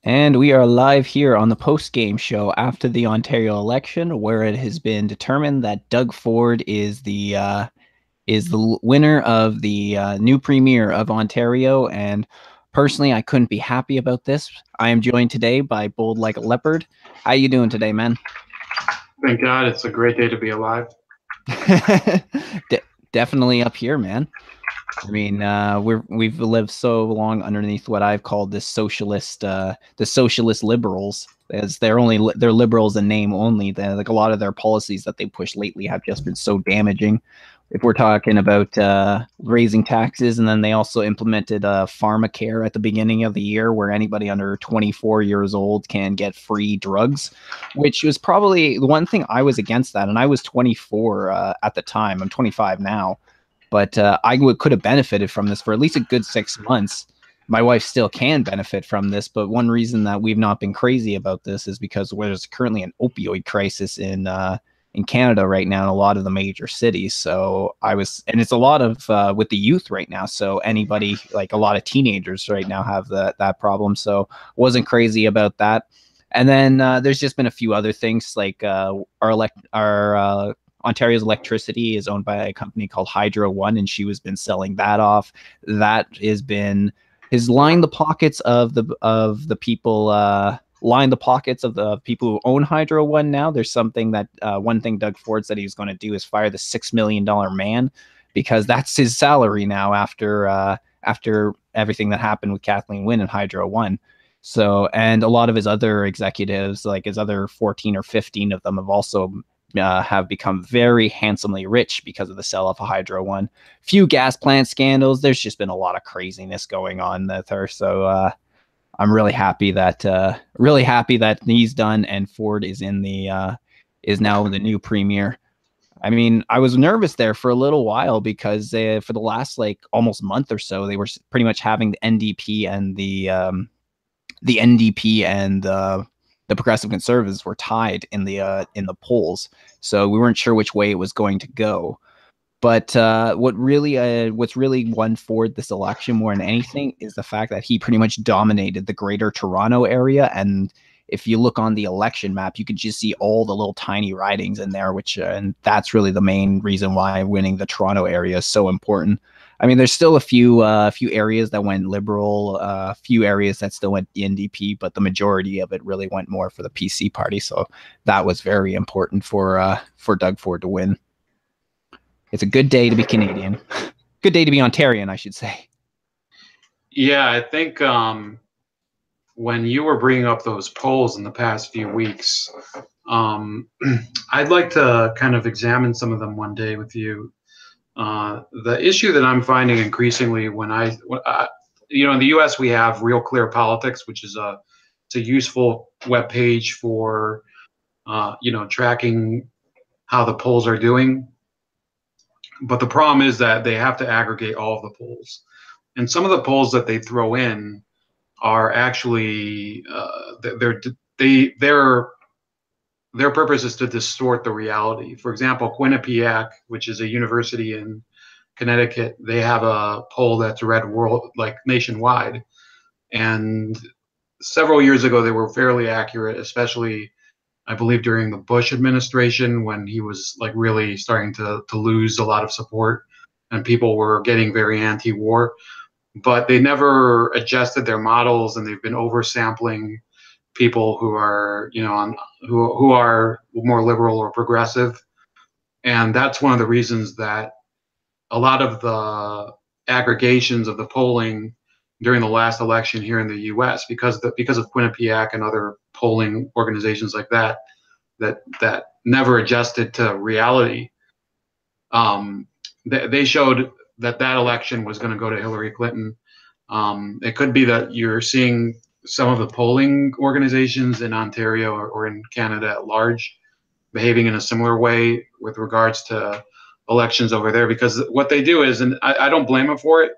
And we are live here on the post-game show after the Ontario election, where it has been determined that Doug Ford is the winner of the new premier of Ontario. And personally, I couldn't be happy about this. I am joined today by Bold Like a Leopard. How you doing today, man? Thank God, it's a great day to be alive. De Definitely up here, man. I mean, we've lived so long underneath what I've called the socialist liberals, as they're liberals in name only. Like a lot of their policies that they push lately have just been so damaging. If we're talking about raising taxes, and then they also implemented pharmacare at the beginning of the year, where anybody under 24 years old can get free drugs, which was probably the one thing I was against that, and I was 24 at the time. I'm 25 now, but could have benefited from this for at least a good 6 months. My wife still can benefit from this, but one reason that we've not been crazy about this is because there's currently an opioid crisis in Canada right now in a lot of the major cities. And it's a lot of with the youth right now. So anybody, like a lot of teenagers right now, have that problem. So wasn't crazy about that. And then there's just been a few other things like our Ontario's electricity is owned by a company called Hydro One, and she has been selling that off. That has lined the pockets of the people. Line the pockets of the people who own Hydro One now. There's something that one thing Doug Ford said he was going to do is fire the $6 million man, because that's his salary now after everything that happened with Kathleen Wynne and Hydro One. So, and a lot of his other executives, like his other 14 or 15 of them, have become very handsomely rich because of the sell-off of Hydro One. Few gas plant scandals. There's just been a lot of craziness going on with her. So I'm really happy that he's done and Ford is now the new premier. I mean, I was nervous there for a little while because for the last like almost month or so, they were pretty much having the NDP and the Progressive Conservatives were tied in the polls, so we weren't sure which way it was going to go. But what's really won Ford this election more than anything is the fact that he pretty much dominated the Greater Toronto area. And if you look on the election map, you could just see all the little tiny ridings in there, and that's really the main reason why winning the Toronto area is so important. I mean, there's still a few areas that went liberal, a few areas that still went NDP, but the majority of it really went more for the PC party. So that was very important for Doug Ford to win. It's a good day to be Canadian. Good day to be Ontarian, I should say. Yeah, I think when you were bringing up those polls in the past few weeks, I'd like to kind of examine some of them one day with you. The issue that I'm finding increasingly in the U.S. we have Real Clear Politics, which is it's a useful web page for tracking how the polls are doing. But the problem is that they have to aggregate all of the polls, and some of the polls that they throw in are actually their purpose is to distort the reality. For example, Quinnipiac, which is a university in Connecticut, they have a poll that's read nationwide, and several years ago they were fairly accurate, especially I believe during the Bush administration when he was like really starting to lose a lot of support and people were getting very anti-war. But they never adjusted their models, and they've been oversampling people who are who are more liberal or progressive, and that's one of the reasons that a lot of the aggregations of the polling during the last election here in the U.S. because of Quinnipiac and other polling organizations like that never adjusted to reality. They showed that election was going to go to Hillary Clinton. It could be that you're seeing some of the polling organizations in Ontario or in Canada at large behaving in a similar way with regards to elections over there, because what they do is, and I don't blame them for it,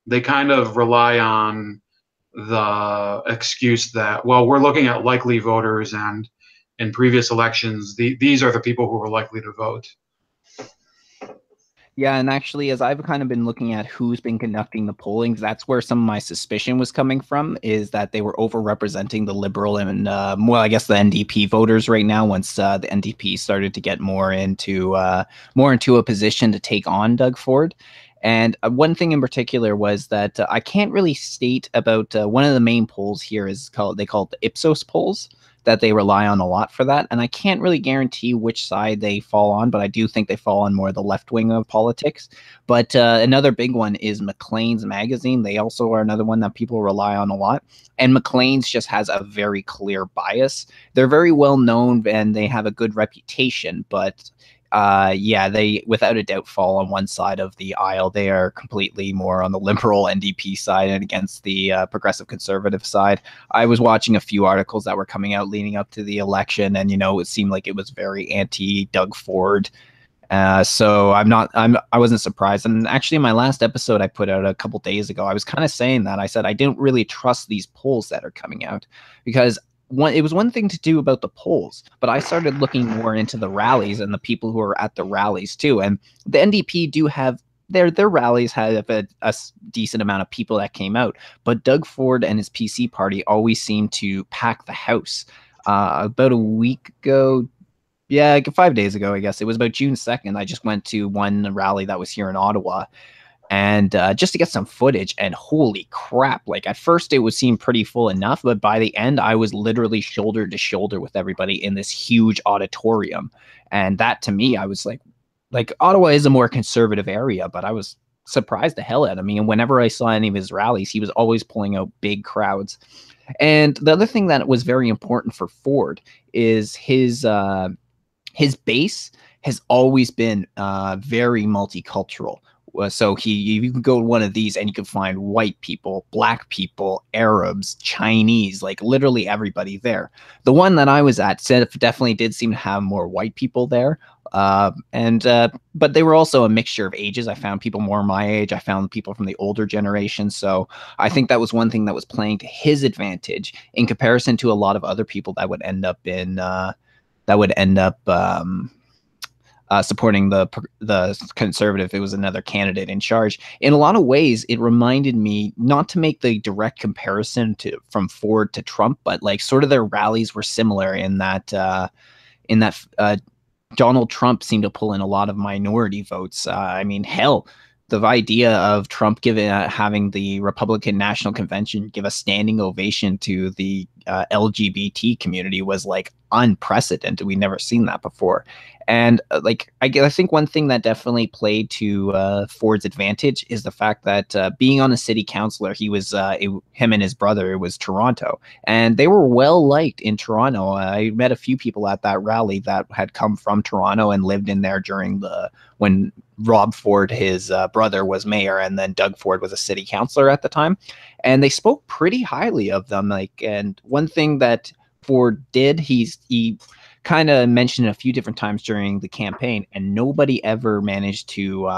they kind of rely on the excuse that, well, we're looking at likely voters, and in previous elections, these are the people who were likely to vote. Yeah, and actually, as I've kind of been looking at who's been conducting the pollings, that's where some of my suspicion was coming from, is that they were overrepresenting the Liberal and, well, I guess the NDP voters right now. Once the NDP started to get more into a position to take on Doug Ford. And one thing in particular was that I can't really state about one of the main polls here is they call it the Ipsos polls, that they rely on a lot for that. And I can't really guarantee which side they fall on, but I do think they fall on more the left wing of politics. But another big one is Maclean's magazine. They also are another one that people rely on a lot. And Maclean's just has a very clear bias. They're very well known and they have a good reputation, but yeah, they without a doubt fall on one side of the aisle. They are completely more on the liberal NDP side and against the progressive conservative side. I was watching a few articles that were coming out leading up to the election, and it seemed like it was very anti Doug Ford. So I wasn't surprised. And actually, in my last episode I put out a couple days ago, I was kind of saying that I said I didn't really trust these polls that are coming out because it was one thing to do about the polls, but I started looking more into the rallies and the people who are at the rallies too. And the NDP do have their rallies have a decent amount of people that came out, but Doug Ford and his PC party always seem to pack the house. About a week ago, yeah, 5 days ago, I guess it was about June 2nd. I just went to one rally that was here in Ottawa, and just to get some footage, and holy crap, like at first it would seem pretty full enough, but by the end I was literally shoulder to shoulder with everybody in this huge auditorium. And that to me, I was like Ottawa is a more conservative area, but I was surprised the hell out of me. And whenever I saw any of his rallies, he was always pulling out big crowds. And the other thing that was very important for Ford is his base has always been very multicultural. So you can go to one of these and you can find white people, black people, Arabs, Chinese, like literally everybody there. The one that I was at definitely did seem to have more white people there. But they were also a mixture of ages. I found people more my age. I found people from the older generation. So I think that was one thing that was playing to his advantage in comparison to a lot of other people that would end up supporting the conservative. It was another candidate in charge. In a lot of ways, it reminded me, not to make the direct comparison from Ford to Trump, but like sort of their rallies were similar in that Donald Trump seemed to pull in a lot of minority votes. I mean, hell, the idea of Trump having the Republican National Convention give a standing ovation to the LGBT community was like unprecedented. We'd never seen that before. And I think one thing that definitely played to Ford's advantage is the fact that being on the city councilor, him and his brother, it was Toronto, and they were well liked in Toronto. I met a few people at that rally that had come from Toronto and lived in there when Rob Ford, his brother, was mayor, and then Doug Ford was a city councilor at the time, and they spoke pretty highly of them. And one thing that Ford did, he kind of mentioned it a few different times during the campaign, and nobody ever managed to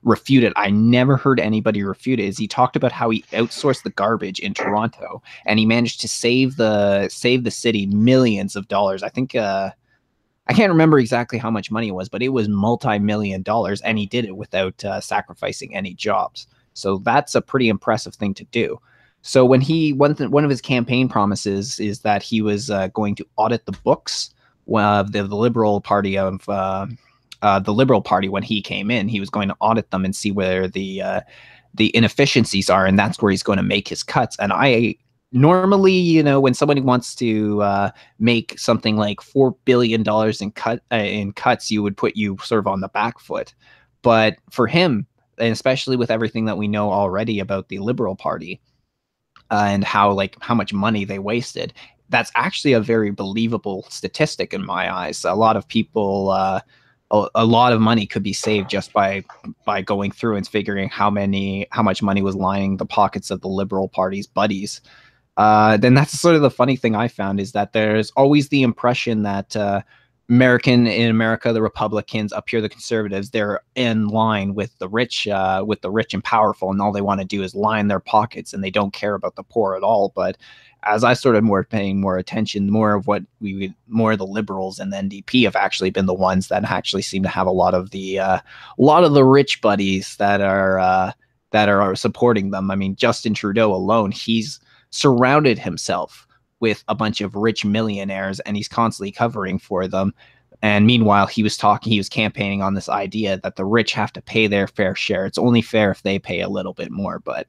refute it. I never heard anybody refute it. Is he talked about how he outsourced the garbage in Toronto, and he managed to save the city millions of dollars. I think I can't remember exactly how much money it was, but it was multi-million dollars, and he did it without sacrificing any jobs. So that's a pretty impressive thing to do. So when one of his campaign promises is that he was going to audit the books of the Liberal Party when he came in. He was going to audit them and see where the inefficiencies are, and that's where he's going to make his cuts. And I normally, when somebody wants to make something like $4 billion in cuts, you would put you sort of on the back foot. But for him, and especially with everything that we know already about the Liberal Party and how much money they wasted, that's actually a very believable statistic in my eyes. A lot of people, a lot of money could be saved just by going through and figuring how much money was lining the pockets of the Liberal Party's buddies. Then that's sort of the funny thing I found, is that there's always the impression that in America, the Republicans, up here the conservatives, they're in line with the rich and powerful, and all they want to do is line their pockets, and they don't care about the poor at all. But as I started paying more attention, more of the liberals and the NDP have actually been the ones that actually seem to have a lot of the rich buddies that are supporting them. I mean, Justin Trudeau alone, he's surrounded himself with a bunch of rich millionaires, and he's constantly covering for them. And meanwhile, he was campaigning on this idea that the rich have to pay their fair share. It's only fair if they pay a little bit more. But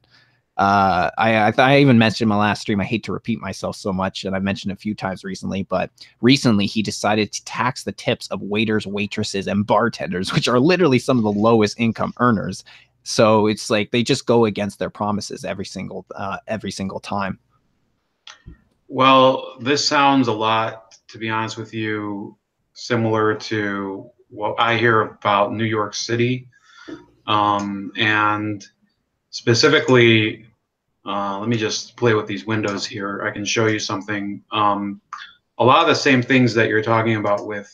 I even mentioned in my last stream, I hate to repeat myself so much, and I've mentioned it a few times recently, but recently he decided to tax the tips of waiters, waitresses, and bartenders, which are literally some of the lowest income earners. So it's like they just go against their promises every single time. Well, this sounds a lot, to be honest with you, similar to what I hear about New York City. And specifically, let me just play with these windows here. I can show you something. A lot of the same things that you're talking about with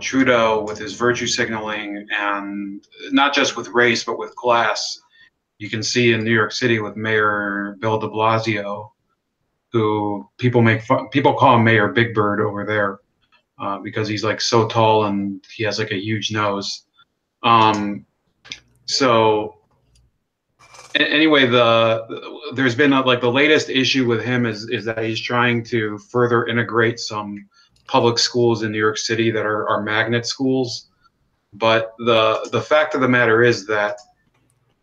Trudeau, with his virtue signaling, and not just with race, but with class, you can see in New York City with Mayor Bill de Blasio, who people call him Mayor Big Bird over there, because he's like so tall and he has like a huge nose. So anyway, there's been like the latest issue with him is that he's trying to further integrate some public schools in New York City that are magnet schools. But the fact of the matter is that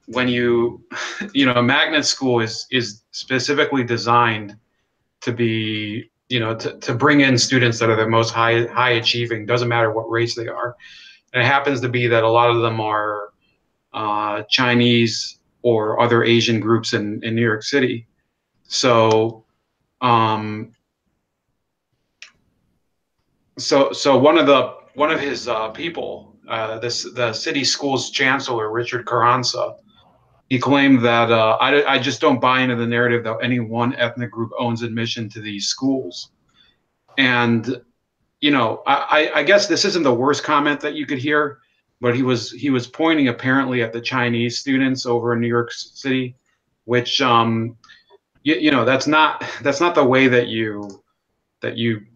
when a magnet school is specifically designed to be, to bring in students that are the most high achieving, doesn't matter what race they are. And it happens to be that a lot of them are Chinese or other Asian groups in New York City. So so one of his people, the city schools chancellor, Richard Carranza, he claimed that I just don't buy into the narrative that any one ethnic group owns admission to these schools. And I guess this isn't the worst comment that you could hear, but he was pointing apparently at the Chinese students over in New York City, which that's not the way that you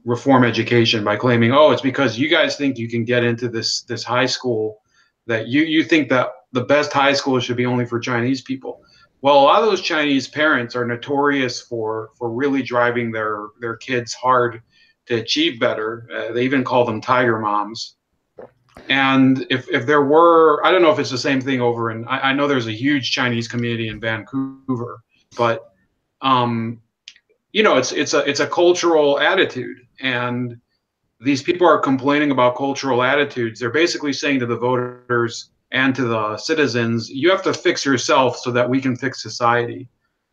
reform education, by claiming, oh, it's because you guys think you can get into this high school, that you think that the best high school should be only for Chinese people. Well, a lot of those Chinese parents are notorious for really driving their kids hard to achieve better. They even call them tiger moms. And if there were, I don't know if it's the same thing over in, I know there's a huge Chinese community in Vancouver, but it's a cultural attitude, and these people are complaining about cultural attitudes. They're basically saying to the voters and to the citizens, you have to fix yourself so that we can fix society.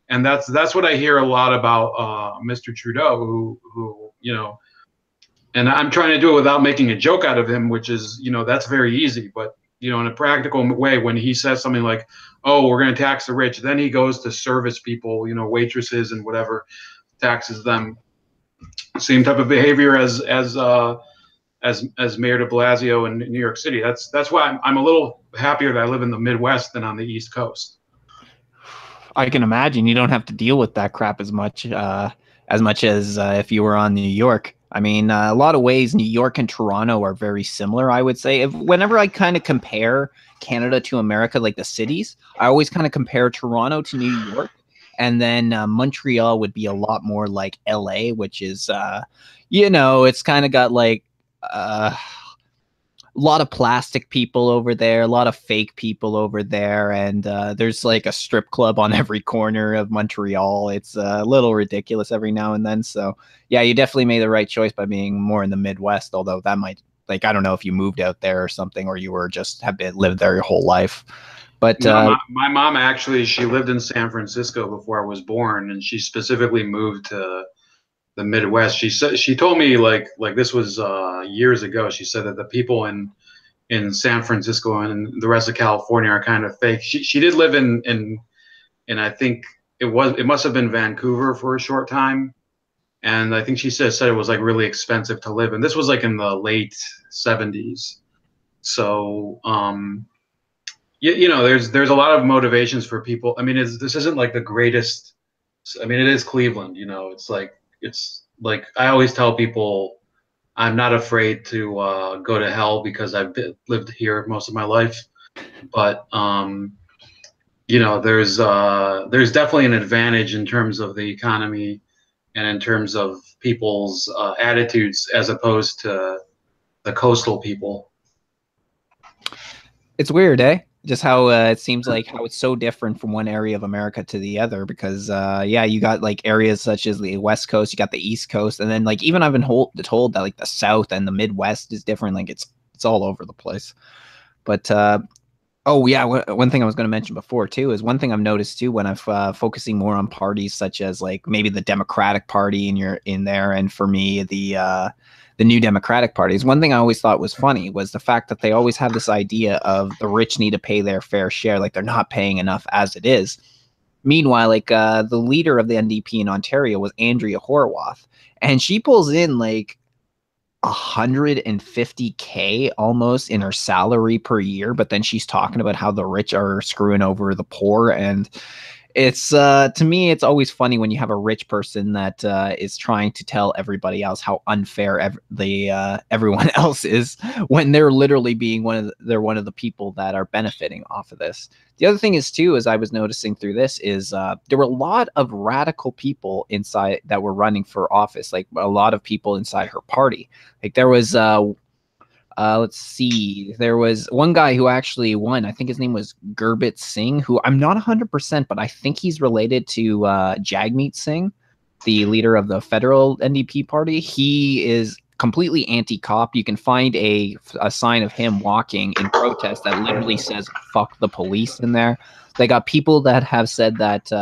And that's what I hear a lot about Mr. Trudeau, who and I'm trying to do it without making a joke out of him, which is, that's very easy. But, in a practical way, when he says something like, oh, we're going to tax the rich, then he goes to service people, waitresses and whatever, taxes them. Same type of behavior as Mayor de Blasio in New York City. That's why I'm a little happier that I live in the Midwest than on the East Coast. I can imagine you don't have to deal with that crap as much as if you were on New York. I mean, a lot of ways, New York and Toronto are very similar, I would say. Whenever I kind of compare Canada to America, like the cities, I always kind of compare Toronto to New York. And then Montreal would be a lot more like LA, which is, it's kind of got like a lot of plastic people over there, a lot of fake people over there. And there's like a strip club on every corner of Montreal. It's a little ridiculous every now and then. So, yeah, you definitely made the right choice by being more in the Midwest, although that might, I don't know if you moved out there or something, or you were just lived there your whole life. But no, my mom actually, she lived in San Francisco before I was born, and she specifically moved to the Midwest. She told me like this was years ago. She said that the people in San Francisco and the rest of California are kind of fake. She did live in I think it must have been Vancouver for a short time, and I think she said it was like really expensive to live, and this was like in the late 70s. So you know, there's a lot of motivations for people. I mean, this isn't like the greatest. I mean, it is Cleveland. You know, it's like I always tell people, I'm not afraid to go to hell because lived here most of my life. But you know, there's definitely an advantage in terms of the economy and in terms of people's attitudes as opposed to the coastal people. It's weird, eh? Just how it seems like how it's so different from one area of America to the other. Because yeah, you got like areas such as the West Coast, you got the East Coast, and then like even I've been told that like the South and the Midwest is different. Like it's all over the place. But oh yeah, one thing I was going to mention before too is one thing I've noticed too when I'm focusing more on parties such as like maybe the Democratic Party and you're in there, and for me the New Democratic Party is one thing I always thought was funny was the fact that they always have this idea of the rich need to pay their fair share, like they're not paying enough as it is. Meanwhile, like the leader of the NDP in Ontario was Andrea Horwath, and she pulls in like 150K almost in her salary per year, but then she's talking about how the rich are screwing over the poor. And it's to me it's always funny when you have a rich person that is trying to tell everybody else how unfair everyone else is when they're literally being one of the people that are benefiting off of this. The other thing is too, as I was noticing through this, is there were a lot of radical people inside that were running for office, like a lot of people inside her party. Like there was let's see. There was one guy who actually won. I think his name was Gurmeet Singh, who I'm not 100%, but I think he's related to Jagmeet Singh, the leader of the federal NDP party. He is completely anti-cop. You can find a sign of him walking in protest that literally says "fuck the police" in there. They got people that have said that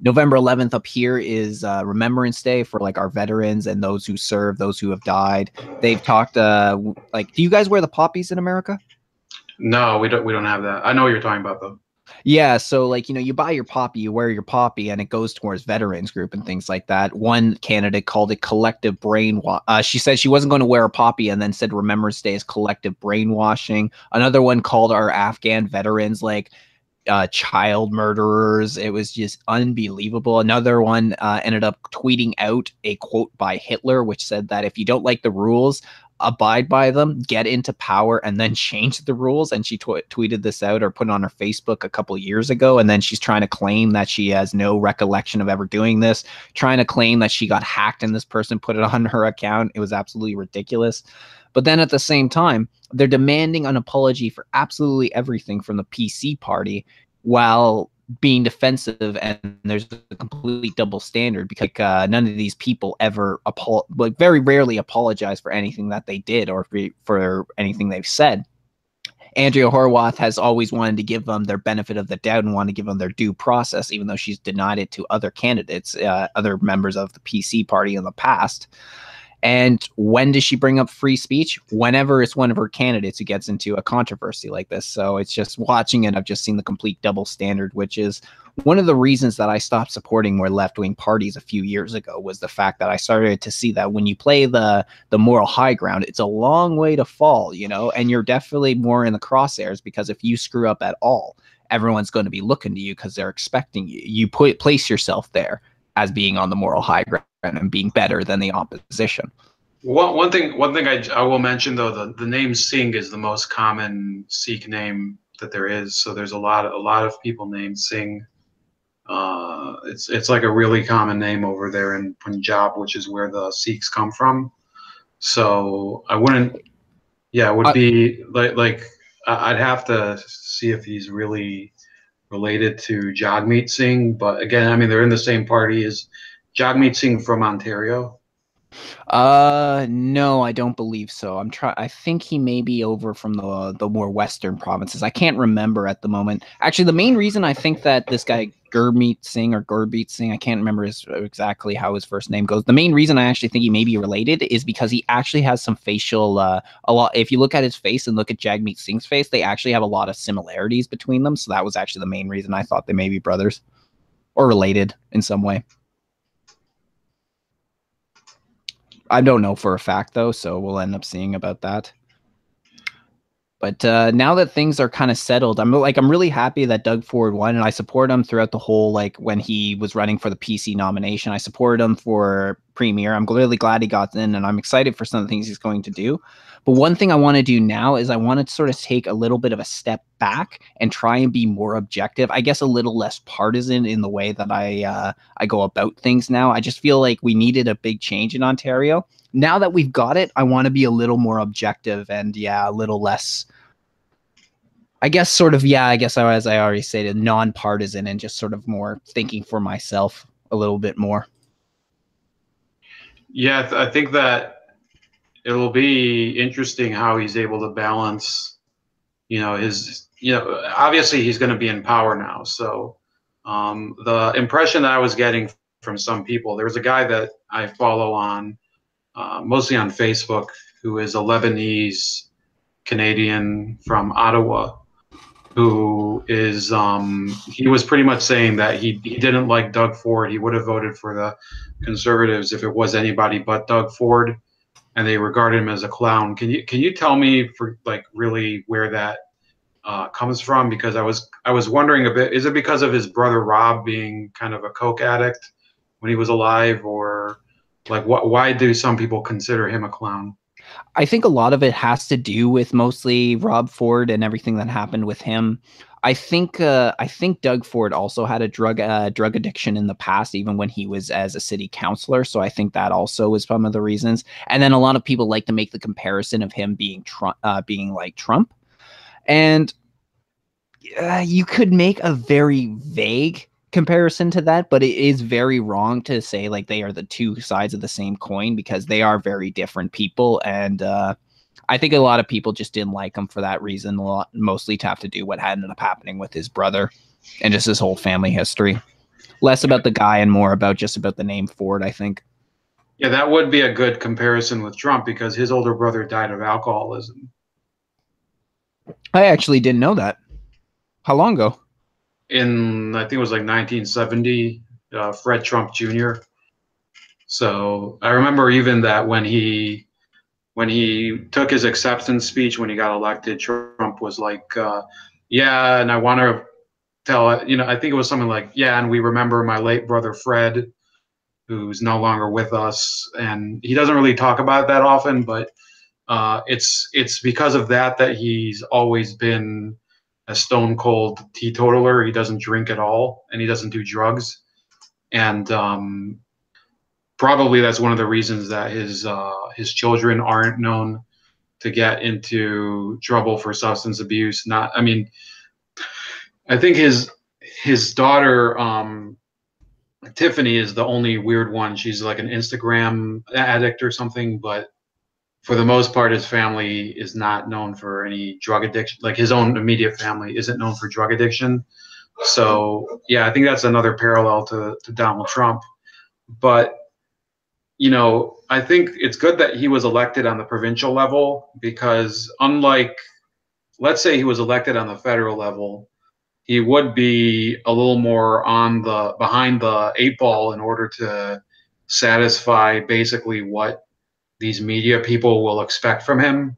November 11th up here is Remembrance Day for like our veterans and those who serve, those who have died. They've talked like, do you guys wear the poppies in America? No, we don't have that. I know what you're talking about though. Yeah, so like, you know, you buy your poppy, you wear your poppy, and it goes towards veterans group and things like that. One candidate called it collective brainwash. She said she wasn't going to wear a poppy and then said Remembrance Day is collective brainwashing. Another one called our Afghan veterans like child murderers. It was just unbelievable. Another one ended up tweeting out a quote by Hitler, which said that if you don't like the rules, abide by them, get into power, and then change the rules. And she tweeted this out or put it on her Facebook a couple years ago. And then she's trying to claim that she has no recollection of ever doing this, trying to claim that she got hacked and this person put it on her account. It was absolutely ridiculous. But then at the same time, they're demanding an apology for absolutely everything from the PC party while being defensive, and there's a complete double standard because none of these people ever very rarely apologize for anything that they did or for anything they've said. Andrea Horwath has always wanted to give them their benefit of the doubt and want to give them their due process, even though she's denied it to other candidates, other members of the PC party in the past. And when does she bring up free speech? Whenever it's one of her candidates who gets into a controversy like this. So it's just watching it, I've just seen the complete double standard, which is one of the reasons that I stopped supporting more left-wing parties a few years ago, was the fact that I started to see that when you play the moral high ground, it's a long way to fall, you know, and you're definitely more in the crosshairs because if you screw up at all, everyone's going to be looking to you because they're expecting you. You place yourself there as being on the moral high ground and being better than the opposition. One thing I will mention though, the name Singh is the most common Sikh name that there is. So there's a lot of people named Singh. It's like a really common name over there in Punjab, which is where the Sikhs come from. So I wouldn't, yeah, it would be like I'd have to see if he's really related to Jagmeet Singh. But again, I mean, they're in the same party. Is Jagmeet Singh from Ontario? No, I don't believe so. I think he may be over from the more western provinces. I can't remember at the moment. Actually, the main reason I think that this guy Gurmeet Singh, I can't remember exactly how his first name goes. The main reason I actually think he may be related is because he actually has some facial a lot. If you look at his face and look at Jagmeet Singh's face, they actually have a lot of similarities between them. So that was actually the main reason I thought they may be brothers or related in some way. I don't know for a fact though, so we'll end up seeing about that. But now that things are kind of settled, I'm really happy that Doug Ford won, and I support him throughout the whole, like when he was running for the PC nomination. I supported him for Premier. I'm really glad he got in, and I'm excited for some of the things he's going to do. But one thing I want to do now is I want to sort of take a little bit of a step back and try and be more objective. I guess a little less partisan in the way that I go about things now. I just feel like we needed a big change in Ontario. Now that we've got it, I want to be a little more objective and a little less, I guess, sort of, I guess, as I already stated, nonpartisan and just sort of more thinking for myself a little bit more. Yeah, I think that it'll be interesting how he's able to balance, obviously he's going to be in power now. So the impression that I was getting from some people, there was a guy that I follow on, mostly on Facebook, who is a Lebanese Canadian from Ottawa, who is he was pretty much saying that he didn't like Doug Ford. He would have voted for the Conservatives if it was anybody but Doug Ford, and they regarded him as a clown. Can you tell me for like really where that comes from? Because I was wondering a bit, is it because of his brother Rob being kind of a coke addict when he was alive, or like why do some people consider him a clown? I think a lot of it has to do with mostly Rob Ford and everything that happened with him. I think Doug Ford also had a drug addiction in the past, even when he was as a city councilor. So I think that also was some of the reasons. And then a lot of people like to make the comparison of him being being like Trump, and you could make a very vague comparison to that, but it is very wrong to say like they are the two sides of the same coin, because they are very different people. And I think a lot of people just didn't like him for that reason, mostly to have to do what ended up happening with his brother and just his whole family history. Less about the guy and more about just about the name Ford, I think. Yeah, that would be a good comparison with Trump, because his older brother died of alcoholism. I actually didn't know that. How long ago? I think it was like 1970, Fred Trump Jr. So I remember even that when he took his acceptance speech when he got elected, Trump was like, yeah, and I want to tell, I think it was something like, yeah, and we remember my late brother Fred, who's no longer with us. And he doesn't really talk about it that often, but it's because of that he's always been a stone cold teetotaler. He doesn't drink at all, and he doesn't do drugs. And probably that's one of the reasons that his children aren't known to get into trouble for substance abuse. I think his daughter Tiffany is the only weird one. She's like an Instagram addict or something, but for the most part, his family is not known for any drug addiction. Like his own immediate family isn't known for drug addiction. So yeah, I think that's another parallel to Donald Trump. But I think it's good that he was elected on the provincial level, because unlike, let's say he was elected on the federal level, he would be a little more behind the eight ball in order to satisfy basically what these media people will expect from him.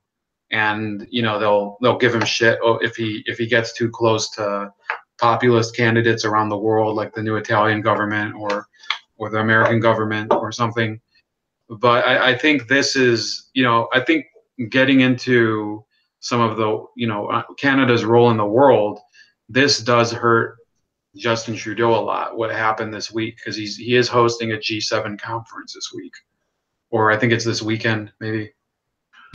And they'll give him shit if he gets too close to populist candidates around the world, like the new Italian government or the American government or something. But I think this is, I think getting into some of the, Canada's role in the world, this does hurt Justin Trudeau a lot, what happened this week, because he is hosting a G7 conference this week, or I think it's this weekend, maybe.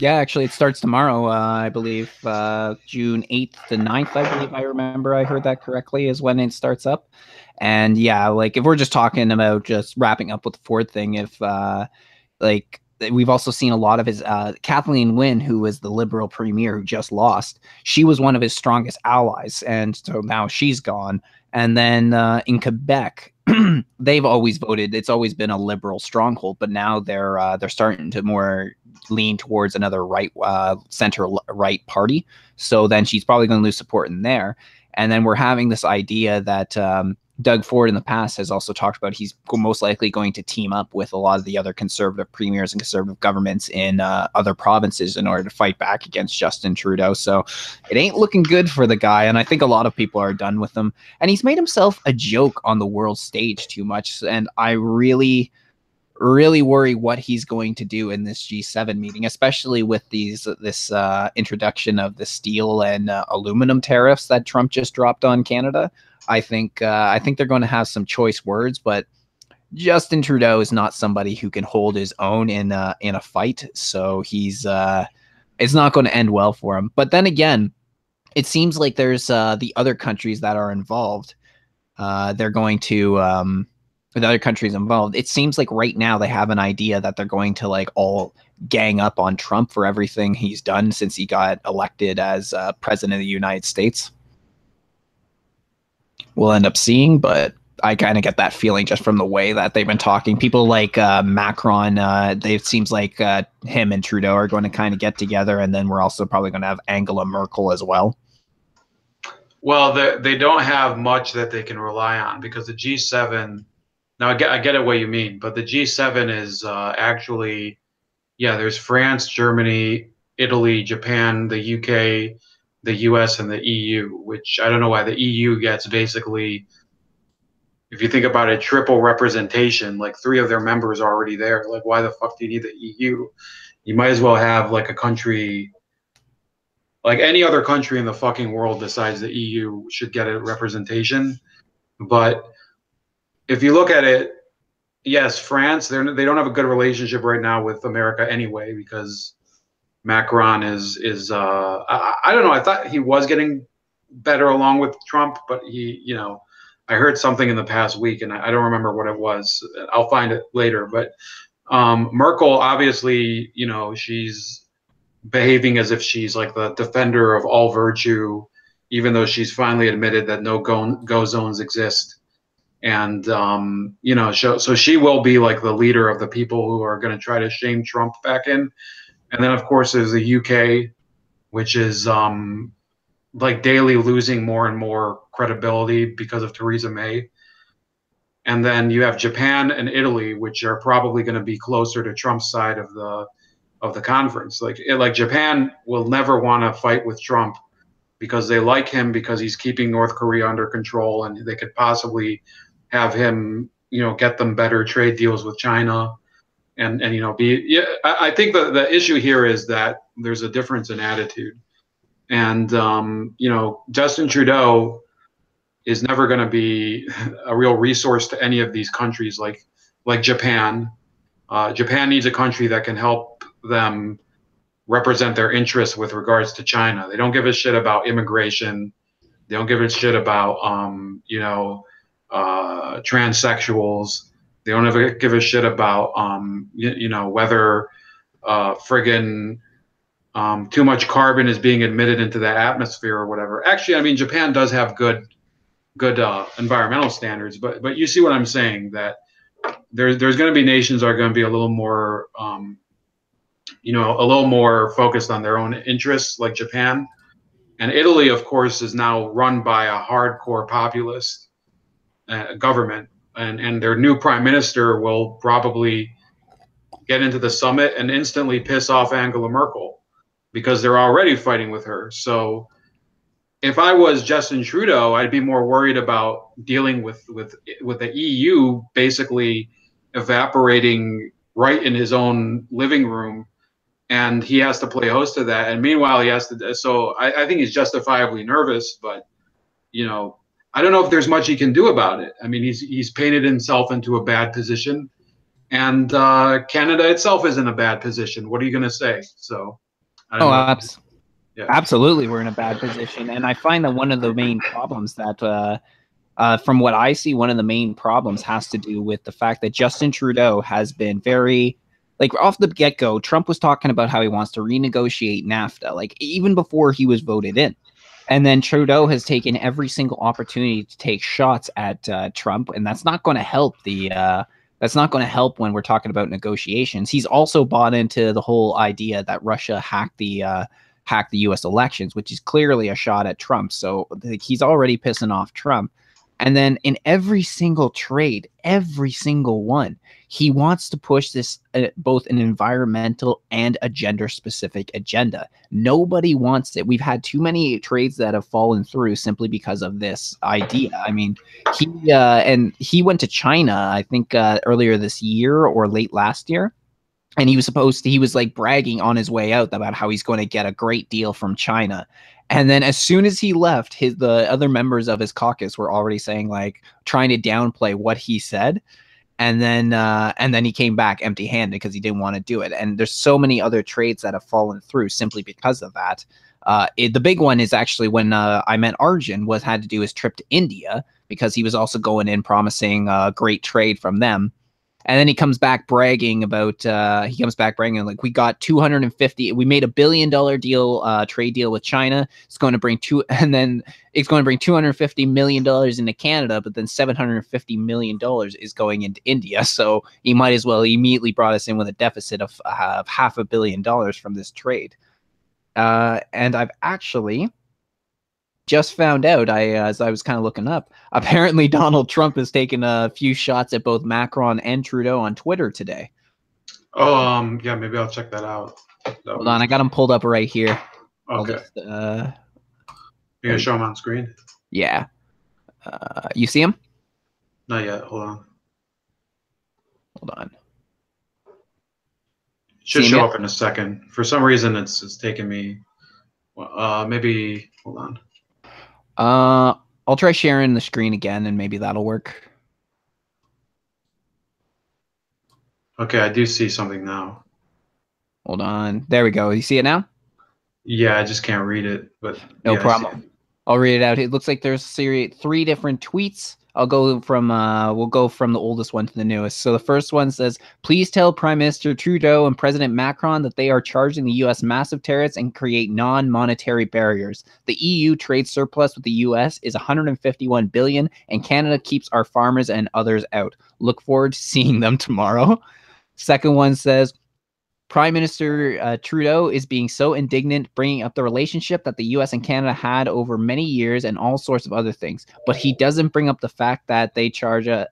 Yeah, actually, it starts tomorrow, I believe, June 8th to 9th, I believe I remember. I heard that correctly, is when it starts up. And yeah, like if we're just talking about just wrapping up with the Ford thing, if like we've also seen a lot of his Kathleen Wynne, who was the Liberal premier who just lost. She was one of his strongest allies, and so now she's gone. And then in Quebec, they've always voted. It's always been a Liberal stronghold, but now they're starting to more lean towards another center right party. So then she's probably going to lose support in there. And then we're having this idea that Doug Ford in the past has also talked about he's most likely going to team up with a lot of the other conservative premiers and conservative governments in other provinces in order to fight back against Justin Trudeau. So it ain't looking good for the guy, and I think a lot of people are done with him. And he's made himself a joke on the world stage too much, and I really worry what he's going to do in this G7 meeting, especially with this introduction of the steel and aluminum tariffs that Trump just dropped on Canada. I think they're going to have some choice words, but Justin Trudeau is not somebody who can hold his own in a fight. So it's not going to end well for him. But then again, it seems like there's the other countries that are involved. They're going to the other countries involved. It seems like right now they have an idea that they're going to like all gang up on Trump for everything he's done since he got elected as president of the United States. We'll end up seeing, but I kind of get that feeling just from the way that they've been talking. People like Macron, it seems like him and Trudeau are going to kind of get together, and then we're also probably going to have Angela Merkel as well. Well, they don't have much that they can rely on because the G7. Now I get it what you mean, but the G7 is actually, there's France, Germany, Italy, Japan, the UK, the US, and the EU, which I don't know why the EU gets basically, if you think about it, triple representation. Like 3 of their members are already there. Like, why the fuck do you need the EU? You might as well have like a country, like any other country in the fucking world besides the EU should get a representation. But if you look at it, yes, France, they don't have a good relationship right now with America anyway, because Macron is I don't know. I thought he was getting better along with Trump, but I heard something in the past week, and I don't remember what it was. I'll find it later. But Merkel, obviously, she's behaving as if she's like the defender of all virtue, even though she's finally admitted that no go zones exist. And so she will be like the leader of the people who are going to try to shame Trump back in. And then, of course, there's the UK, which is like daily losing more and more credibility because of Theresa May. And then you have Japan and Italy, which are probably going to be closer to Trump's side of the conference. Like Japan will never want to fight with Trump because they like him because he's keeping North Korea under control, and they could possibly have him, get them better trade deals with China. And I think the issue here is that there's a difference in attitude, and Justin Trudeau is never going to be a real resource to any of these countries, like Japan. Japan needs a country that can help them represent their interests with regards to China. They don't give a shit about immigration. They don't give a shit about transsexuals. They don't ever give a shit about, whether friggin' too much carbon is being emitted into the atmosphere or whatever. Actually, I mean, Japan does have good environmental standards, but you see what I'm saying, that there's going to be nations that are going to be a little more, a little more focused on their own interests, like Japan. And Italy, of course, is now run by a hardcore populist government. And their new prime minister will probably get into the summit and instantly piss off Angela Merkel because they're already fighting with her. So if I was Justin Trudeau, I'd be more worried about dealing with the EU basically evaporating right in his own living room, and he has to play host to that. And meanwhile, he has to. So I think he's justifiably nervous, but I don't know if there's much he can do about it. I mean, he's painted himself into a bad position, and Canada itself is in a bad position. What are you going to say? So, I don't know. Yeah. Absolutely, we're in a bad position, and I find that one of the main problems that, from what I see, one of the main problems has to do with the fact that Justin Trudeau has been very, like, off the get-go. Trump was talking about how he wants to renegotiate NAFTA, like even before he was voted in. And then Trudeau has taken every single opportunity to take shots at Trump, and that's not going to help that's not going to help when we're talking about negotiations. He's also bought into the whole idea that Russia hacked the U.S. elections, which is clearly a shot at Trump. So he's already pissing off Trump. And then in every single trade, every single one, he wants to push this both an environmental and a gender-specific agenda. Nobody wants it. We've had too many trades that have fallen through simply because of this idea. I mean, he went to China, I think, earlier this year or late last year. And he was like bragging on his way out about how he's going to get a great deal from China. And then as soon as he left, the other members of his caucus were already saying, like, trying to downplay what he said. And then he came back empty-handed because he didn't want to do it. And there's so many other trades that have fallen through simply because of that. The big one is actually when I met Arjun had to do his trip to India, because he was also going in promising a great trade from them. And then he comes back bragging like, we got 250, we made $1 billion deal, trade deal with China. It's going to bring $250 million into Canada, but then $750 million is going into India. So he might as well. He immediately brought us in with a deficit of $500 million from this trade. And I've actually just found out, as I was kind of looking up, apparently Donald Trump has taken a few shots at both Macron and Trudeau on Twitter today. Oh, yeah, maybe I'll check that out. Hold on, I got him pulled up right here. Okay. You're gonna show him on screen? Yeah. You see him? Not yet. Hold on. Should show up in a second. For some reason, it's taking me. Maybe hold on. I'll try sharing the screen again, and maybe that'll work. Okay, I do see something now. Hold on. There we go. You see it now? Yeah, I just can't read it, but no problem. I'll read it out. It looks like there's 3 different tweets. We'll go from the oldest one to the newest. So the first one says, please tell Prime Minister Trudeau and President Macron that they are charging the U.S. massive tariffs and create non-monetary barriers. The EU trade surplus with the U.S. is $151 billion, and Canada keeps our farmers and others out. Look forward to seeing them tomorrow. Second one says, Prime Minister Trudeau is being so indignant, bringing up the relationship that the U.S. and Canada had over many years and all sorts of other things. But he doesn't bring up the fact that they charge us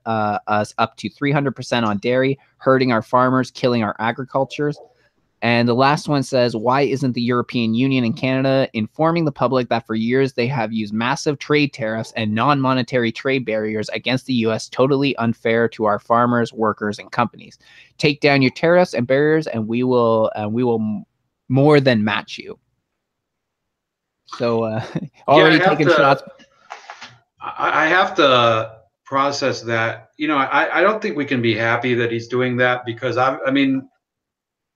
up to 300% on dairy, hurting our farmers, killing our agricultures. And the last one says, why isn't the European Union and Canada informing the public that for years they have used massive trade tariffs and non-monetary trade barriers against the U.S., totally unfair to our farmers, workers, and companies? Take down your tariffs and barriers, and we will more than match you. So already taking shots. I have to process that. You know, I don't think we can be happy that he's doing that, because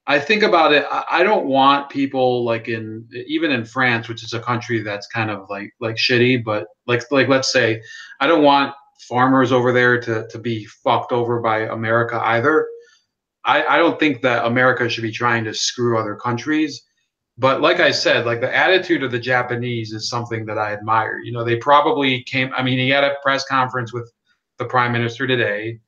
I think about it. I don't want people like even in France, which is a country that's kind of like shitty, but like let's say, I don't want farmers over there to be fucked over by America either. I don't think that America should be trying to screw other countries. But like I said, like the attitude of the Japanese is something that I admire. You know, they probably came. I mean, he had a press conference with the Prime Minister today.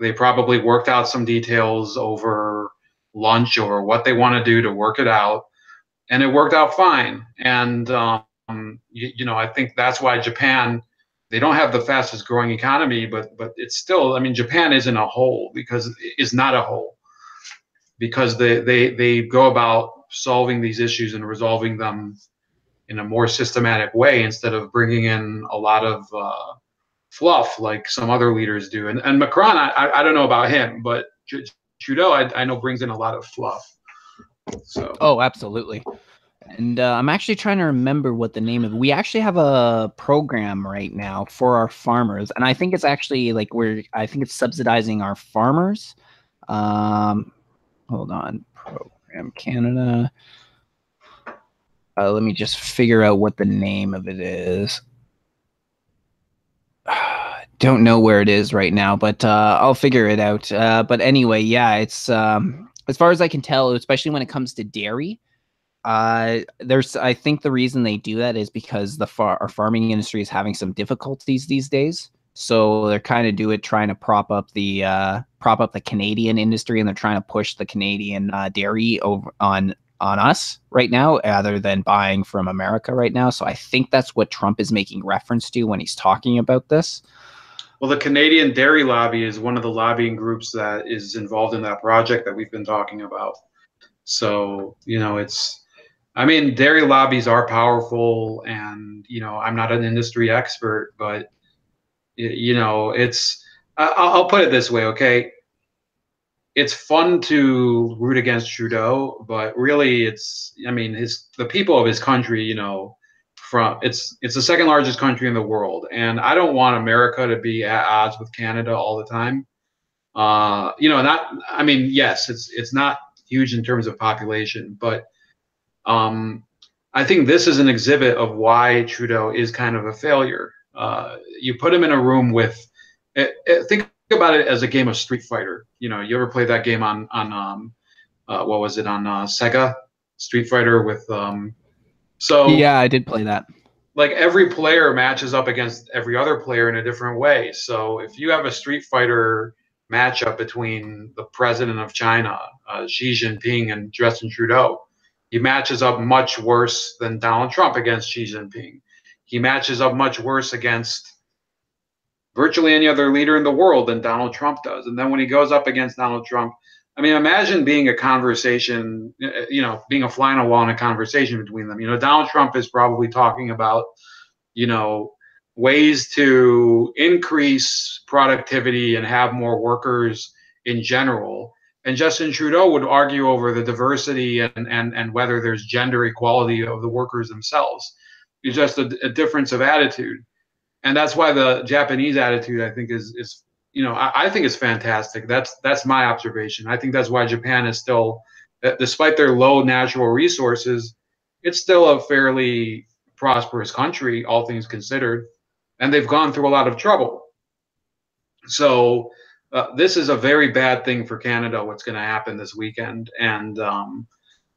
They probably worked out some details over lunch or what they want to do to work it out, and it worked out fine. And you know, I think that's why Japan, they don't have the fastest growing economy, but it's still, I mean, Japan isn't a hole, because it's not a hole, because they go about solving these issues and resolving them in a more systematic way, instead of bringing in a lot of fluff like some other leaders do. And Macron, I don't know about him, but Trudeau, I know, brings in a lot of fluff. So. Oh, absolutely. And I'm actually trying to remember what the name of. We actually have a program right now for our farmers, and I think it's actually like I think it's subsidizing our farmers. Hold on, Program Canada. Let me just figure out what the name of it is. Don't know where it is right now, but I'll figure it out. But anyway, yeah, it's as far as I can tell, especially when it comes to dairy, I think the reason they do that is because our farming industry is having some difficulties these days. So they're kind of trying to prop up the Canadian industry, and they're trying to push the Canadian dairy over on on us right now other than buying from America right now. So I think that's what Trump is making reference to when he's talking about this. Well, the Canadian Dairy Lobby is one of the lobbying groups that is involved in that project that we've been talking about. So, I mean, dairy lobbies are powerful, and, I'm not an industry expert, but, I'll put it this way, okay? It's fun to root against Trudeau, but really the people of his country, it's the second largest country in the world, and I don't want America to be at odds with Canada all the time. Yes, it's not huge in terms of population, but I think this is an exhibit of why Trudeau is kind of a failure. You put him in a room with, think about it as a game of Street Fighter. You ever play that game on what was it, on Sega? Street Fighter with yeah, I did play that. Like, every player matches up against every other player in a different way. So if you have a Street Fighter matchup between the president of China, Xi Jinping, and Justin Trudeau, he matches up much worse than Donald Trump against Xi Jinping. He matches up much worse against virtually any other leader in the world than Donald Trump does. And then when he goes up against Donald Trump, I mean, imagine being a conversation, being a fly on a wall in a conversation between them. Donald Trump is probably talking about, ways to increase productivity and have more workers in general. And Justin Trudeau would argue over the diversity and whether there's gender equality of the workers themselves. It's just a difference of attitude. And that's why the Japanese attitude, I think, is I think it's fantastic. That's my observation. I think that's why Japan is still, despite their low natural resources, it's still a fairly prosperous country, all things considered, and they've gone through a lot of trouble. So this is a very bad thing for Canada, what's going to happen this weekend. And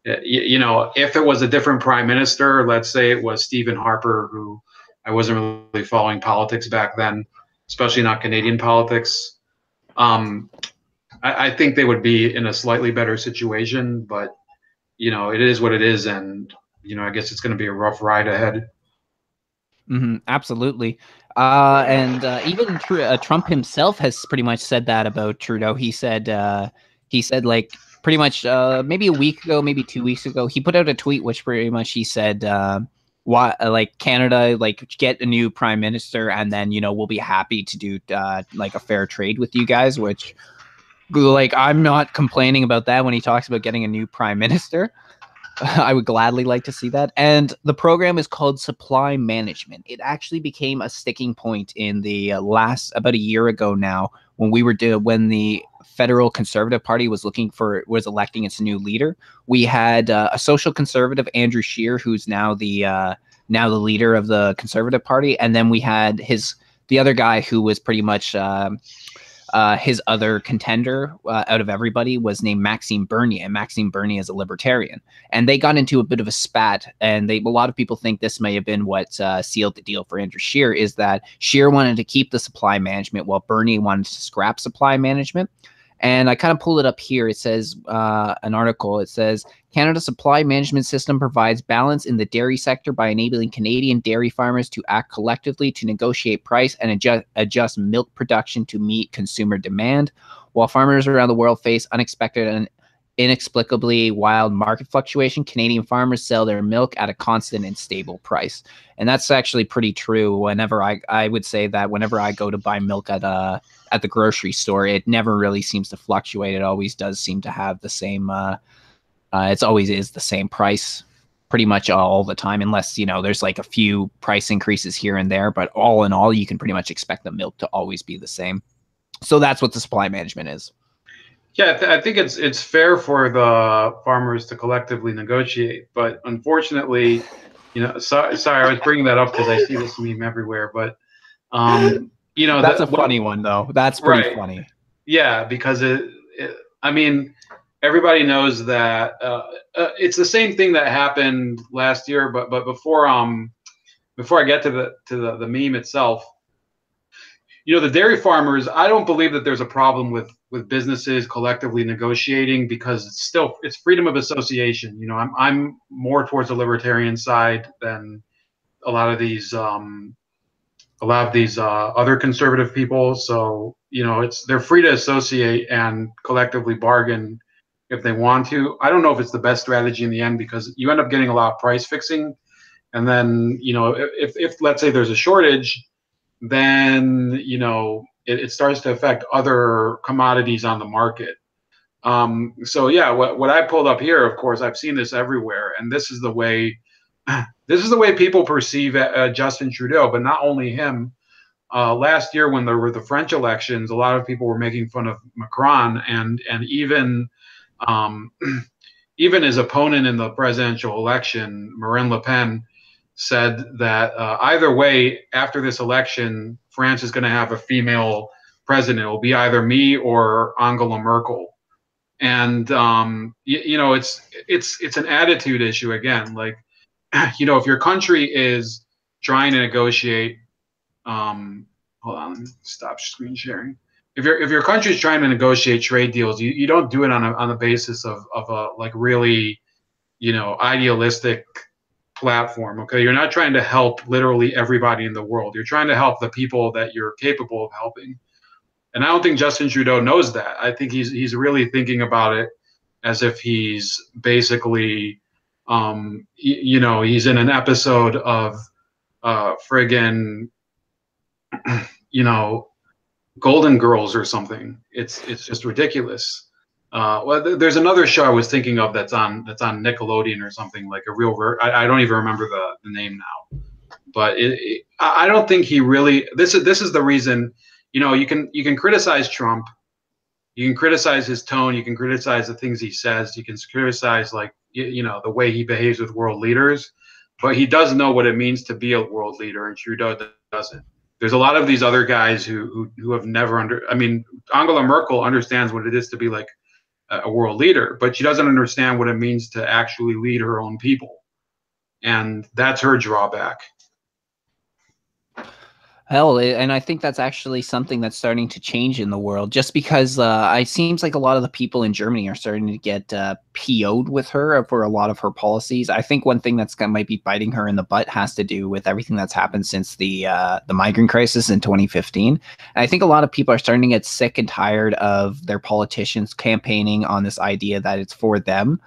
if it was a different prime minister, let's say it was Stephen Harper, who I wasn't really following politics back then, especially not Canadian politics. I think they would be in a slightly better situation, but it is what it is, and I guess it's going to be a rough ride ahead. Mm-hmm, absolutely. And even Trump himself has pretty much said that about Trudeau. He said like pretty much maybe a week ago, maybe 2 weeks ago, he put out a tweet which pretty much he said, why, like, Canada, like, get a new prime minister, and then we'll be happy to do like a fair trade with you guys, which, like, I'm not complaining about that when he talks about getting a new prime minister. I would gladly like to see that. And the program is called supply management. It actually became a sticking point in the about a year ago now, when when the federal Conservative Party was electing its new leader. We had a social conservative, Andrew Scheer, who's now the leader of the Conservative Party, and then we had the other guy who was pretty much his other contender out of everybody was named Maxime Bernier, and Maxime Bernier is a libertarian. And they got into a bit of a spat, and a lot of people think this may have been what sealed the deal for Andrew Scheer, is that Scheer wanted to keep the supply management while Bernier wanted to scrap supply management. And I kind of pulled it up here. It says, an article, it says, Canada's supply management system provides balance in the dairy sector by enabling Canadian dairy farmers to act collectively to negotiate price and adjust milk production to meet consumer demand. While farmers around the world face unexpected and inexplicably wild market fluctuation, Canadian farmers sell their milk at a constant and stable price. And that's actually pretty true. Whenever I would say that whenever I go to buy milk at the grocery store, it never really seems to fluctuate. It always does seem to have the same, it's always is the same price pretty much all the time, unless, there's like a few price increases here and there, but all in all, you can pretty much expect the milk to always be the same. So that's what the supply management is. Yeah, I think it's fair for the farmers to collectively negotiate, but unfortunately, sorry, I was bringing that up because I see this meme everywhere, but that's a funny one though. That's pretty funny. Yeah, because I mean, everybody knows that it's the same thing that happened last year, but before I get to the meme itself, The dairy farmers, I don't believe that there's a problem with businesses collectively negotiating, because it's freedom of association. I'm more towards the libertarian side than a lot of these other conservative people. So they're free to associate and collectively bargain if they want to. I don't know if it's the best strategy in the end, because you end up getting a lot of price fixing, and then if let's say there's a shortage, then it starts to affect other commodities on the market. So yeah, what I pulled up here, of course, I've seen this everywhere, and this is the way people perceive Justin Trudeau, but not only him. Last year, when there were the French elections, a lot of people were making fun of Macron, and even even his opponent in the presidential election, Marine Le Pen, said that either way, after this election, France is going to have a female president. It will be either me or Angela Merkel. And it's an attitude issue again. Like, if your country is trying to negotiate, hold on, stop screen sharing. If your country is trying to negotiate trade deals, you don't do it on the basis of a like really idealistic platform. Okay, you're not trying to help literally everybody in the world. You're trying to help the people that you're capable of helping. And I don't think Justin Trudeau knows that. I think he's really thinking about it as if he's basically he's in an episode of friggin' Golden Girls or something. It's just ridiculous. Well, there's another show I was thinking of that's on Nickelodeon or something, like a real. I don't even remember the name now, but I don't think he really. This is the reason. You can criticize Trump, you can criticize his tone, you can criticize the things he says, you can criticize the way he behaves with world leaders, but he does know what it means to be a world leader, and Trudeau doesn't. There's a lot of these other guys who have never Angela Merkel understands what it is to be like a world leader, but she doesn't understand what it means to actually lead her own people. And that's her drawback. Hell, and I think that's actually something that's starting to change in the world, just because it seems like a lot of the people in Germany are starting to get PO'd with her for a lot of her policies. I think one thing might be biting her in the butt has to do with everything that's happened since the migrant crisis in 2015. And I think a lot of people are starting to get sick and tired of their politicians campaigning on this idea that it's for them.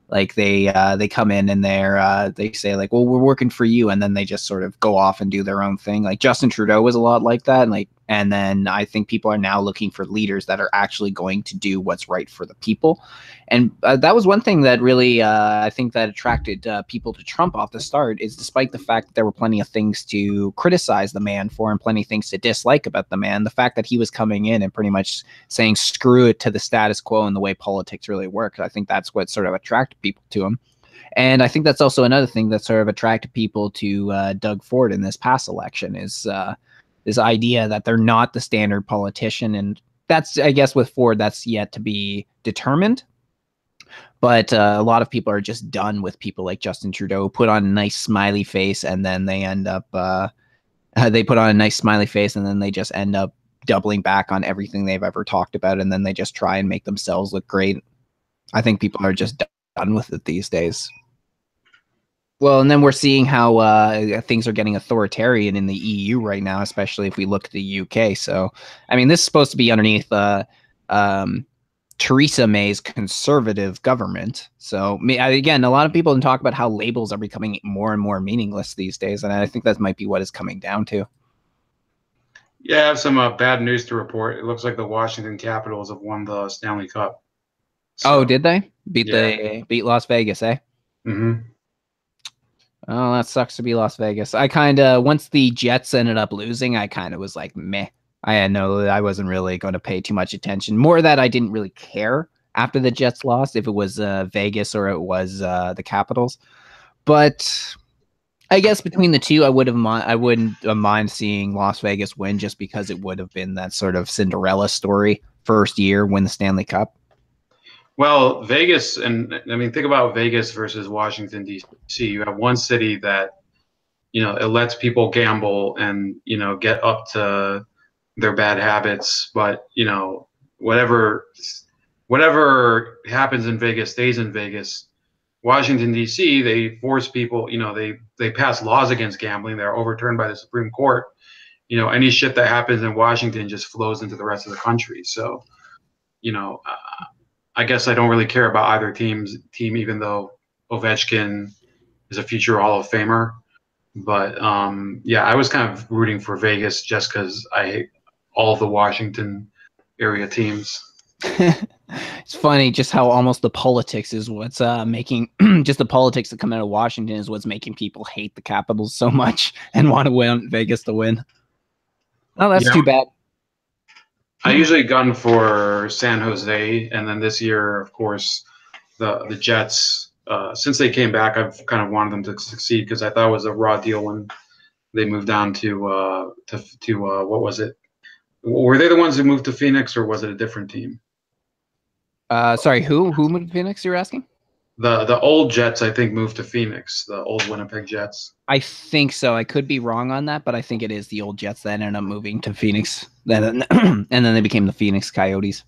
Like they come in and they say like, well, we're working for you, and then they just sort of go off and do their own thing. Like Justin Trudeau was a lot like that, and then I think people are now looking for leaders that are actually going to do what's right for the people. And that was one thing that really I think that attracted people to Trump off the start, is despite the fact that there were plenty of things to criticize the man for and plenty of things to dislike about the man, the fact that he was coming in and pretty much saying screw it to the status quo and the way politics really work, I think that's what sort of attracted people to him. And I think that's also another thing that sort of attracted people to Doug Ford in this past election, is this idea that they're not the standard politician. And that's, I guess, with Ford, that's yet to be determined. But a lot of people are just done with people like Justin Trudeau, who put on a nice smiley face, and then they end up they put on a nice smiley face, and then they just end up doubling back on everything they've ever talked about, and then they just try and make themselves look great. I think people are just done with it these days. Well, and then we're seeing how things are getting authoritarian in the EU right now, especially if we look at the UK. So, I mean, this is supposed to be underneath Theresa May's conservative government. So, again, a lot of people talk about how labels are becoming more and more meaningless these days, and I think that might be what it's coming down to. Yeah, I have some bad news to report. It looks like the Washington Capitals have won the Stanley Cup. So, did they beat Las Vegas, eh? Mm-hmm. Oh, that sucks to be Las Vegas. I kind of, once the Jets ended up losing, I kind of was like, meh. I wasn't really going to pay too much attention. More that I didn't really care after the Jets lost, if it was Vegas or it was the Capitals. But I guess between the two, I wouldn't mind seeing Las Vegas win, just because it would have been that sort of Cinderella story, first year win the Stanley Cup. Well, Vegas, and I mean, think about Vegas versus Washington, D.C. You have one city that, it lets people gamble and, get up to their bad habits, but whatever happens in Vegas stays in Vegas. Washington D.C., they force people, they pass laws against gambling. They're overturned by the Supreme Court. Any shit that happens in Washington just flows into the rest of the country. So, I guess I don't really care about either team, even though Ovechkin is a future Hall of Famer. But yeah, I was kind of rooting for Vegas just because I hate all of the Washington area teams. It's funny just how almost the politics is what's making just the politics that come out of Washington is what's making people hate the Capitals so much and want to win Vegas to win. Oh, that's too bad. I usually gun for San Jose, and then this year, of course, the Jets. Since they came back, I've kind of wanted them to succeed because I thought it was a raw deal when they moved down to what was it? Were they the ones who moved to Phoenix, or was it a different team? Sorry, who moved to Phoenix? You're asking? The old Jets, I think, moved to Phoenix. The old Winnipeg Jets. I think so. I could be wrong on that, but I think it is the old Jets that ended up moving to Phoenix. Then and then they became the Phoenix Coyotes,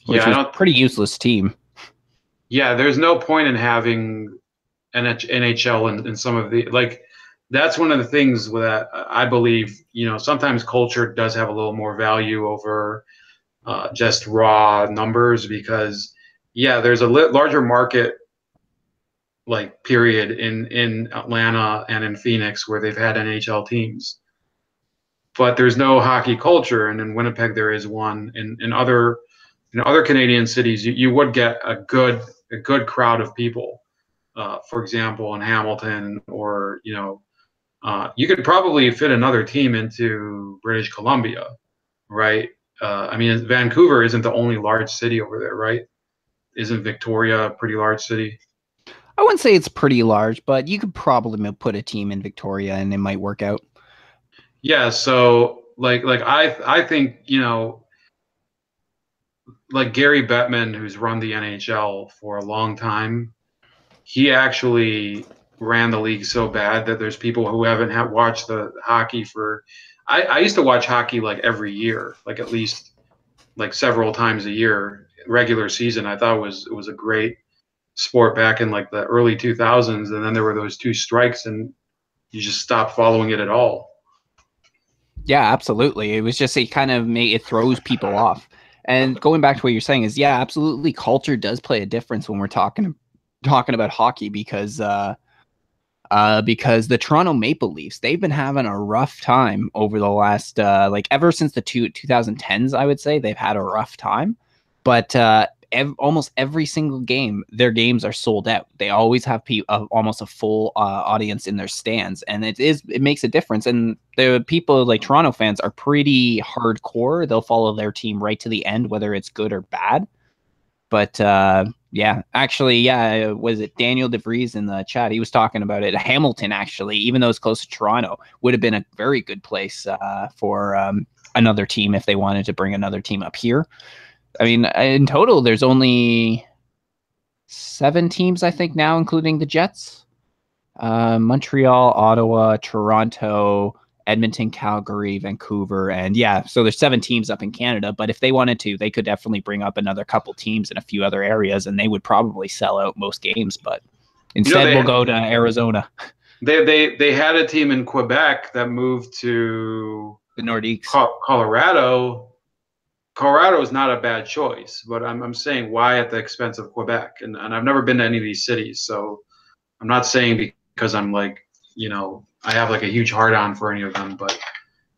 which was a pretty useless team. Yeah, there's no point in having NHL in some of the that's one of the things that I believe. Sometimes culture does have a little more value over just raw numbers because there's a larger market period in Atlanta and in Phoenix where they've had NHL teams, but there's no hockey culture, and in Winnipeg there is one. In other Canadian cities, you would get a good crowd of people. For example, in Hamilton, or you could probably fit another team into British Columbia, right? I mean, Vancouver isn't the only large city over there, right? Isn't Victoria a pretty large city? I wouldn't say it's pretty large, but you could probably put a team in Victoria and it might work out. Yeah, so I think, Gary Bettman, who's run the NHL for a long time, he actually ran the league so bad that there's people who haven't watched the hockey for. I used to watch hockey every year, at least several times a year, regular season. I thought it was a great sport back in the early 2000s, and then there were those two strikes, and you just stopped following it at all. Yeah, absolutely. It was just it kind of it throws people off. And going back to what you're saying is, yeah, absolutely, culture does play a difference when we're talking about hockey because the Toronto Maple Leafs, they've been having a rough time over the last ever since the 2010s. I would say they've had a rough time, but almost every single game, their games are sold out. They always have almost a full audience in their stands, and it makes a difference. And the people Toronto fans are pretty hardcore. They'll follow their team right to the end, whether it's good or bad. But yeah, actually, yeah, was it Daniel DeVries in the chat? He was talking about it. Hamilton, actually, even though it's close to Toronto, would have been a very good place for another team if they wanted to bring another team up here. I mean, in total, there's only 7 teams, I think, now, including the Jets. Montreal, Ottawa, Toronto, Edmonton, Calgary, Vancouver, and yeah, so there's 7 teams up in Canada. But if they wanted to, they could definitely bring up another couple teams in a few other areas, and they would probably sell out most games. But instead, we'll go to Arizona. They had a team in Quebec that moved to the Nordiques, Colorado. Colorado is not a bad choice, but I'm saying why at the expense of Quebec? And I've never been to any of these cities, so I'm not saying because I'm I have a huge heart on for any of them, but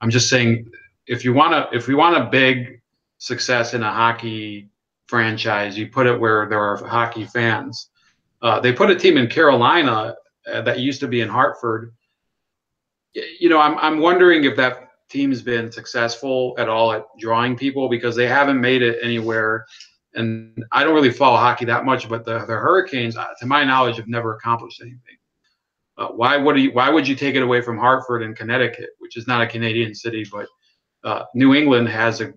I'm just saying if we want a big success in a hockey franchise, you put it where there are hockey fans. They put a team in Carolina that used to be in Hartford. I'm wondering if that team's been successful at all at drawing people because they haven't made it anywhere. And I don't really follow hockey that much, but the Hurricanes, to my knowledge, have never accomplished anything. Why would you take it away from Hartford and Connecticut, which is not a Canadian city, but New England has a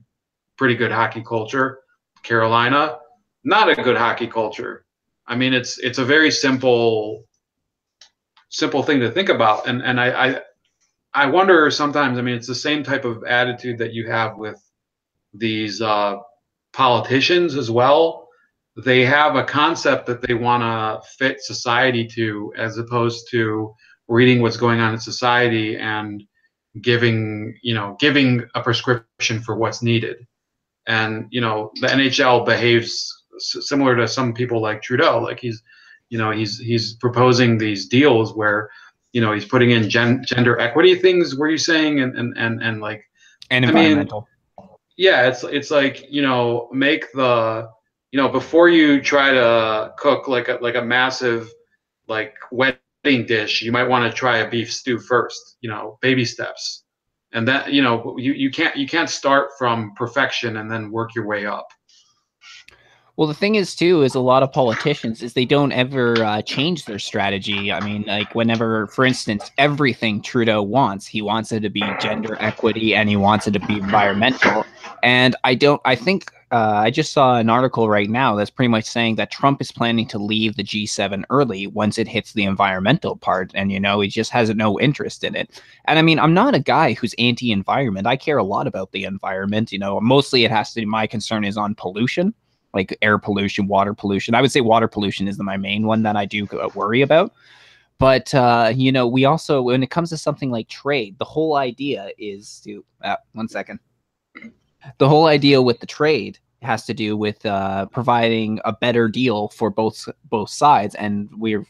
pretty good hockey culture. Carolina, not a good hockey culture. I mean, it's a very simple thing to think about, and I wonder sometimes. I mean, it's the same type of attitude that you have with these politicians as well. They have a concept that they want to fit society to, as opposed to reading what's going on in society and giving a prescription for what's needed. And the NHL behaves similar to some people like Trudeau. Like he's proposing these deals where he's putting in gender equity things. Were you saying and like, And I mean, environmental. yeah, it's like make the before you try to cook like a massive like wedding dish, you might want to try a beef stew first. Baby steps, and that you can't start from perfection and then work your way up. Well, the thing is, too, is a lot of politicians is they don't ever change their strategy. I mean, like whenever, for instance, everything Trudeau wants, he wants it to be gender equity and he wants it to be environmental. And I think I just saw an article right now that's pretty much saying that Trump is planning to leave the G7 early once it hits the environmental part. And, he just has no interest in it. And I mean, I'm not a guy who's anti-environment. I care a lot about the environment. Mostly it has to be, my concern is on pollution, like air pollution, water pollution. I would say water pollution is my main one that I do worry about. But, we also, when it comes to something like trade, the whole idea is to, one second. The whole idea with the trade has to do with providing a better deal for both sides. And we're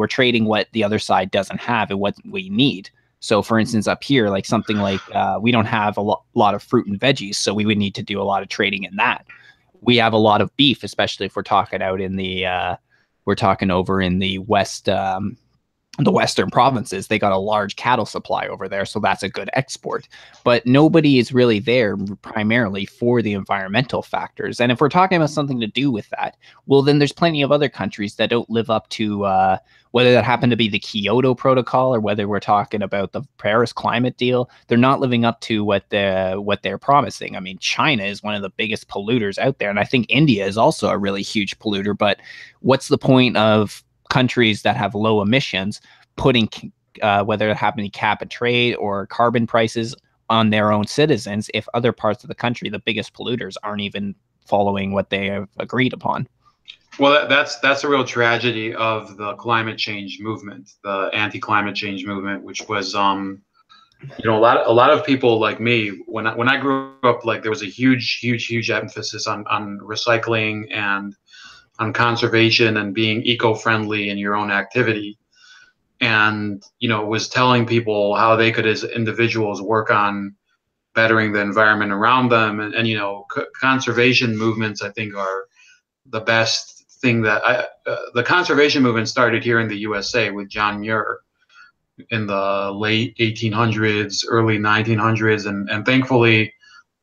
trading what the other side doesn't have and what we need. So, for instance, up here, like something like we don't have a lot of fruit and veggies, so we would need to do a lot of trading in that. We have a lot of beef, especially if we're talking out in we're talking over in the the western provinces. They got a large cattle supply over there, so that's a good export. But nobody is really there primarily for the environmental factors. And if we're talking about something to do with that, well, then there's plenty of other countries that don't live up to whether that happened to be the Kyoto Protocol or whether we're talking about the Paris climate deal. They're not living up to what they're promising. I mean, China is one of the biggest polluters out there, and I think India is also a really huge polluter. But what's the point of countries that have low emissions putting whether it happen to cap and trade or carbon prices on their own citizens if other parts of the country, the biggest polluters, aren't even following what they have agreed upon? Well, that's a real tragedy of the climate change movement, the anti-climate change movement, which was a lot of people like me, when I grew up, like there was a huge emphasis on recycling and on conservation and being eco-friendly in your own activity, and was telling people how they could as individuals work on bettering the environment around them, and conservation movements, I think, are the best thing that the conservation movement started here in the USA with John Muir in the late 1800s, early 1900s, and thankfully,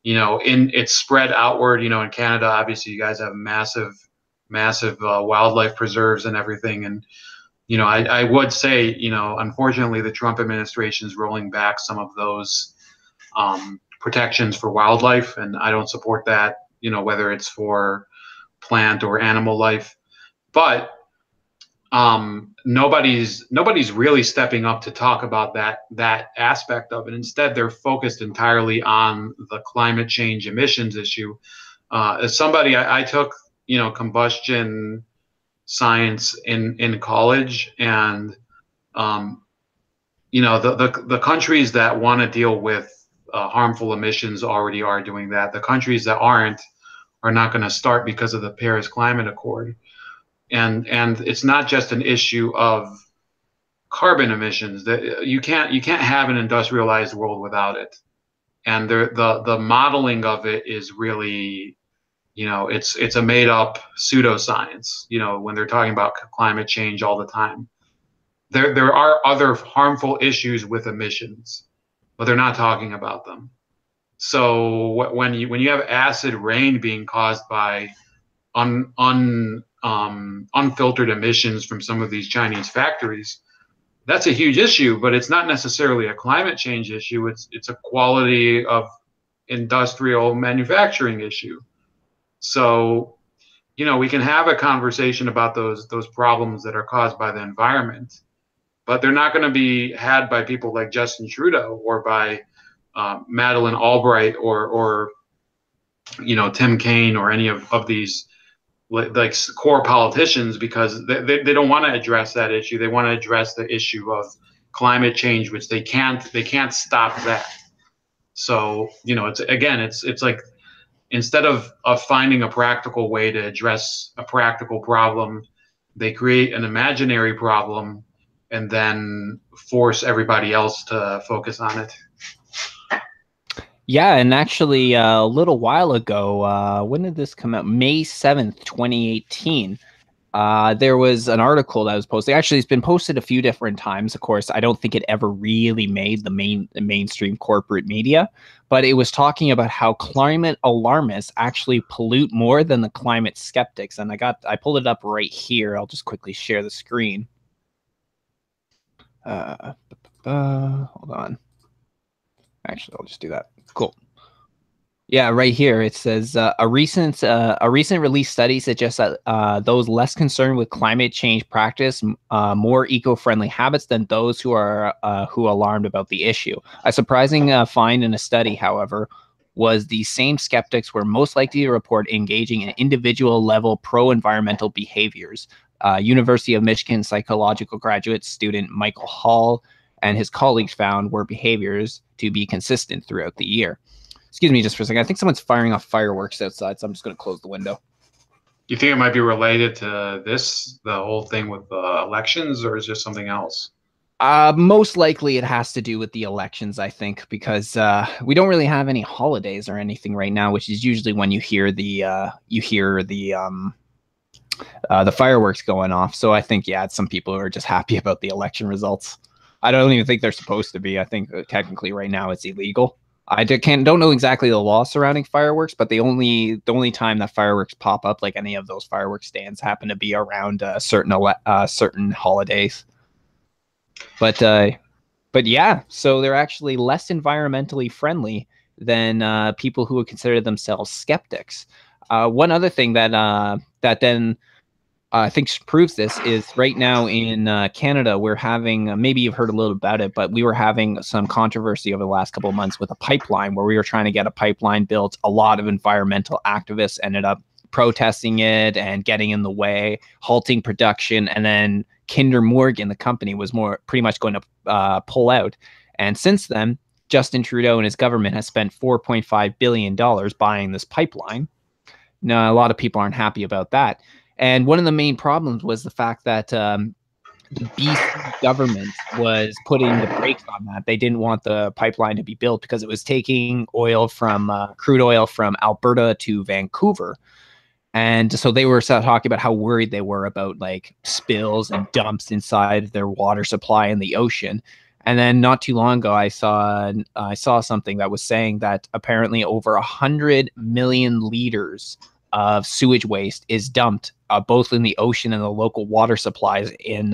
it's spread outward. In Canada, obviously, you guys have massive wildlife preserves and everything, and I would say, unfortunately, the Trump administration is rolling back some of those protections for wildlife, and I don't support that. Whether it's for plant or animal life, but nobody's really stepping up to talk about that aspect of it. Instead, they're focused entirely on the climate change emissions issue. As somebody, I took combustion science in college, and the countries that want to deal with harmful emissions already are doing that. The countries that aren't are not going to start because of the Paris Climate Accord. And it's not just an issue of carbon emissions. That you can't have an industrialized world without it. And the modeling of it is really, it's a made up pseudoscience. When they're talking about climate change all the time, there are other harmful issues with emissions, but they're not talking about them. So when you have acid rain being caused by unfiltered emissions from some of these Chinese factories, that's a huge issue, but it's not necessarily a climate change issue. It's a quality of industrial manufacturing issue. So, we can have a conversation about those problems that are caused by the environment, but they're not going to be had by people like Justin Trudeau or by Madeleine Albright or Tim Kaine or any of these like core politicians, because they don't want to address that issue. They want to address the issue of climate change, which they can't stop that. So it's like, instead of finding a practical way to address a practical problem, they create an imaginary problem and then force everybody else to focus on it. Yeah, and actually, a little while ago, when did this come out? May 7th, 2018. There was an article that was posted. Actually, it's been posted a few different times. Of course, I don't think it ever really made the mainstream corporate media, but it was talking about how climate alarmists actually pollute more than the climate skeptics. And I pulled it up right here. I'll just quickly share the screen. Hold on. Actually, I'll just do that. Cool. Yeah, right here it says a recent release study suggests that those less concerned with climate change practice more eco-friendly habits than those who are alarmed about the issue. A surprising find in a study, however, was the same skeptics were most likely to report engaging in individual level pro-environmental behaviors. University of Michigan psychological graduate student Michael Hall and his colleagues found were behaviors to be consistent throughout the year. Excuse me just for a second. I think someone's firing off fireworks outside, so I'm just going to close the window. You think it might be related to the whole thing with elections, or is there something else? Most likely it has to do with the elections, I think, because we don't really have any holidays or anything right now, which is usually when you hear the fireworks going off. So I think, yeah, some people are just happy about the election results. I don't even think they're supposed to be. I think technically right now it's illegal. I don't know exactly the law surrounding fireworks, but the only time that fireworks pop up, like any of those fireworks stands, happen to be around certain holidays. But yeah, so they're actually less environmentally friendly than people who would consider themselves skeptics. One other thing that then I think proves this is right now in Canada, we're having, maybe you've heard a little about it, but we were having some controversy over the last couple of months with a pipeline where we were trying to get a pipeline built. A lot of environmental activists ended up protesting it and getting in the way, halting production. And then Kinder Morgan, the company, was pretty much going to pull out. And since then, Justin Trudeau and his government has spent $4.5 billion buying this pipeline. Now, a lot of people aren't happy about that. And one of the main problems was the fact that the BC government was putting the brakes on that. They didn't want the pipeline to be built because it was taking crude oil from Alberta to Vancouver. And so they were talking about how worried they were about like spills and dumps inside their water supply in the ocean. And then not too long ago, I saw something that was saying that apparently over 100 million liters of sewage waste is dumped both in the ocean and the local water supplies in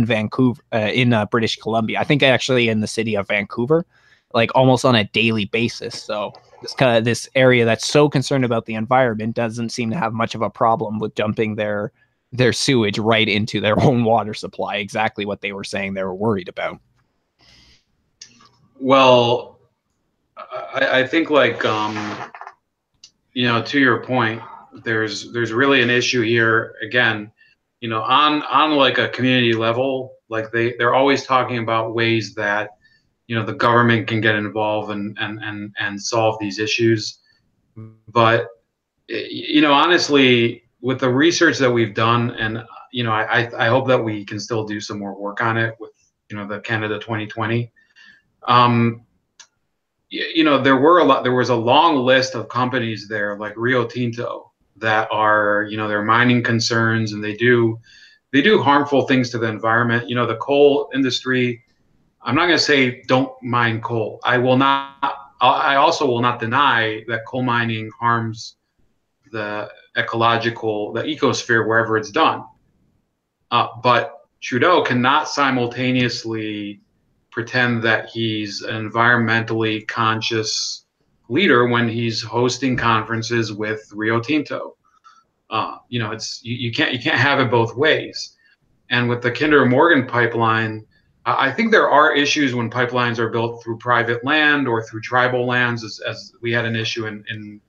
Vancouver, in British Columbia. I think actually in the city of Vancouver, like almost on a daily basis. So this area that's so concerned about the environment doesn't seem to have much of a problem with dumping their sewage right into their own water supply. Exactly what they were saying they were worried about. Well, I think like to your point, there's really an issue here again, on like a community level. Like they're always talking about ways that the government can get involved and solve these issues. But honestly, with the research that we've done, and I hope that we can still do some more work on it with the Canada 2020. There was a long list of companies there like Rio Tinto that are, they're mining concerns, and they do harmful things to the environment. The coal industry, I'm not going to say don't mine coal. I also will not deny that coal mining harms the ecosphere wherever it's done. But Trudeau cannot simultaneously pretend that he's an environmentally conscious leader when he's hosting conferences with Rio Tinto. You can't have it both ways. And with the Kinder Morgan pipeline, I think there are issues when pipelines are built through private land or through tribal lands, as we had an issue in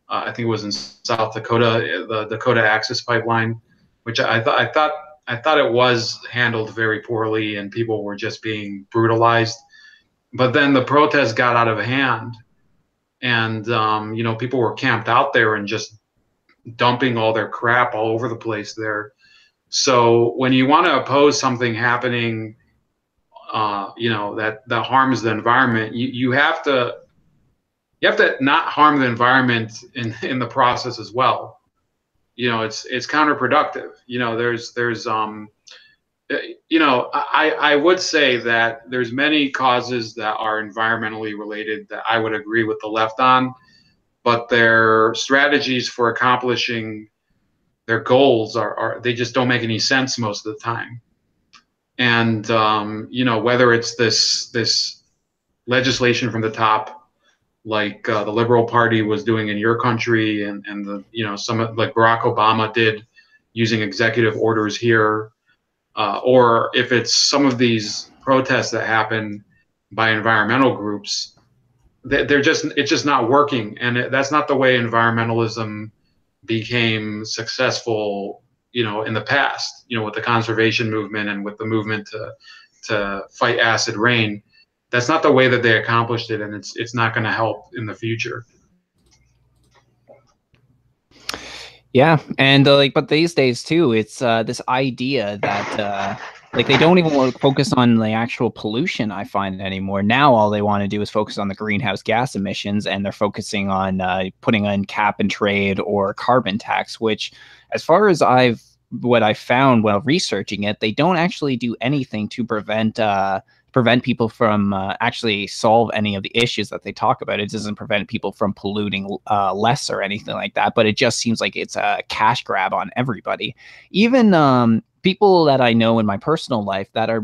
I think it was in South Dakota, the Dakota Access Pipeline, which I thought it was handled very poorly and people were just being brutalized. But then the protests got out of hand, and people were camped out there and just dumping all their crap all over the place there. So when you want to oppose something happening, that harms the environment, you have to not harm the environment in the process as well. It's counterproductive. I would say that there's many causes that are environmentally related that I would agree with the left on, but their strategies for accomplishing their goals are they just don't make any sense most of the time. And whether it's this legislation from the top, like the Liberal Party was doing in your country, and some like Barack Obama did using executive orders here, or if it's some of these protests that happen by environmental groups, it's just not working, and that's not the way environmentalism became successful, in the past, with the conservation movement and with the movement to fight acid rain. That's not the way that they accomplished it, and it's not going to help in the future. Yeah, and but these days too, it's this idea that they don't even want to focus on the actual pollution, I find, anymore. Now all they want to do is focus on the greenhouse gas emissions, and they're focusing on putting on cap and trade or carbon tax, which, as far as what I found while researching it, they don't actually do anything to prevent people from actually solve any of the issues that they talk about. It doesn't prevent people from polluting less or anything like that, but it just seems like it's a cash grab on everybody. Even people that I know in my personal life that are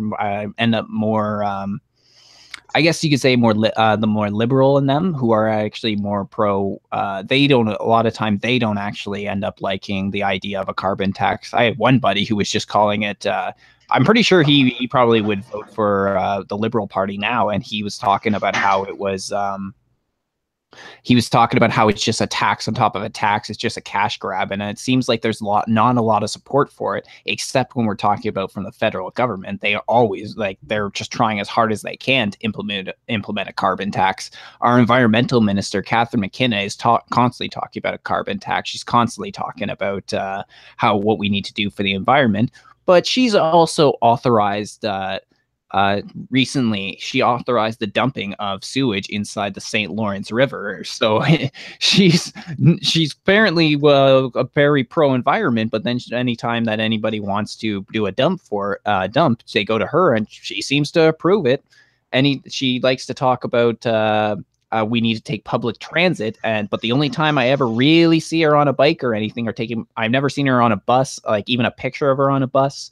end up more, I guess you could say the more liberal in them, who are actually more pro, a lot of time they don't actually end up liking the idea of a carbon tax. I have one buddy who was just calling it, I'm pretty sure he probably would vote for the Liberal Party now, and he was talking about how it was, it's just a tax on top of a tax. It's just a cash grab, and it seems like there's not a lot of support for it, except when we're talking about from the federal government. They are always they're just trying as hard as they can to implement a carbon tax. Our environmental minister, Catherine McKenna, is constantly talking about a carbon tax. She's constantly talking about what we need to do for the environment. But she's also authorized, recently, she authorized the dumping of sewage inside the St. Lawrence River. So she's apparently a very pro-environment, but then anytime that anybody wants to do a dump, they go to her, and she seems to approve it. And she likes to talk about we need to take public transit, but the only time I ever really see her on a bike or anything, I've never seen her on a bus, like even a picture of her on a bus.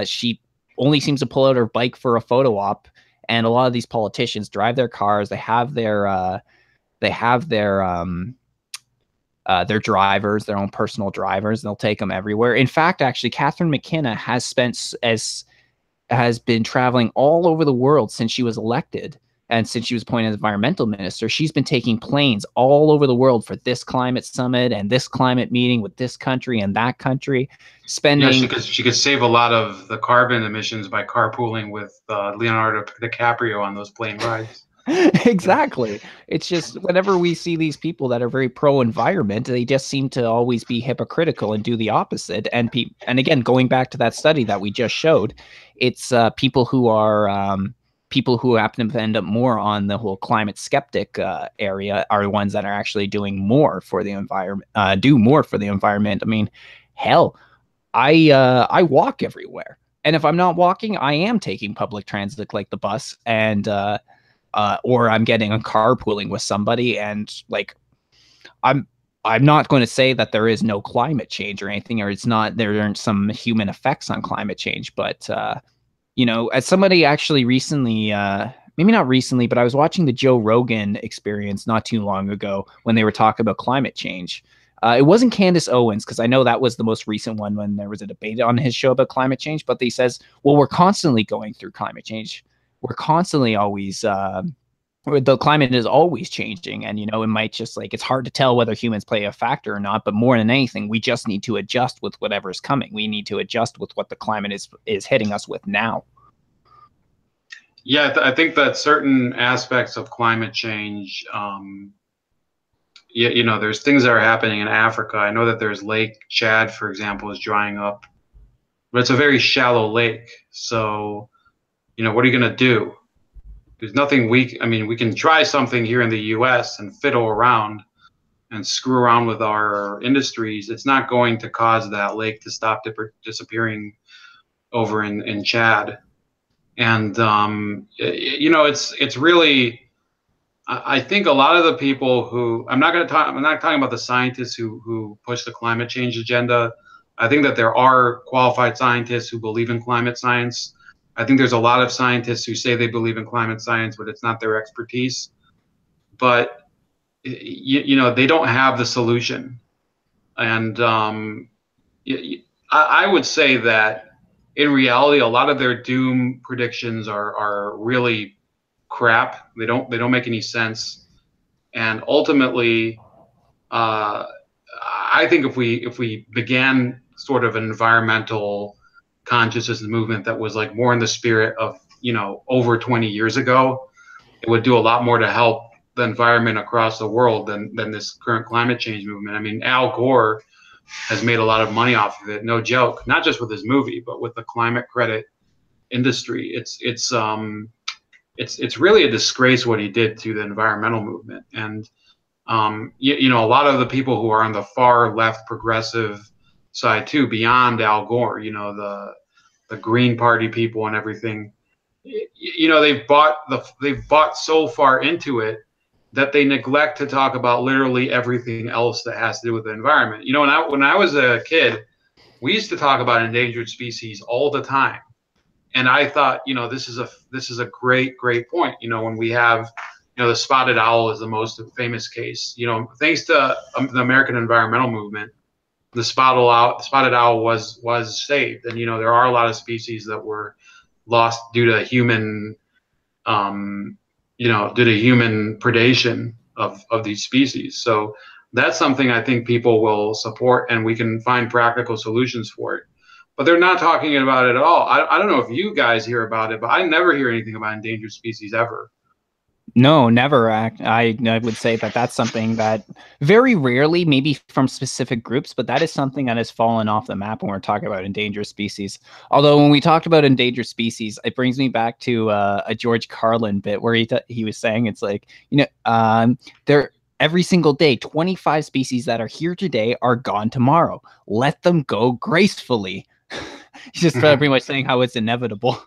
She only seems to pull out her bike for a photo op. And a lot of these politicians drive their cars. They have their drivers, their own personal drivers, and they'll take them everywhere. In fact, actually, Catherine McKenna has been traveling all over the world since she was elected. And since she was appointed as environmental minister, she's been taking planes all over the world for this climate summit and this climate meeting with this country and that country, spending. Yeah, she could save a lot of the carbon emissions by carpooling with Leonardo DiCaprio on those plane rides. Exactly. It's just whenever we see these people that are very pro-environment, they just seem to always be hypocritical and do the opposite. And again, going back to that study that we just showed, it's people who happen to end up more on the whole climate skeptic area are the ones that are actually doing more for the environment. I mean, hell, I walk everywhere, and if I'm not walking, I am taking public transit, like the bus, and or I'm getting a carpooling with somebody. And I'm not going to say that there is no climate change or anything, or there aren't some human effects on climate change, but as somebody actually recently, maybe not recently, but I was watching the Joe Rogan Experience not too long ago when they were talking about climate change. It wasn't Candace Owens, because I know that was the most recent one when there was a debate on his show about climate change. But he says, well, we're constantly going through climate change. We're constantly always the climate is always changing, and it might just like it's hard to tell whether humans play a factor or not. But more than anything, we just need to adjust with whatever's coming. We need to adjust with what the climate is hitting us with now. Yeah, I think that certain aspects of climate change, there's things that are happening in Africa. I know that there's Lake Chad, for example, is drying up, but it's a very shallow lake. So, what are you going to do? There's nothing we can try something here in the US and fiddle around and screw around with our industries. It's not going to cause that lake to stop disappearing over in Chad. And, it's really, I think a lot of the people who, I'm not talking about the scientists who push the climate change agenda. I think that there are qualified scientists who believe in climate science. I think there's a lot of scientists who say they believe in climate science, but it's not their expertise. But, they don't have the solution. And I would say that in reality, a lot of their doom predictions are really crap. They don't make any sense. And ultimately, I think if we began sort of an environmental consciousness movement that was like more in the spirit of over 20 years ago, it would do a lot more to help the environment across the world than this current climate change movement. I mean, Al Gore has made a lot of money off of it, no joke. Not just with his movie, but with the climate credit industry. It's really a disgrace what he did to the environmental movement. And a lot of the people who are on the far left progressive side too, beyond Al Gore, the Green Party people and everything, they've bought so far into it that they neglect to talk about literally everything else that has to do with the environment. When I was a kid, we used to talk about endangered species all the time. And I thought, this is a great point. When we have, the spotted owl is the most famous case. Thanks to the American environmental movement, the spotted owl was saved. And there are a lot of species that were lost due to human, human predation of these species. So that's something I think people will support, and we can find practical solutions for it. But they're not talking about it at all. I don't know if you guys hear about it, but I never hear anything about endangered species ever. No, never. I would say that that's something that very rarely, maybe from specific groups, but that is something that has fallen off the map when we're talking about endangered species. Although when we talked about endangered species, it brings me back to a George Carlin bit where he was saying it's like, there every single day, 25 species that are here today are gone tomorrow. Let them go gracefully. He's just pretty much saying how it's inevitable.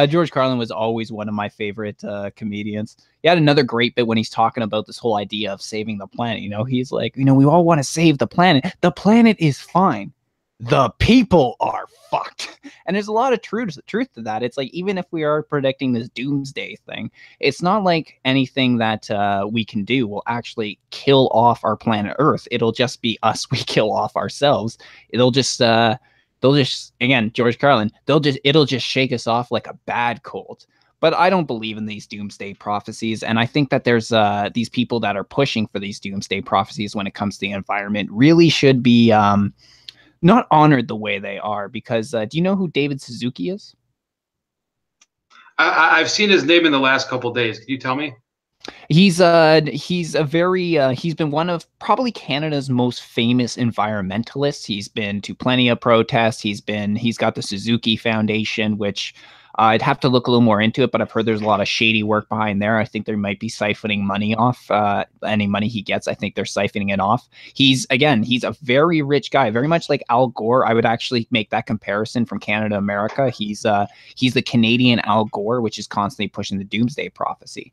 George Carlin was always one of my favorite comedians. He had another great bit when he's talking about this whole idea of saving the planet. He's like, we all want to save the planet. The planet is fine. The people are fucked. And there's a lot of truth to that. It's like, even if we are predicting this doomsday thing, it's not like anything that we can do will actually kill off our planet Earth. It'll just be us. We kill off ourselves. They'll just, again, George Carlin, it'll just shake us off like a bad cold. But I don't believe in these doomsday prophecies. And I think that there's these people that are pushing for these doomsday prophecies when it comes to the environment really should be not honored the way they are. Because do you know who David Suzuki is? I've seen his name in the last couple of days. Can you tell me? He's he's been one of probably Canada's most famous environmentalists. He's been to plenty of protests. He's got the Suzuki Foundation, which I'd have to look a little more into it, but I've heard there's a lot of shady work behind there. I think they might be siphoning money off. Any money he gets, I think they're siphoning it off. He's a very rich guy, very much like Al Gore. I would actually make that comparison from Canada to America. He's the Canadian Al Gore, which is constantly pushing the doomsday prophecy.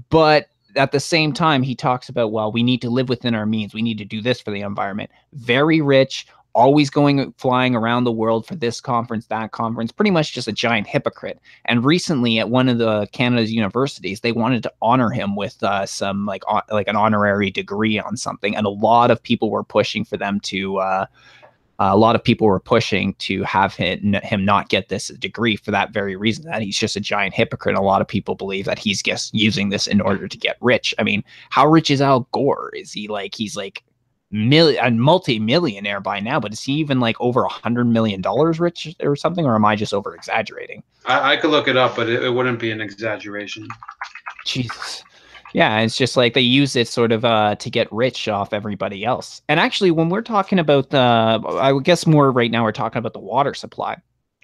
But at the same time, he talks about, well, we need to live within our means. We need to do this for the environment. Very rich, always flying around the world for this conference, that conference, pretty much just a giant hypocrite. And recently at one of the Canada's universities, they wanted to honor him with some like an honorary degree on something. And a lot of people were pushing for them to have him not get this degree for that very reason, that he's just a giant hypocrite. A lot of people believe that he's just using this in order to get rich. I mean, how rich is Al Gore? Is he like, he's like a multi-millionaire by now, but is he even like over $100 million rich or something, or am I just over exaggerating? I could look it up, but it wouldn't be an exaggeration. Jesus. Yeah, it's just like they use it sort of to get rich off everybody else. And actually, when we're talking about I would guess more right now, we're talking about the water supply.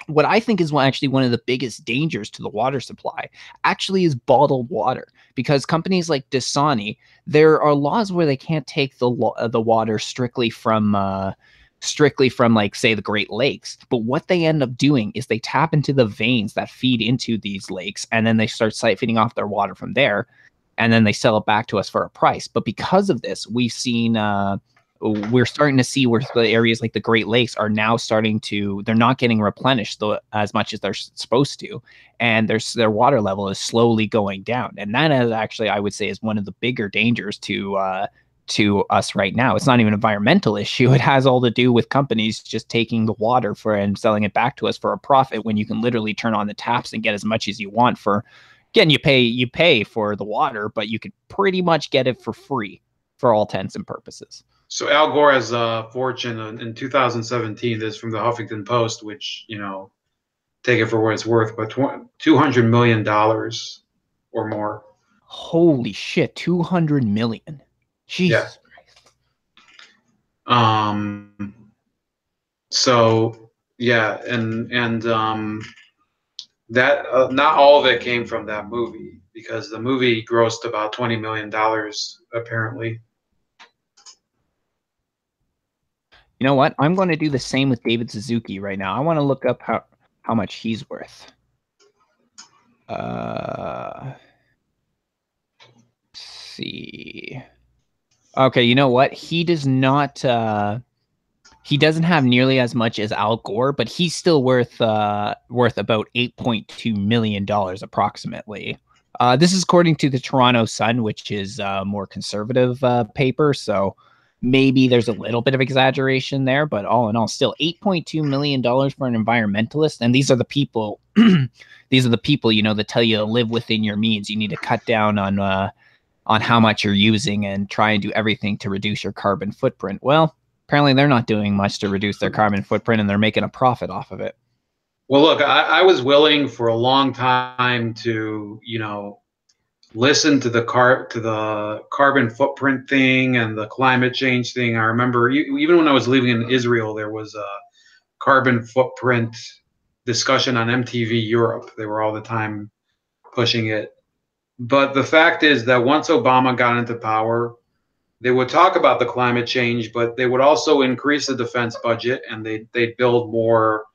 What I think is actually one of the biggest dangers to the water supply actually is bottled water, because companies like Dasani, there are laws where they can't take the water strictly from like, say, the Great Lakes. But what they end up doing is they tap into the veins that feed into these lakes, and then they start siphoning off their water from there, and then they sell it back to us for a price. But because of this, we're starting to see where the areas like the Great Lakes are now they're not getting replenished as much as they're supposed to. And their water level is slowly going down. And that is actually, I would say, is one of the bigger dangers to us right now. It's not even an environmental issue. It has all to do with companies just taking the water and selling it back to us for a profit, when you can literally turn on the taps and get as much as you want for, again, you pay for the water, but you could pretty much get it for free for all intents and purposes. So Al Gore has a fortune in 2017. This is from the Huffington Post, which, take it for what it's worth, but $200 million or more. Holy shit, $200 million. Jesus Christ. So yeah, and that not all of it came from that movie, because the movie grossed about $20 million apparently. You know what? I'm going to do the same with David Suzuki right now. I want to look up how much he's worth. Let's see. Okay, you know what? He does not. He doesn't have nearly as much as Al Gore, but he's still worth about $8.2 million approximately. This is according to the Toronto Sun, which is a more conservative paper. So maybe there's a little bit of exaggeration there, but all in all, still $8.2 million for an environmentalist. And these are the people, that tell you to live within your means. You need to cut down on how much you're using and try and do everything to reduce your carbon footprint. Well, apparently they're not doing much to reduce their carbon footprint, and they're making a profit off of it. Well, look, I was willing for a long time to, listen to the carbon footprint thing and the climate change thing. I remember even when I was living in Israel, there was a carbon footprint discussion on MTV Europe. They were all the time pushing it. But the fact is that once Obama got into power, they would talk about the climate change, but they would also increase the defense budget, and they'd build more.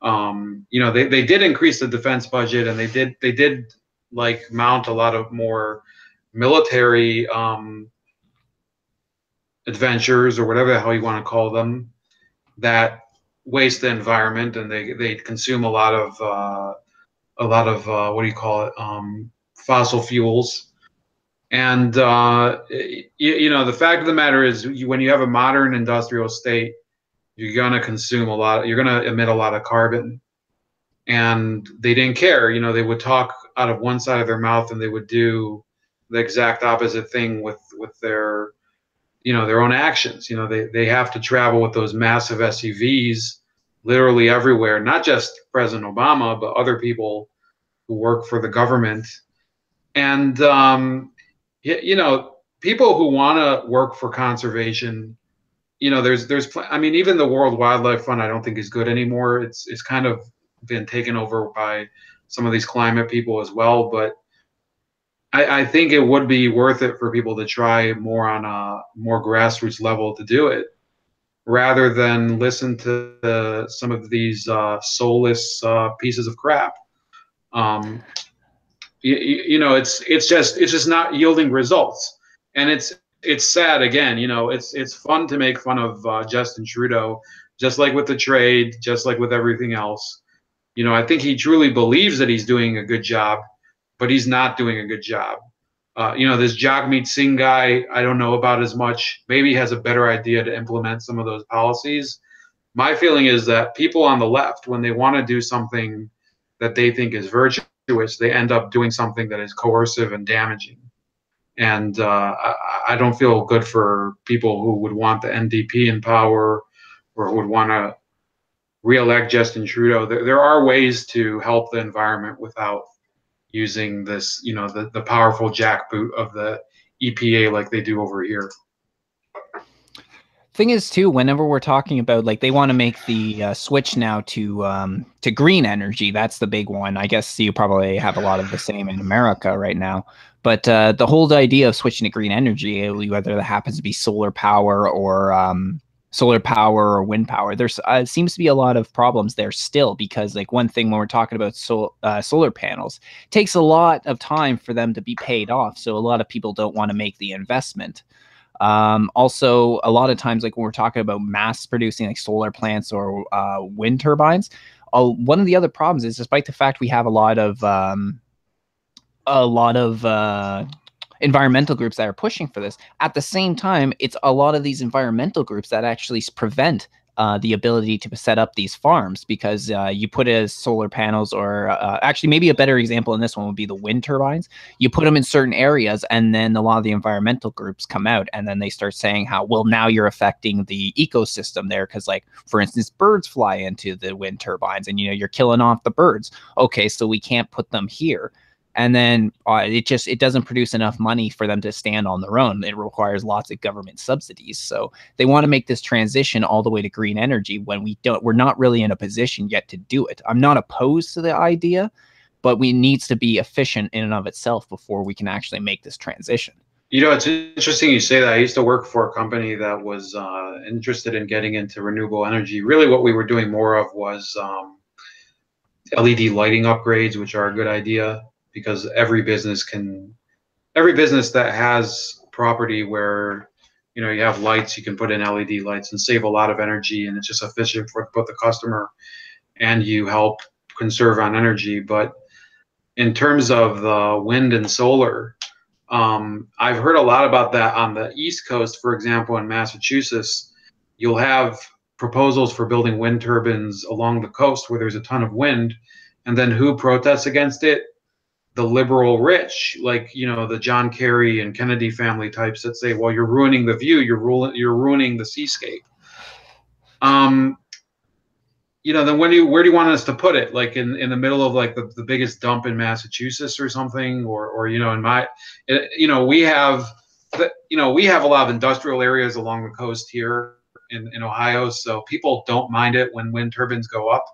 They did increase the defense budget, and they did like mount a lot of more military adventures, or whatever the hell you want to call them, that waste the environment, and they consume a lot of what do you call it, fossil fuels. And the fact of the matter is, when you have a modern industrial state, you're gonna consume a lot. You're gonna emit a lot of carbon. And they didn't care. They would talk out of one side of their mouth, and they would do the exact opposite thing with their their own actions. They have to travel with those massive SUVs literally everywhere. Not just President Obama, but other people who work for the government. And people who want to work for conservation, even the World Wildlife Fund, I don't think is good anymore. It's kind of been taken over by some of these climate people as well. But I think it would be worth it for people to try more on a more grassroots level to do it, rather than listen to some of these soulless pieces of crap. It's just not yielding results, and it's sad. Again, it's fun to make fun of Justin Trudeau just like with the trade, just like with everything else. I think he truly believes that he's doing a good job, but he's not doing a good job. This Gurmeet Singh guy, I don't know about as much. Maybe he has a better idea to implement some of those policies. My feeling is that people on the left, when they want to do something that they think is virtuous, they end up doing something that is coercive and damaging. And I don't feel good for people who would want the NDP in power or who would want to re-elect Justin Trudeau. There are ways to help the environment without using this, the powerful jackboot of the EPA like they do over here. Thing is, too, whenever we're talking about, like, they want to make the switch now to green energy. That's the big one. I guess you probably have a lot of the same in America right now. But the whole idea of switching to green energy, whether that happens to be solar power or wind power, there's seems to be a lot of problems there still, because like one thing when we're talking about solar panels, it takes a lot of time for them to be paid off. So a lot of people don't want to make the investment. Also, a lot of times, like when we're talking about mass producing like solar plants or wind turbines, one of the other problems is, despite the fact we have a lot of environmental groups that are pushing for this, at the same time, it's a lot of these environmental groups that actually prevent the ability to set up these farms, because you put as solar panels, or actually maybe a better example in this one would be the wind turbines. You put them in certain areas, and then a lot of the environmental groups come out, and then they start saying how, well, now you're affecting the ecosystem there, because, like, for instance, birds fly into the wind turbines, and you're killing off the birds. Okay, so we can't put them here. And then it doesn't produce enough money for them to stand on their own. It requires lots of government subsidies. So they want to make this transition all the way to green energy when we're not really in a position yet to do it. I'm not opposed to the idea, but we needs to be efficient in and of itself before we can actually make this transition. It's interesting you say that. I used to work for a company that was interested in getting into renewable energy. Really what we were doing more of was LED lighting upgrades, which are a good idea, because every business that has property where you have lights, you can put in LED lights and save a lot of energy, and it's just efficient for both the customer and you help conserve on energy. But in terms of the wind and solar, I've heard a lot about that on the East Coast. For example, in Massachusetts, you'll have proposals for building wind turbines along the coast where there's a ton of wind, and then who protests against it? The liberal rich, like the John Kerry and Kennedy family types that say, well, you're ruining the view, you're ruining the seascape. Then where do you want us to put it? Like in the middle of like the biggest dump in Massachusetts or something, or we have a lot of industrial areas along the coast here in Ohio, so people don't mind it when wind turbines go up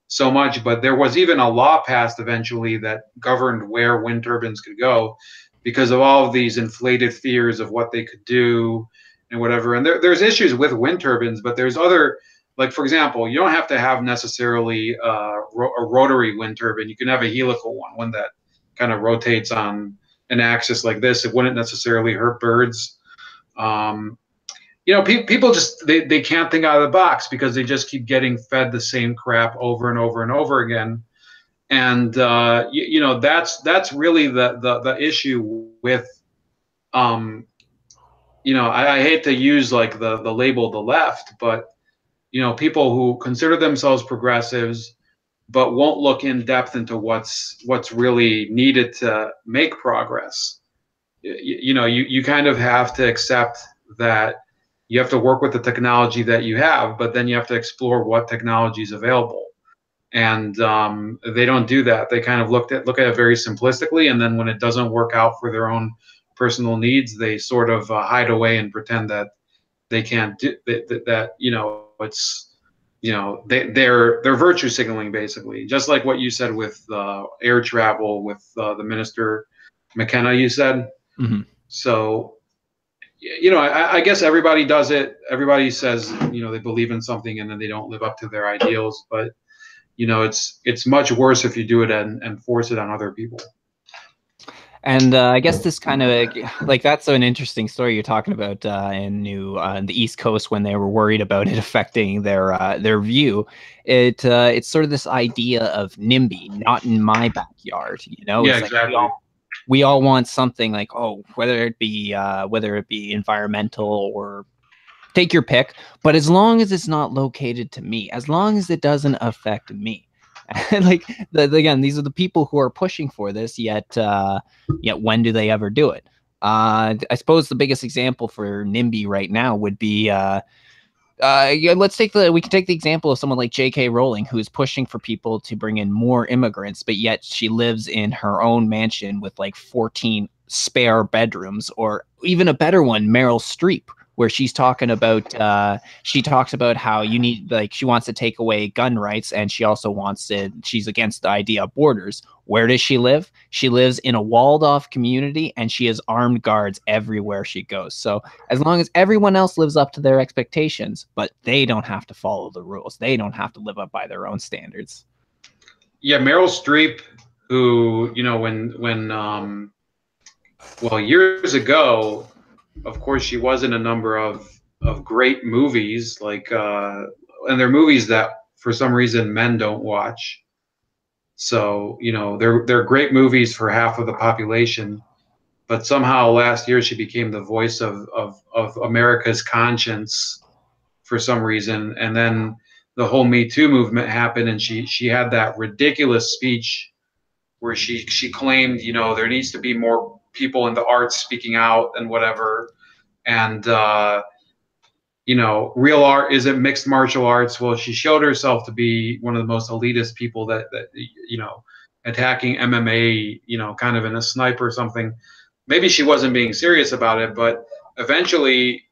so much. But there was even a law passed eventually that governed where wind turbines could go, because of all of these inflated fears of what they could do and whatever. And there's issues with wind turbines, but there's other, like, for example, you don't have to have necessarily a rotary wind turbine. You can have a helical one that kind of rotates on an axis like this. It wouldn't necessarily hurt birds. People just they can't think out of the box because they just keep getting fed the same crap over and over and over again. And that's really the issue with I hate to use like the label the left, but people who consider themselves progressives but won't look in depth into what's really needed to make progress. You kind of have to accept that you have to work with the technology that you have, but then you have to explore what technology is available. And they don't do that. They kind of look at it very simplistically, and then when it doesn't work out for their own personal needs, they sort of hide away and pretend that they can't do that. It's they're virtue signaling, basically, just like what you said with air travel with the minister McKenna. You said. Mm-hmm. So. I guess everybody does it. Everybody says, they believe in something and then they don't live up to their ideals. But, it's much worse if you do it and force it on other people. And I guess this kind of like that's an interesting story you're talking about in the East Coast when they were worried about it affecting their view. It's sort of this idea of NIMBY, not in my backyard. You know, Yeah, it's like exactly. we all want something like, oh, whether it be environmental or take your pick, but as long as it's not located to me, as long as it doesn't affect me. Like again, these are the people who are pushing for this, yet when do they ever do it? I suppose the biggest example for NIMBY right now would be yeah, we can take the example of someone like J.K. Rowling, who is pushing for people to bring in more immigrants, but yet she lives in her own mansion with like 14 spare bedrooms, or even a better one, Meryl Streep, where she talks about how you need, like, she wants to take away gun rights, and she's against the idea of borders. Where does she live? She lives in a walled off community, and she has armed guards everywhere she goes. So as long as everyone else lives up to their expectations, but they don't have to follow the rules, they don't have to live up by their own standards. Yeah, Meryl Streep, who, well, years ago, of course, she was in a number of great movies, and they're movies that for some reason men don't watch. So, they're great movies for half of the population, but somehow last year she became the voice of America's conscience for some reason. And then the whole Me Too movement happened, and she had that ridiculous speech where she claimed, there needs to be more people in the arts speaking out and whatever. And real art isn't mixed martial arts. Well, she showed herself to be one of the most elitist people that attacking MMA, kind of in a snipe or something. Maybe she wasn't being serious about it, but eventually,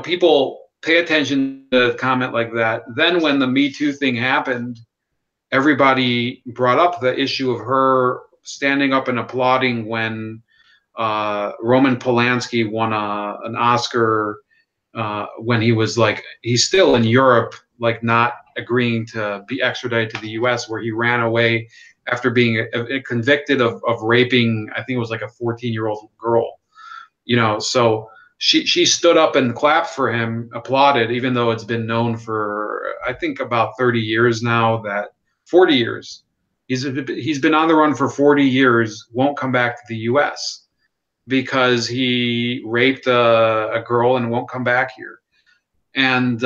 people pay attention to a comment like that. Then when the Me Too thing happened, everybody brought up the issue of her standing up and applauding when Roman Polanski won an Oscar when he's still in Europe, like not agreeing to be extradited to the U.S., where he ran away after being convicted of raping, I think it was like a 14-year-old girl. So she stood up and clapped for him, applauded, even though it's been known for, I think, about 30 years now, that 40 years. He's been on the run for 40 years, won't come back to the U.S. because he raped a girl and won't come back here. And,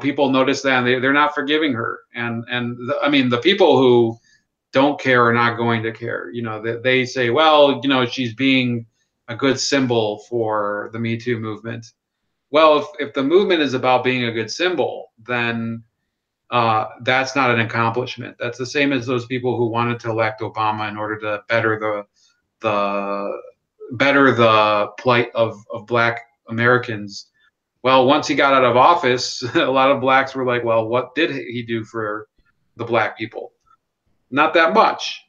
people notice that, and they're not forgiving her. The people who don't care are not going to care. They say, well, she's being a good symbol for the Me Too movement. Well, if the movement is about being a good symbol, then that's not an accomplishment. That's the same as those people who wanted to elect Obama in order to better the plight of Black Americans. Well, once he got out of office, a lot of blacks were like, well, what did he do for the Black people? Not that much.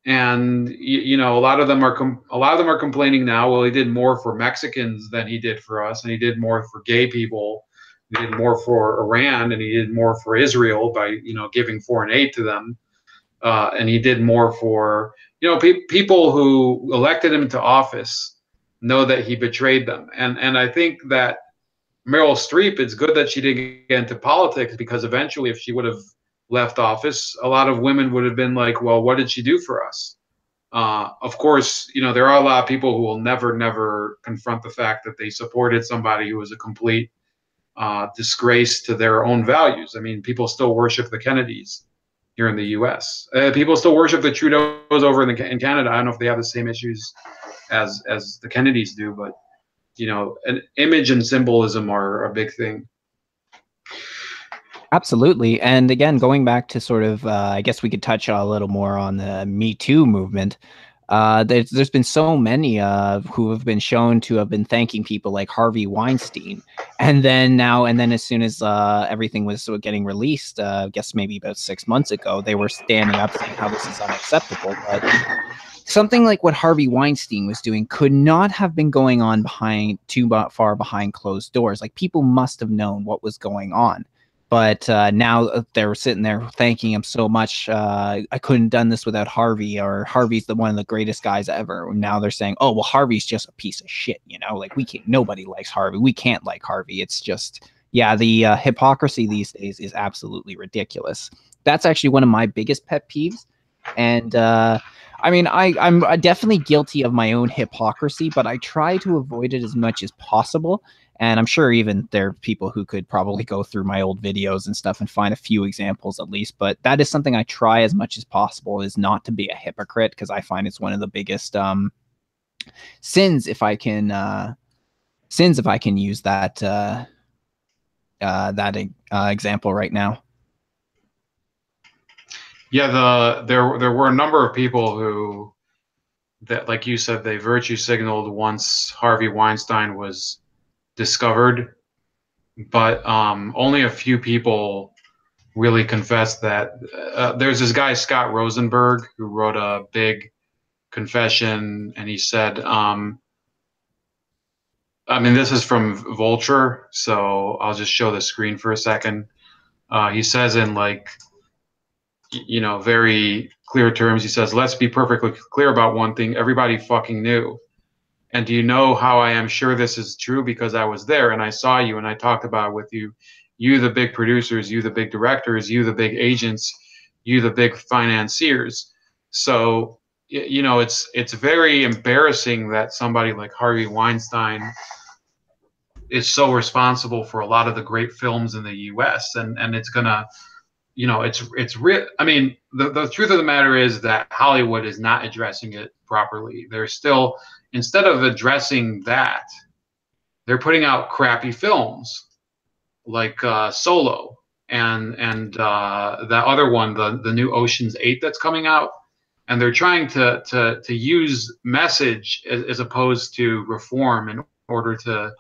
And a lot of them are complaining now. Well, he did more for Mexicans than he did for us, and he did more for gay people. He did more for Iran, and he did more for Israel by giving foreign aid to them. And he did more for people who elected him to office know that he betrayed them. And I think that Meryl Streep, it's good that she didn't get into politics, because eventually, if she would have left office, a lot of women would have been like, well, what did she do for us? Of course, there are a lot of people who will never confront the fact that they supported somebody who was a complete disgrace to their own values. I mean, people still worship the Kennedys here in the U.S. People still worship the Trudeaus over in Canada. I don't know if they have the same issues as the Kennedys do, but an image and symbolism are a big thing. Absolutely. And again, going back to sort of, I guess we could touch a little more on the Me Too movement. There's been so many who have been shown to have been thanking people like Harvey Weinstein. And then as soon as everything was sort of getting released, I guess maybe about 6 months ago, they were standing up saying how this is unacceptable. But something like what Harvey Weinstein was doing could not have been going on too far behind closed doors. Like, people must have known what was going on. But now they're sitting there thanking him so much. I couldn't have done this without Harvey, or Harvey's one of the greatest guys ever. Now they're saying, oh, well, Harvey's just a piece of shit. Like we can't, nobody likes Harvey. We can't like Harvey. It's just, yeah, the hypocrisy these days is absolutely ridiculous. That's actually one of my biggest pet peeves. And I mean, I'm definitely guilty of my own hypocrisy, but I try to avoid it as much as possible. And I'm sure even there are people who could probably go through my old videos and stuff and find a few examples at least. But that is something I try as much as possible, is not to be a hypocrite, because I find it's one of the biggest sins, if I can use that example right now. Yeah, there were a number of people who, that, like you said, they virtue signaled once Harvey Weinstein was discovered, but only a few people really confessed that. There's this guy, Scott Rosenberg, who wrote a big confession, and he said, I mean, this is from Vulture, so I'll just show the screen for a second. He says in, like, very clear terms, he says, let's be perfectly clear about one thing everybody fucking knew. And do you know how I am sure this is true? Because I was there and I saw you and I talked about it with you. You, the big producers, you, the big directors, you, the big agents, you, the big financiers. So, it's very embarrassing that somebody like Harvey Weinstein is so responsible for a lot of the great films in the U.S. And it's gonna, it's real. I mean, the truth of the matter is that Hollywood is not addressing it properly. They're still, instead of addressing that, they're putting out crappy films like Solo and that other one, the new Ocean's 8 that's coming out, and they're trying to use message as opposed to reform in order to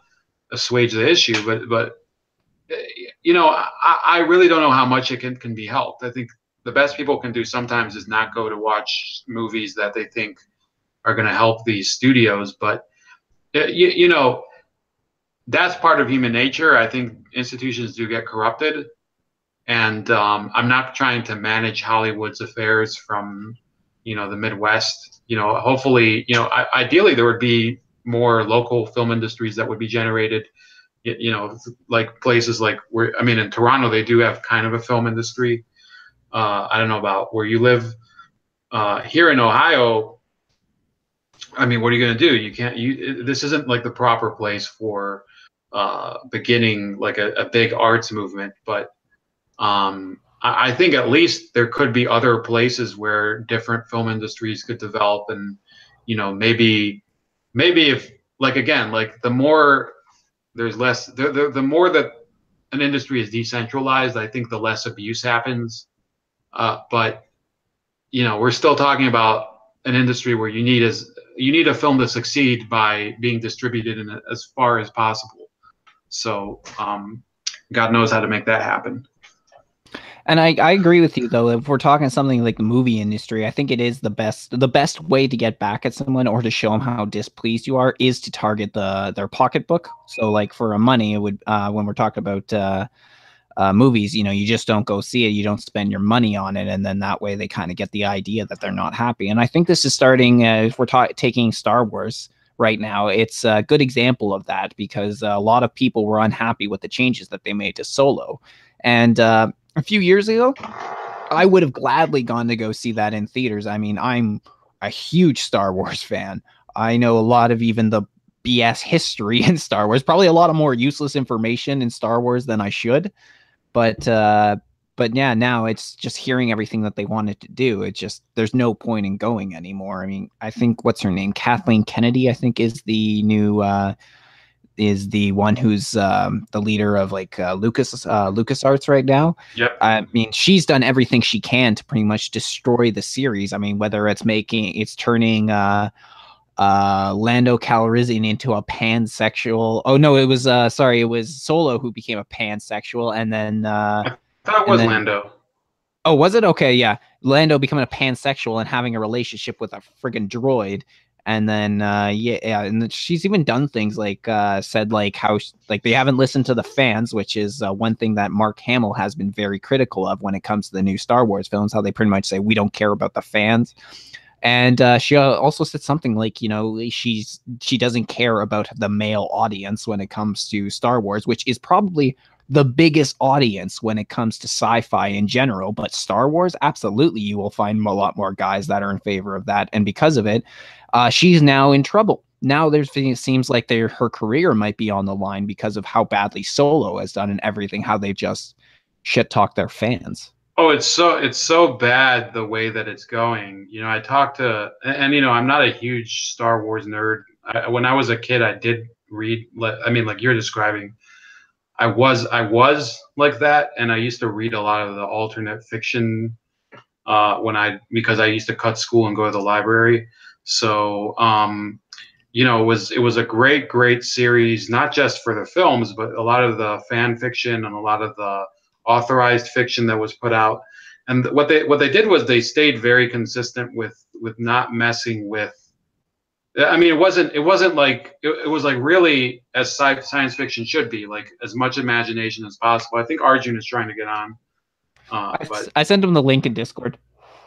assuage the issue. But I really don't know how much it can be helped. I think the best people can do sometimes is not go to watch movies that they think are going to help these studios. But, that's part of human nature. I think institutions do get corrupted. And I'm not trying to manage Hollywood's affairs from, the Midwest. Hopefully, ideally there would be more local film industries that would be generated. Like places like in Toronto, they do have kind of a film industry. I don't know about where you live. Here in Ohio, I mean, what are you going to do? You can't. This isn't like the proper place for beginning like a big arts movement. But I think at least there could be other places where different film industries could develop, and maybe if, like, again, like the more there's less, the more that an industry is decentralized, I think the less abuse happens. But we're still talking about an industry where you need a film to succeed by being distributed in as far as possible. So God knows how to make that happen. And I agree with you, though. If we're talking something like the movie industry, I think it is the best way to get back at someone or to show them how displeased you are is to target their pocketbook. So, like, for money, it would when we're talking about movies, you just don't go see it. You don't spend your money on it, and then that way they kind of get the idea that they're not happy. And I think this is starting. If we're taking Star Wars right now, it's a good example of that, because a lot of people were unhappy with the changes that they made to Solo, and a few years ago, I would have gladly gone to go see that in theaters. I mean, I'm a huge Star Wars fan. I know a lot of even the BS history in Star Wars, probably a lot of more useless information in Star Wars than I should. But yeah, now it's just hearing everything that they wanted to do. It's just, there's no point in going anymore. I mean, I think, what's her name? Kathleen Kennedy, I think, is the new is the one who's the leader of like LucasArts right now. Yep. I mean, she's done everything she can to pretty much destroy the series. I mean, whether it's turning Lando Calrissian into a pansexual. Oh no, it was it was Solo who became a pansexual, and then I thought it was Lando. Oh, was it? Okay, yeah. Lando becoming a pansexual and having a relationship with a friggin' droid. And then and then she's even done things like said like how like they haven't listened to the fans, which is one thing that Mark Hamill has been very critical of when it comes to the new Star Wars films, how they pretty much say we don't care about the fans. And she also said something like, you know, she doesn't care about the male audience when it comes to Star Wars, which is probably the biggest audience when it comes to sci-fi in general. But Star Wars, absolutely, you will find a lot more guys that are in favor of that. And because of it, she's now in trouble. Now it seems like her career might be on the line because of how badly Solo has done and everything, how they just shit talk their fans. Oh, it's so bad the way that it's going. You know, I talked to, and you know, I'm not a huge Star Wars nerd. When I was a kid, I did read. I mean, like you're describing, I was like that, and I used to read a lot of the alternate fiction because I used to cut school and go to the library. So, you know, it was a great series, not just for the films, but a lot of the fan fiction and a lot of the authorized fiction that was put out. And what they did was they stayed very consistent with not messing with. I mean, it wasn't like it was like really as science fiction should be, like as much imagination as possible. I think Arjun is trying to get on. But I sent him the link in Discord.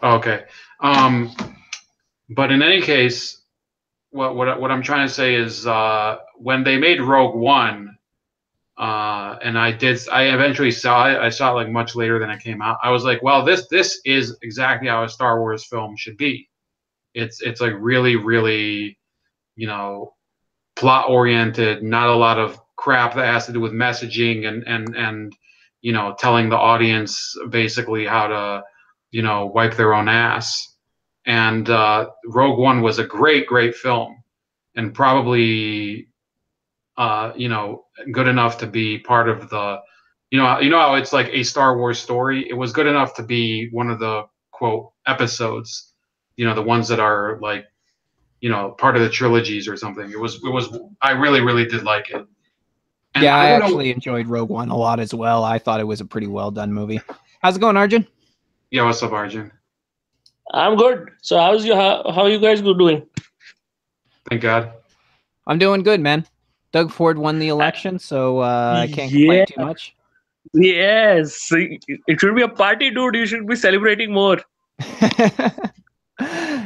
Okay. But in any case, what I'm trying to say is when they made Rogue One, and I eventually saw it. I saw it like much later than it came out. I was like, well, this is exactly how a Star Wars film should be. It's like really, you know, plot oriented, not a lot of crap that has to do with messaging and you know, telling the audience basically how to, you know, wipe their own ass. And Rogue One was a great film, and probably you know, good enough to be part of the, you know how it's like a Star Wars story. It was good enough to be one of the quote episodes, you know, the ones that are like, you know, part of the trilogies or something. It was. I really did like it. And yeah, I actually enjoyed Rogue One a lot as well. I thought it was a pretty well done movie. How's it going, Arjun? Yeah, what's up, Arjun? I'm good. So how you guys doing? Thank God. I'm doing good, man. Doug Ford won the election, so I can't complain too much. Yes, it should be a party, dude. You should be celebrating more.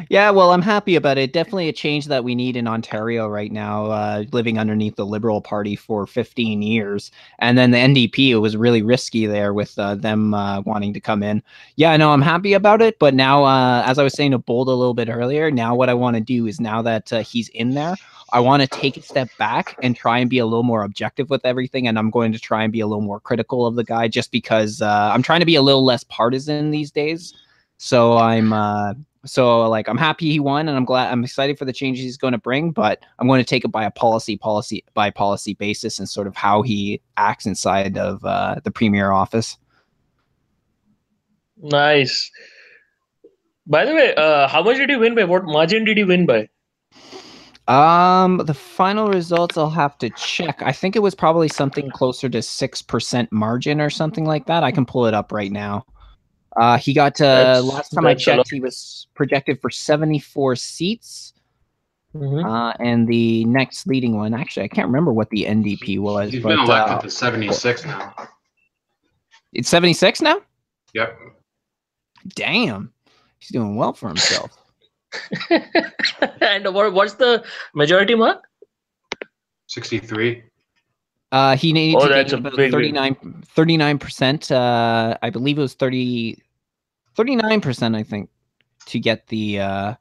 Yeah, well, I'm happy about it. Definitely a change that we need in Ontario right now, living underneath the Liberal Party for 15 years. And then the NDP, it was really risky there with them wanting to come in. Yeah, no, I'm happy about it. But now, as I was saying to Bold a little bit earlier, now what I want to do is now that he's in there, I want to take a step back and try and be a little more objective with everything. And I'm going to try and be a little more critical of the guy just because I'm trying to be a little less partisan these days. So I'm happy he won, and I'm excited for the changes he's going to bring, but I'm going to take it by a policy basis and sort of how he acts inside of the premier office. Nice. By the way, how much did he win by? What margin did he win by? The final results I'll have to check. I think it was probably something closer to 6% margin or something like that. I can pull it up right now. He got last time I checked, he was projected for 74 seats. Mm-hmm. And the next leading one, actually, I can't remember what the NDP was. He's been elected to 76 now. It's 76 now? Yep. Damn. He's doing well for himself. And what's the majority mark? 63. He needed to get about 39%. I believe it was 39%, I think, to get the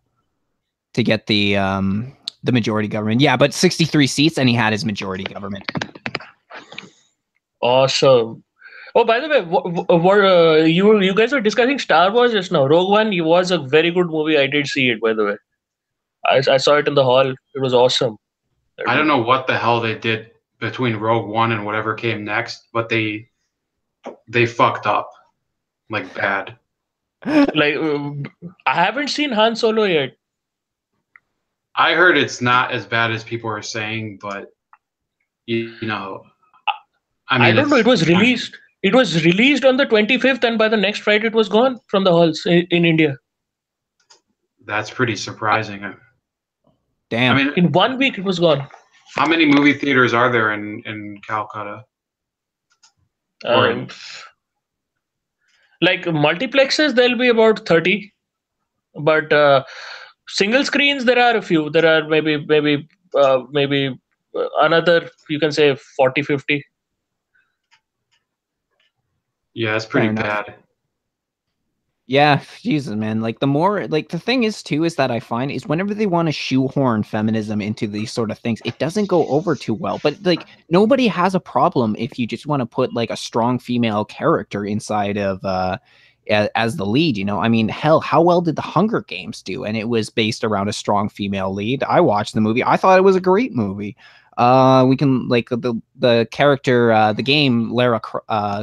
majority government. Yeah, but 63 seats, and he had his majority government. Awesome. Oh, by the way, what you guys were discussing Star Wars just now. Rogue One, it was a very good movie. I did see it, by the way. I saw it in the hall. It was awesome. I don't know what the hell they did between Rogue One and whatever came next, but they fucked up like bad. Like I haven't seen Han Solo yet. I heard it's not as bad as people are saying, but you know, I mean, I don't know. It was released. It was released on the 25th, and by the next Friday, it was gone from the halls in India. That's pretty surprising. Damn. I mean, In 1 week, it was gone. how many movie theaters are there in Calcutta? Like multiplexes, there'll be about 30, but single screens, there are a few. There are maybe another, you can say 40, 50. Yeah, it's pretty Fair enough. bad. Yeah, Jesus, man. Like the more, like the thing is too, is that I find is whenever they want to shoehorn feminism into these sort of things, it doesn't go over too well. But like nobody has a problem if you just want to put like a strong female character inside of as the lead, you know. I mean, hell, how well did the Hunger Games do? And it was based around a strong female lead. I watched the movie. I thought it was a great movie. We can like the character, the game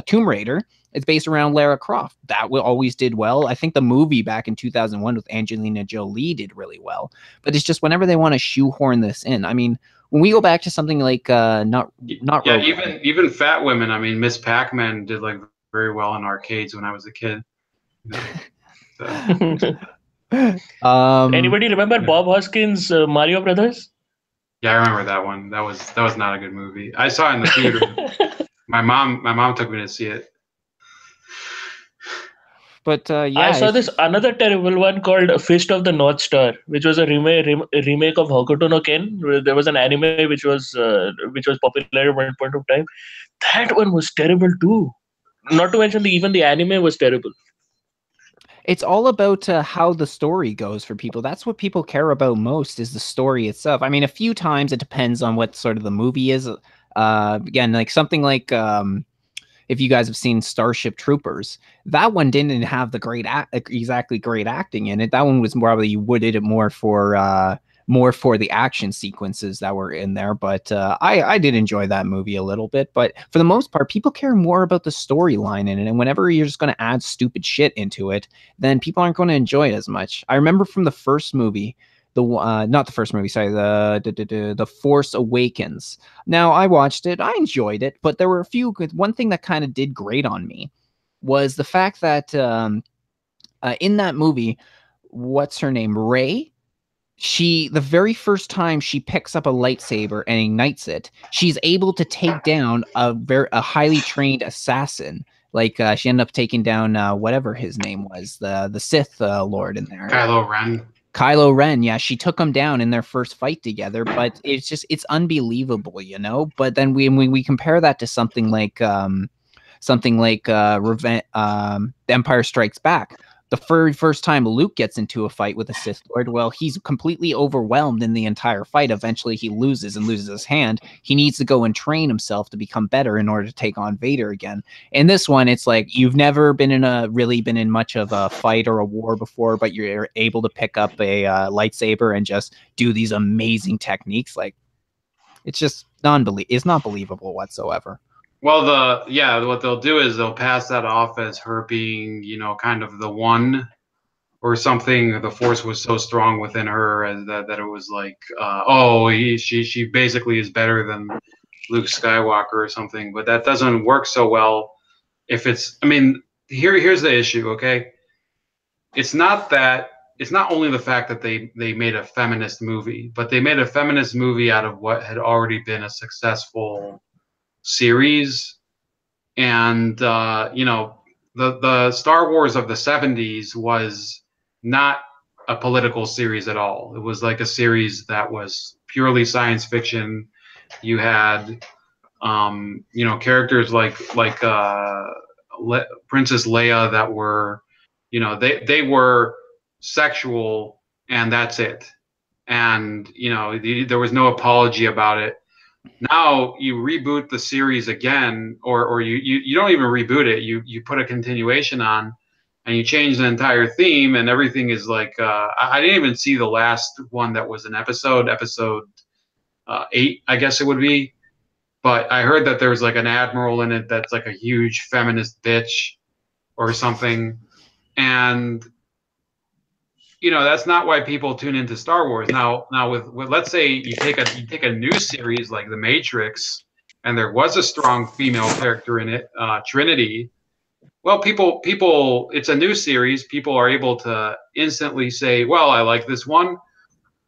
Tomb Raider. It's based around Lara Croft. That always did well. I think the movie back in 2001 with Angelina Jolie did really well. But it's just whenever they want to shoehorn this in. I mean, when we go back to something like not yeah, even fat women. I mean, Miss Pac-Man did like very well in arcades when I was a kid. Anybody remember Bob Hoskins' Mario Brothers? Yeah, I remember that one. That was not a good movie. I saw it in the theater. My mom took me to see it. But yeah, I saw this another terrible one called Fist of the North Star, which was a remake of Hokuto no Ken. Where there was an anime which was popular at one point of time. That one was terrible too. Not to mention even the anime was terrible. It's all about how the story goes for people. That's what people care about most, is the story itself. I mean, a few times it depends on what sort of the movie is. Again, like something like if you guys have seen Starship Troopers, that one didn't have the exactly great acting in it. That one was probably wooded it more for the action sequences that were in there. But I did enjoy that movie a little bit. But for the most part, people care more about the storyline in it. And whenever you're just going to add stupid shit into it, then people aren't going to enjoy it as much. I remember from the first movie, not the first movie, sorry, the Force Awakens. Now, I watched it, I enjoyed it, but there were one thing that kind of did grate on me was the fact that in that movie, what's her name, Rey? The very first time she picks up a lightsaber and ignites it, she's able to take down a highly trained assassin. Like she ended up taking down whatever his name was, the Sith Lord in there. Kylo Ren, yeah, she took him down in their first fight together, but it's unbelievable, you know. But then when we compare that to something like The Empire Strikes Back, the first time Luke gets into a fight with a Sith Lord, well, he's completely overwhelmed in the entire fight. Eventually, he loses his hand. He needs to go and train himself to become better in order to take on Vader again. In this one, it's like you've never been in much of a fight or a war before, but you're able to pick up a lightsaber and just do these amazing techniques. Like, it's just it's not believable whatsoever. Well, what they'll do is they'll pass that off as her being, you know, kind of the one or something. The Force was so strong within her as that it was like, she basically is better than Luke Skywalker or something. But that doesn't work so well if it's. I mean, here's the issue. Okay, it's not only the fact that they made a feminist movie, but they made a feminist movie out of what had already been a successful series. And you know, the Star Wars of the 70s was not a political series at all. It was like a series that was purely science fiction. You had you know, characters like Princess Leia that were, you know, they were sexual and that's it. And you know, there was no apology about it. Now you reboot the series again, or you don't even reboot it. You put a continuation on, and you change the entire theme, and everything is like I didn't even see the last one that was an episode 8, I guess it would be. But I heard that there was like an admiral in it that's like a huge feminist bitch or something, and you know, that's not why people tune into Star Wars. Now with let's say you take a new series like The Matrix, and there was a strong female character in it, Trinity. Well, people, it's a new series. People are able to instantly say, well, I like this one.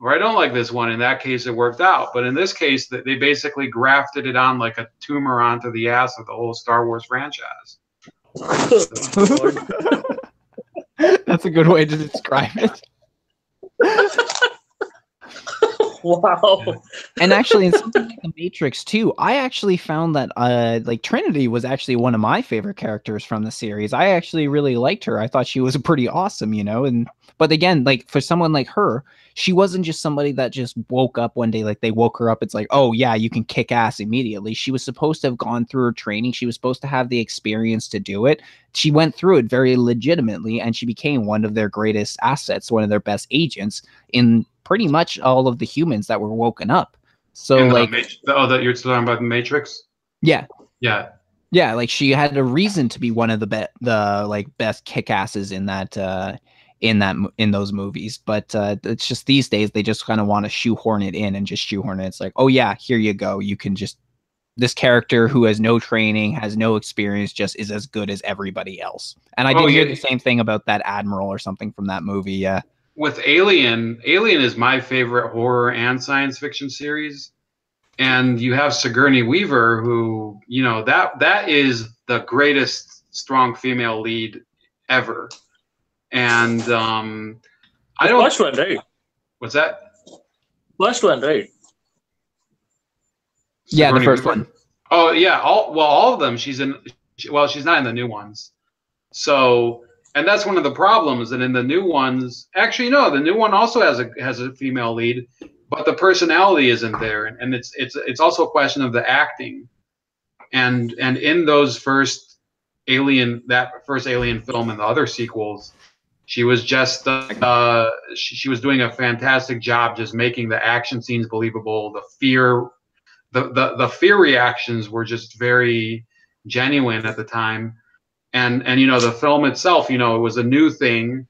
or I don't like this one. In that case, it worked out. But in this case, they basically grafted it on like a tumor onto the ass of the whole Star Wars franchise. That's a good way to describe it. Wow. And actually, in something like The Matrix too, I actually found that like Trinity was actually one of my favorite characters from the series. I actually really liked her. I thought she was pretty awesome, you know. And but again, like for someone like her, she wasn't just somebody that just woke up one day, like they woke her up. It's like, oh yeah, you can kick ass immediately. She was supposed to have gone through her training. She was supposed to have the experience to do it. She went through it very legitimately, and she became one of their greatest assets, one of their best agents in pretty much all of the humans that were woken up. So like, that you're talking about the Matrix. Yeah. Like she had a reason to be one of the best kick-asses in those movies. But it's just these days they just kind of want to shoehorn it in and just shoehorn it. It's like, oh yeah, here you go. You can just, this character who has no training, has no experience, just is as good as everybody else. And I did hear the same thing about that Admiral or something from that movie. Yeah. With Alien is my favorite horror and science fiction series. And you have Sigourney Weaver, who, you know, that is the greatest strong female lead ever. And I don't. First one, right? What's that? First one, right? Yeah, the first one. Oh yeah, all of them. She's not in the new ones. So, and that's one of the problems. That in the new ones, actually, no, the new one also has a female lead, but the personality isn't there, and it's also a question of the acting. And in those first Alien film and the other sequels, she was just she was doing a fantastic job just making the action scenes believable. The fear reactions were just very genuine at the time. And you know, the film itself, you know, it was a new thing,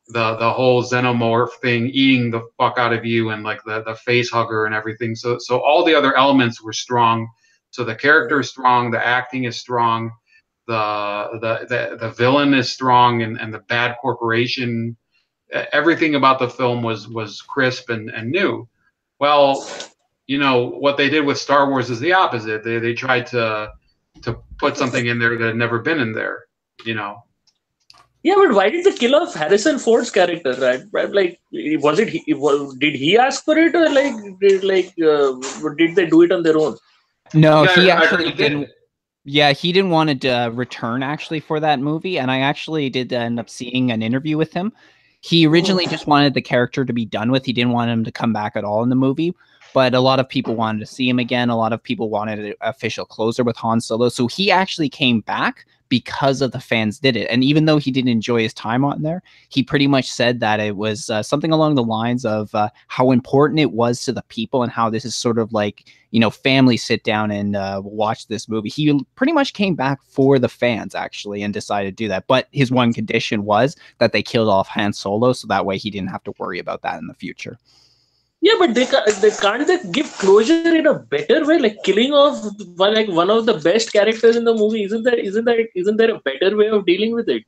the whole xenomorph thing eating the fuck out of you, and like the face hugger and everything. So all the other elements were strong. So the character is strong, the acting is strong, the villain is strong, and the bad corporation, everything about the film was crisp and new. Well, you know, what they did with Star Wars is the opposite. They tried to put something in there that had never been in there, you know. Yeah, but why did they kill off Harrison Ford's character, right? Like, did he ask for it, or did they do it on their own? No, he actually didn't. Yeah, he didn't want to return actually for that movie, and I actually did end up seeing an interview with him. He originally just wanted the character to be done with. He didn't want him to come back at all in the movie. But a lot of people wanted to see him again. A lot of people wanted an official closer with Han Solo. So he actually came back because of the fans did it. And even though he didn't enjoy his time on there, he pretty much said that it was something along the lines of how important it was to the people, and how this is sort of like, you know, family sit down and watch this movie. He pretty much came back for the fans actually and decided to do that. But his one condition was that they killed off Han Solo, so that way he didn't have to worry about that in the future. Yeah, but they can't give closure in a better way, like killing off one of the best characters in the movie. Isn't there a better way of dealing with it?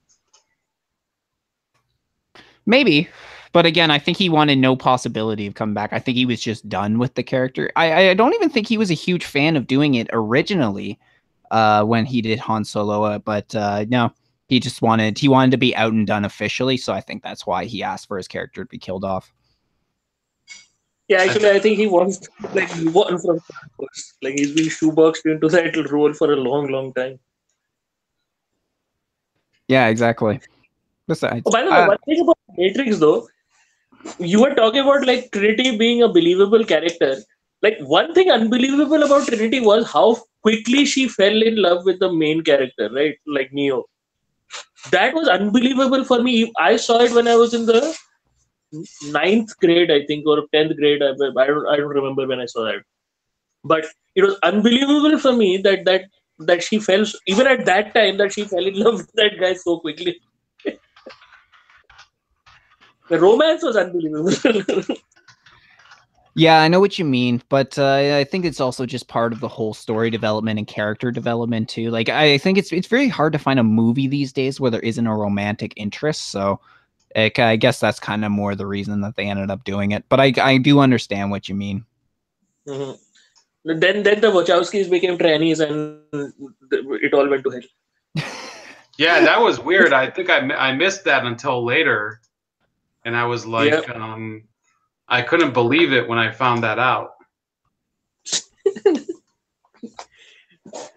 Maybe, but again, I think he wanted no possibility of coming back. I think he was just done with the character. I don't even think he was a huge fan of doing it originally when he did Han Solo, but no, he wanted to be out and done officially. So I think that's why he asked for his character to be killed off. Yeah, actually, I think he wants to move on from Star Wars. Like, he's been shoeboxed into that role for a long, long time. Yeah, exactly. Besides, by the way, one thing about Matrix, though, you were talking about like Trinity being a believable character. Like, one thing unbelievable about Trinity was how quickly she fell in love with the main character, right? Like Neo. That was unbelievable for me. I saw it when I was in the 9th grade, I think, or 10th grade. I don't remember when I saw that, but it was unbelievable for me that she fell, even at that time, that she fell in love with that guy so quickly. The romance was unbelievable. Yeah, I know what you mean, but I think it's also just part of the whole story development and character development too. Like, I think it's very hard to find a movie these days where there isn't a romantic interest. So I guess that's kind of more the reason that they ended up doing it. But I do understand what you mean. Mm-hmm. Then the Wachowskis became trannies and it all went to hell. Yeah, that was weird. I think I missed that until later. And I was like, I couldn't believe it when I found that out.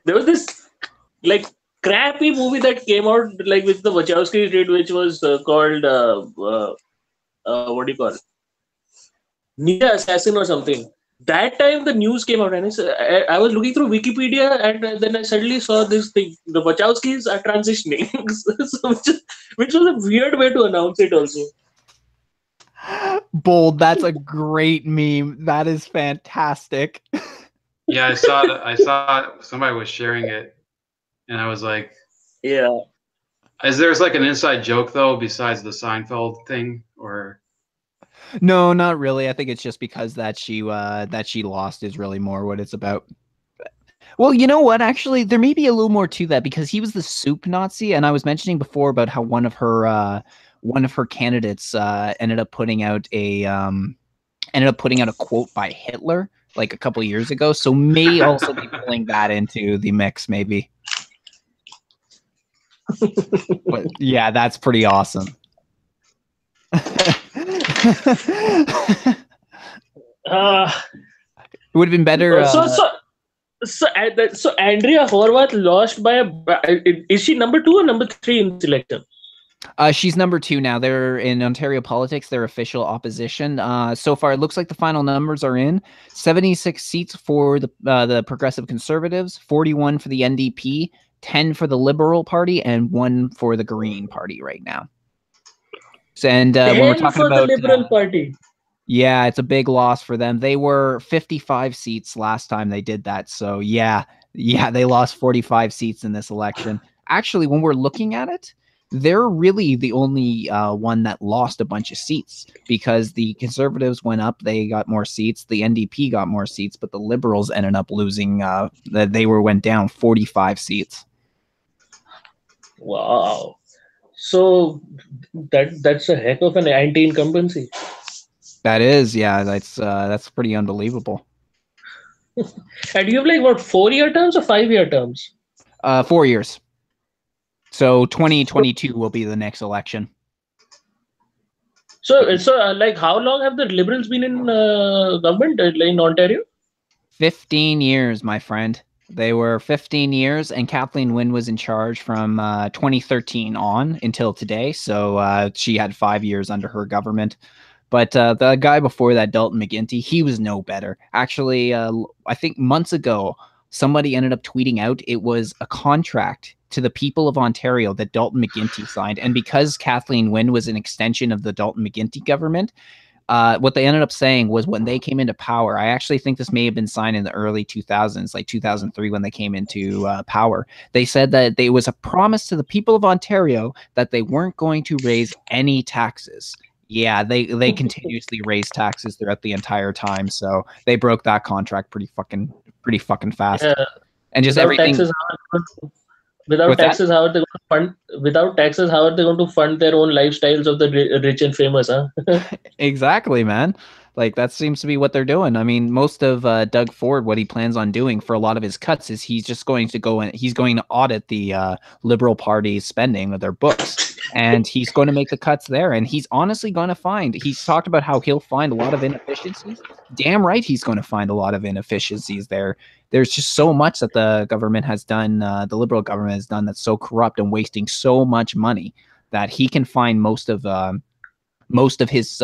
There was this like crappy movie that came out like which the Wachowskis did, which was called what do you call it? Ninja Assassin or something. That time the news came out, and I was looking through Wikipedia, and then I suddenly saw this thing: the Wachowskis are transitioning, so which was a weird way to announce it, also. Bold. That's a great meme. That is fantastic. Yeah, I saw somebody was sharing it, and I was like, yeah. Is there's like an inside joke though, besides the Seinfeld thing, or? No, not really. I think it's just because that she lost is really more what it's about. Well, you know what? Actually, there may be a little more to that because he was the soup Nazi, and I was mentioning before about how one of her candidates ended up putting out a quote by Hitler like a couple years ago. So may also be pulling that into the mix, maybe. But yeah, that's pretty awesome. It would have been better. So Andrea Horwath lost by is she number 2 or number 3 in the election? She's number 2 now. They're in Ontario politics. They're official opposition. So far, it looks like the final numbers are in 76 seats for the Progressive Conservatives, 41 for the NDP, 10 for the Liberal Party, and 1 for the Green Party right now. And when we're talking about the Liberal Party. Yeah, it's a big loss for them. They were 55 seats last time they did that. So yeah, they lost 45 seats in this election. Actually, when we're looking at it, they're really the only one that lost a bunch of seats because the Conservatives went up. They got more seats. The NDP got more seats, but the Liberals ended up losing. Went down 45 seats. Wow. So that's a heck of an anti-incumbency. That is, yeah. That's pretty unbelievable. And you have like what 4-year terms or 5-year terms? 4 years. So 2022 will be the next election. So like how long have the Liberals been in government in Ontario? 15 years, my friend. They were 15 years, and Kathleen Wynne was in charge from 2013 on until today. So she had 5 years under her government. But the guy before that, Dalton McGuinty, he was no better. Actually, I think months ago, somebody ended up tweeting out it was a contract to the people of Ontario that Dalton McGuinty signed. And because Kathleen Wynne was an extension of the Dalton McGuinty government, what they ended up saying was when they came into power, I actually think this may have been signed in the early 2000s, like 2003 when they came into power. They said that there was a promise to the people of Ontario that they weren't going to raise any taxes. Yeah, they continuously raised taxes throughout the entire time, so they broke that contract pretty fucking fast. Yeah. And just without taxes, how are they going to fund their own lifestyles of the rich and famous, huh? Exactly, man. Like that seems to be what they're doing. I mean, most of Doug Ford, what he plans on doing for a lot of his cuts is he's just going to go and he's going to audit the Liberal Party's spending of their books, and he's going to make the cuts there. And he's honestly going to he's talked about how he'll find a lot of inefficiencies. Damn right, he's going to find a lot of inefficiencies there. There's just so much that the government has done, the Liberal government has done that's so corrupt and wasting so much money that he can find most of his.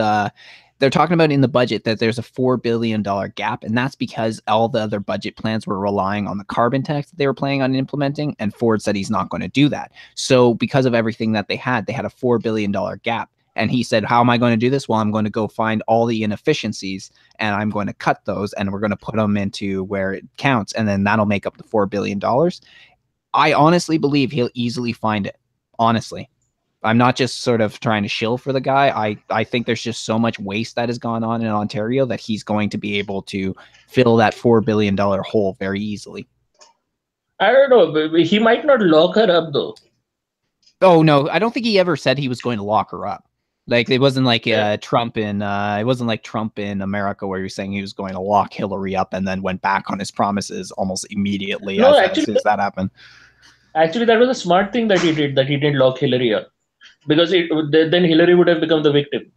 They're talking about in the budget that there's a $4 billion gap, and that's because all the other budget plans were relying on the carbon tax that they were planning on implementing, and Ford said he's not going to do that. So because of everything that they had a $4 billion gap. And he said, how am I going to do this? Well, I'm going to go find all the inefficiencies, and I'm going to cut those, and we're going to put them into where it counts, and then that'll make up the $4 billion. I honestly believe he'll easily find it. Honestly. I'm not just sort of trying to shill for the guy. I think there's just so much waste that has gone on in Ontario that he's going to be able to fill that $4 billion hole very easily. I don't know. He might not lock her up, though. Oh, no. I don't think he ever said he was going to lock her up. Like it wasn't like Trump in it wasn't like Trump in America where he was saying he was going to lock Hillary up and then went back on his promises almost immediately No, as soon as that happened. Actually, that was a smart thing that he did, that he didn't lock Hillary up, because then Hillary would have become the victim.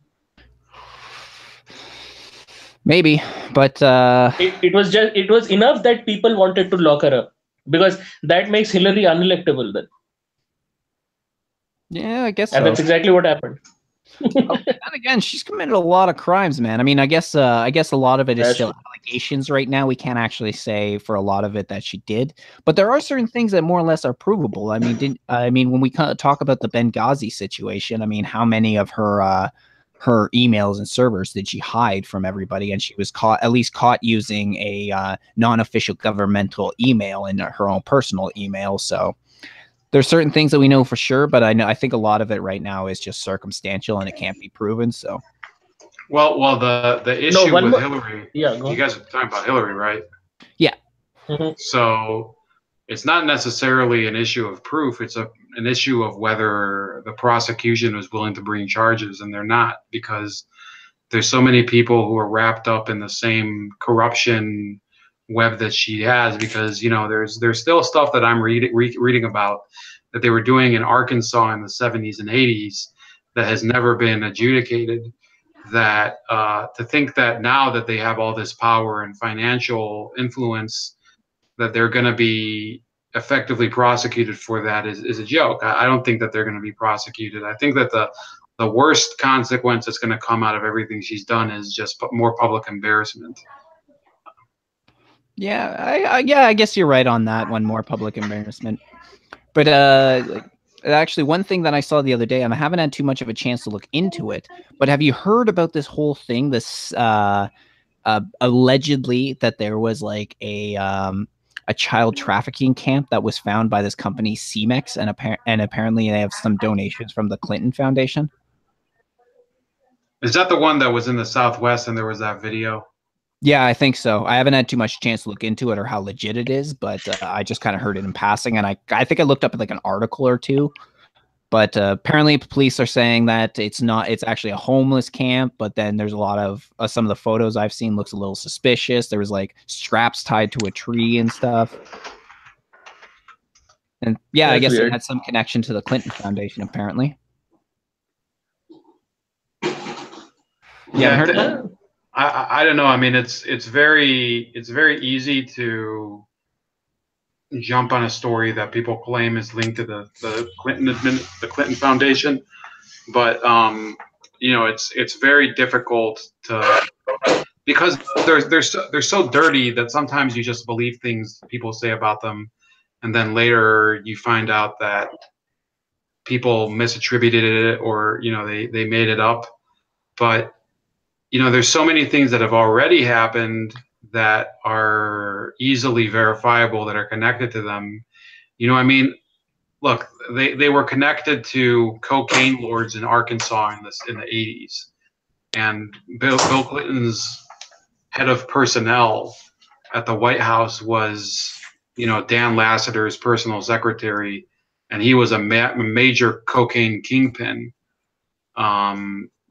Maybe, but it was enough that people wanted to lock her up, because that makes Hillary unelectable then. Yeah, I guess and so. That's exactly what happened. And again, she's committed a lot of crimes, man. I mean, I guess a lot of it is still allegations right now. We can't actually say for a lot of it that she did, but there are certain things that more or less are provable. I mean, when we talk about the Benghazi situation, I mean, how many of her emails and servers did she hide from everybody? And she was at least caught using a non-official governmental email in her own personal email. So there's certain things that we know for sure, but I think a lot of it right now is just circumstantial and it can't be proven. So, well, the issue with Hillary. Yeah, you guys are talking about Hillary, right? Yeah. Mm-hmm. So it's not necessarily an issue of proof. It's an issue of whether the prosecution is willing to bring charges, and they're not, because there's so many people who are wrapped up in the same corruption web that she has, because there's still stuff that I'm reading about that they were doing in Arkansas in the 70s and 80s that has never been adjudicated. That to think that now that they have all this power and financial influence, that they're going to be effectively prosecuted for that is a joke. I don't think that they're going to be prosecuted. I think that the worst consequence that's going to come out of everything she's done is just more public embarrassment. Yeah, I guess you're right on that one. More public embarrassment, but actually, one thing that I saw the other day, and I haven't had too much of a chance to look into it, but have you heard about this whole thing? This allegedly that there was like a child trafficking camp that was found by this company CMEX, and apparently they have some donations from the Clinton Foundation. Is that the one that was in the Southwest and there was that video? Yeah, I think so. I haven't had too much chance to look into it or how legit it is, but I just kind of heard it in passing, and I think I looked up like an article or two. But apparently, police are saying that it's not. It's actually a homeless camp. But then there's a lot of some of the photos I've seen looks a little suspicious. There was like straps tied to a tree and stuff. And yeah, I guess it had some connection to the Clinton Foundation, apparently. Yeah, I don't know. I mean, it's very easy to jump on a story that people claim is linked to the Clinton Foundation, but it's very difficult to, because they're so dirty that sometimes you just believe things people say about them, and then later you find out that people misattributed it, or they made it up. But there's so many things that have already happened that are easily verifiable that are connected to them. I mean, look, they were connected to cocaine lords in Arkansas in the 80s, and Bill Clinton's head of personnel at the White House was Dan Lassiter's personal secretary, and he was a major cocaine kingpin. I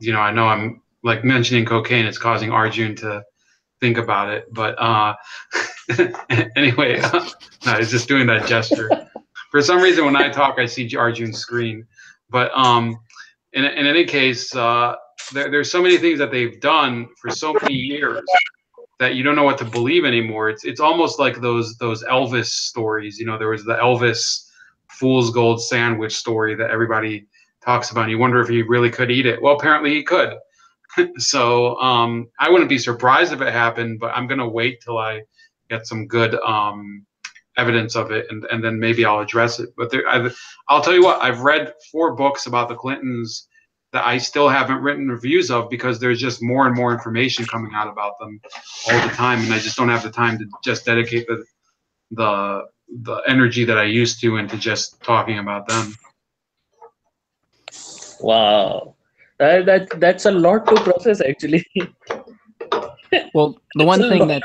know I'm like mentioning cocaine, it's causing Arjun to think about it, but anyway, no, I was just doing that gesture. For some reason, when I talk, I see Arjun's screen. But in any case, there's so many things that they've done for so many years that you don't know what to believe anymore. It's almost like those Elvis stories. There was the Elvis fool's gold sandwich story that everybody talks about, and you wonder if he really could eat it. Well, apparently he could. So I wouldn't be surprised if it happened, but I'm going to wait till I get some good evidence of it, and then maybe I'll address it. But I'll tell you what, I've read 4 books about the Clintons that I still haven't written reviews of, because there's just more and more information coming out about them all the time, and I just don't have the time to just dedicate the energy that I used to into just talking about them. Wow. That's a lot to process, actually. Well, the one thing that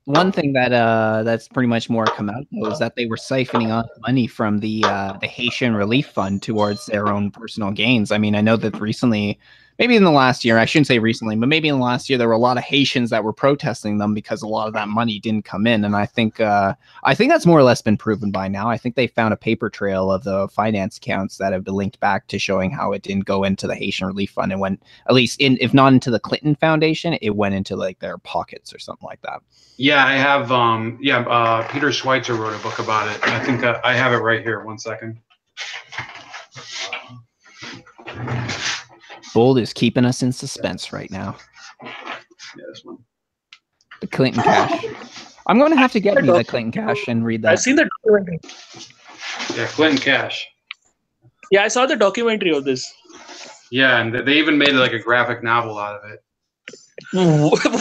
one thing that that's pretty much more come out though is that they were siphoning off money from the Haitian Relief Fund towards their own personal gains. I mean, I know that recently, maybe in the last year, I shouldn't say recently, but maybe in the last year, there were a lot of Haitians that were protesting them because a lot of that money didn't come in. And I think that's more or less been proven by now. I think they found a paper trail of the finance accounts that have been linked back to showing how it didn't go into the Haitian Relief Fund and went, at least if not into the Clinton Foundation, it went into like their pockets or something like that. Yeah, I have. Peter Schweitzer wrote a book about it. I think I have it right here. 1 second. Bold is keeping us in suspense right now. Yeah, this one. The Clinton cash. I'm going to have to get me the Clinton cash and read that. I've seen the documentary. Yeah, Clinton cash. Yeah, I saw the documentary of this. Yeah, and they even made like a graphic novel out of it.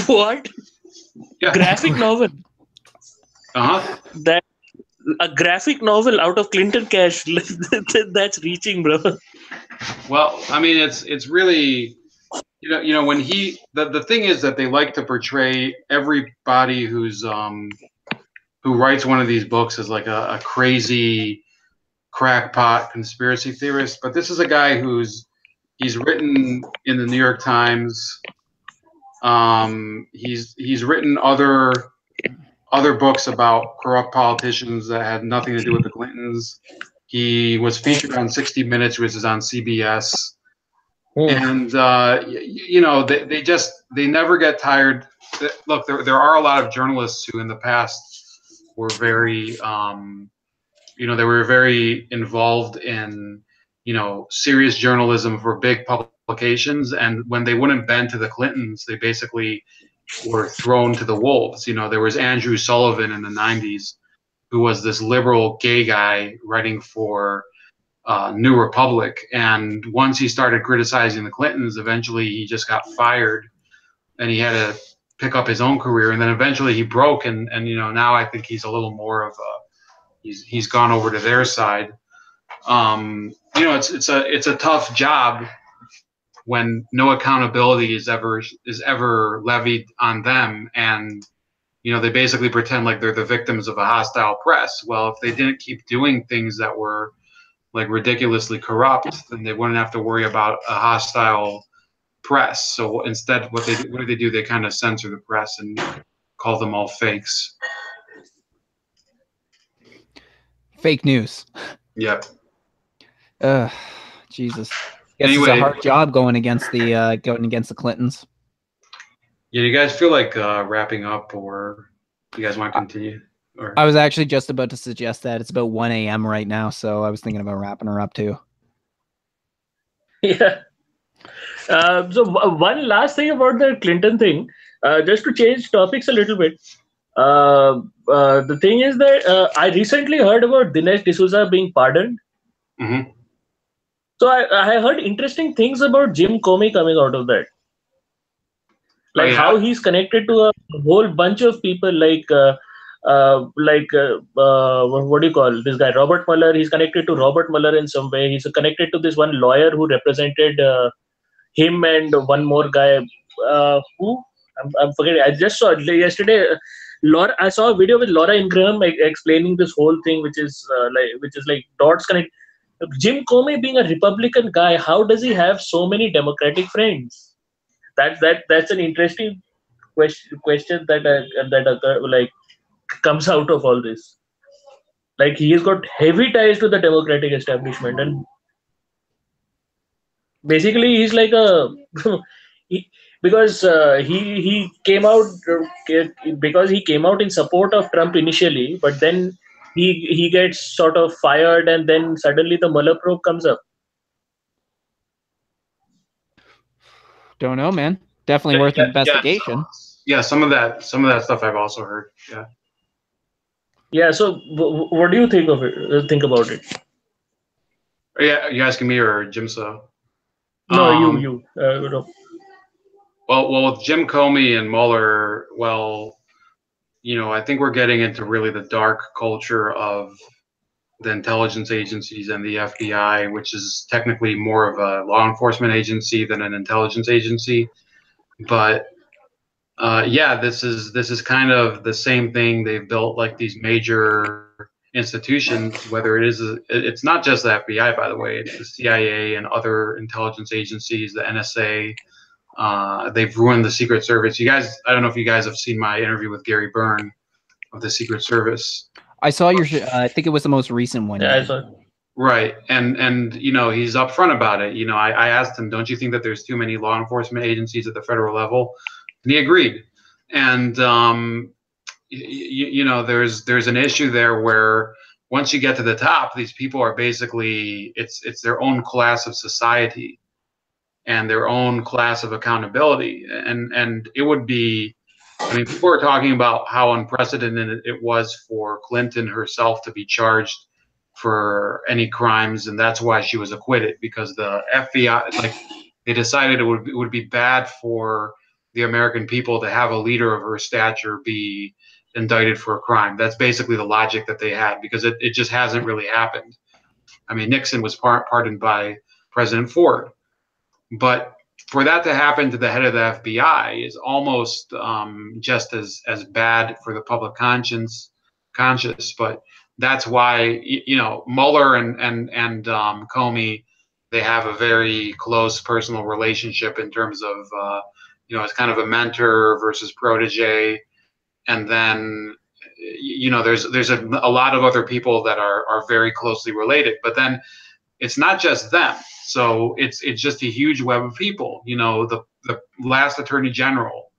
What? Yeah. Graphic novel? Uh-huh. A graphic novel out of Clinton cash. That's reaching, bro. Well, I mean, it's really, when the thing is that they like to portray everybody who writes one of these books as like a crazy crackpot conspiracy theorist. But this is a guy he's written in the New York Times. He's written other books about corrupt politicians that had nothing to do with the Clintons. He was featured on 60 Minutes, which is on CBS. And they never get tired. Look, there are a lot of journalists who in the past were very they were very involved in serious journalism for big publications, and when they wouldn't bend to the Clintons, they basically were thrown to the wolves. There was Andrew Sullivan in the 90s, who was this liberal gay guy writing for New Republic, and once he started criticizing the Clintons, eventually he just got fired, and he had to pick up his own career, and then eventually he broke, and now I think he's a little more of he's gone over to their side. It's a tough job when no accountability is ever levied on them, and they basically pretend like they're the victims of a hostile press. Well, if they didn't keep doing things that were like ridiculously corrupt, then they wouldn't have to worry about a hostile press. So instead, what do they do? They kind of censor the press and call them all fakes. Fake news. Yep. Jesus. Guess Anyway, it's a hard job going against the Clintons. Yeah, you guys feel like wrapping up, or you guys want to continue? Or I was actually just about to suggest that. It's about 1 a.m. right now, so I was thinking about wrapping her up too. Yeah. So one last thing about the Clinton thing, just to change topics a little bit. The thing is that I recently heard about Dinesh D'Souza being pardoned. Mm-hmm. So I heard interesting things about Jim Comey coming out of that. Like how he's connected to a whole bunch of people, what do you call this guy, Robert Mueller? He's connected to Robert Mueller in some way. He's connected to this one lawyer who represented him and one more guy. Who? I'm forgetting. I just saw yesterday. I saw a video with Laura Ingraham explaining this whole thing, which is like dots connect. Jim Comey being a Republican guy, how does he have so many Democratic friends? That's an interesting question that comes out of all this. Like he's got heavy ties to the Democratic establishment, and basically he's like because he came out in support of Trump initially, but then he gets sort of fired, and then suddenly the Mueller probe comes up. Don't know, man. Definitely worth an investigation. Yeah, some of that stuff I've also heard. Yeah. Yeah. So, what do you think of it? Think about it. Yeah, you asking me or Jim? So. No, you. No. Well, with Jim Comey and Mueller, I think we're getting into really the dark culture of the intelligence agencies and the FBI, which is technically more of a law enforcement agency than an intelligence agency. But Yeah, this is kind of the same thing. They've built like these major institutions, whether it's not just the FBI, by the way, it's the CIA and other intelligence agencies, the NSA. They've ruined the Secret Service. You guys, I don't know if you guys have seen my interview with Gary Byrne of the Secret Service. I saw your. I think it was the most recent one. Yeah, I saw. Right, and he's upfront about it. I asked him, don't you think that there's too many law enforcement agencies at the federal level? And he agreed. And there's an issue there where once you get to the top, these people are basically it's their own class of society and their own class of accountability. And it would be, I mean, people are talking about how unprecedented it was for Clinton herself to be charged for any crimes, and that's why she was acquitted, because the FBI, they decided it would be bad for the American people to have a leader of her stature be indicted for a crime. That's basically the logic that they had, because it just hasn't really happened. I mean, Nixon was pardoned by President Ford, but for that to happen to the head of the FBI is almost just as bad for the public conscious. But that's why Mueller and Comey, they have a very close personal relationship in terms of it's kind of a mentor versus protege, and then there's a lot of other people that are very closely related, but then it's not just them. So it's just a huge web of people. The last Attorney General,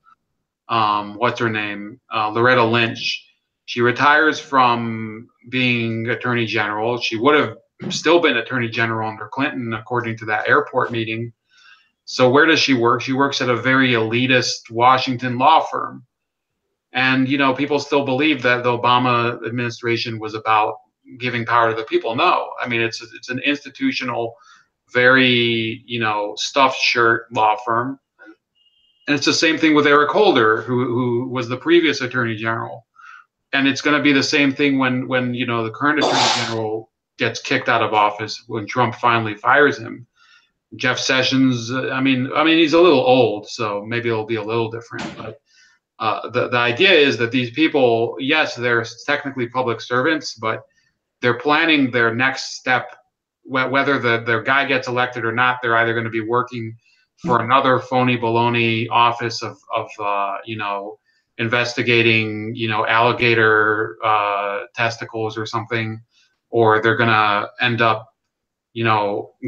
what's her name, Loretta Lynch. She retires from being Attorney General. She would have still been Attorney General under Clinton, according to that airport meeting. So where does she work? She works at a very elitist Washington law firm. And, people still believe that the Obama administration was about giving power to the people. No, I mean, it's an institutional, very, stuffed shirt law firm. And it's the same thing with Eric Holder, who was the previous Attorney General. And it's going to be the same thing when the current Attorney General gets kicked out of office, when Trump finally fires him. Jeff Sessions, I mean, he's a little old, so maybe it'll be a little different. But the idea is that these people, yes, they're technically public servants, but they're planning their next step. Whether their guy gets elected or not, they're either going to be working for another phony baloney office of investigating, alligator testicles or something, or they're going to end up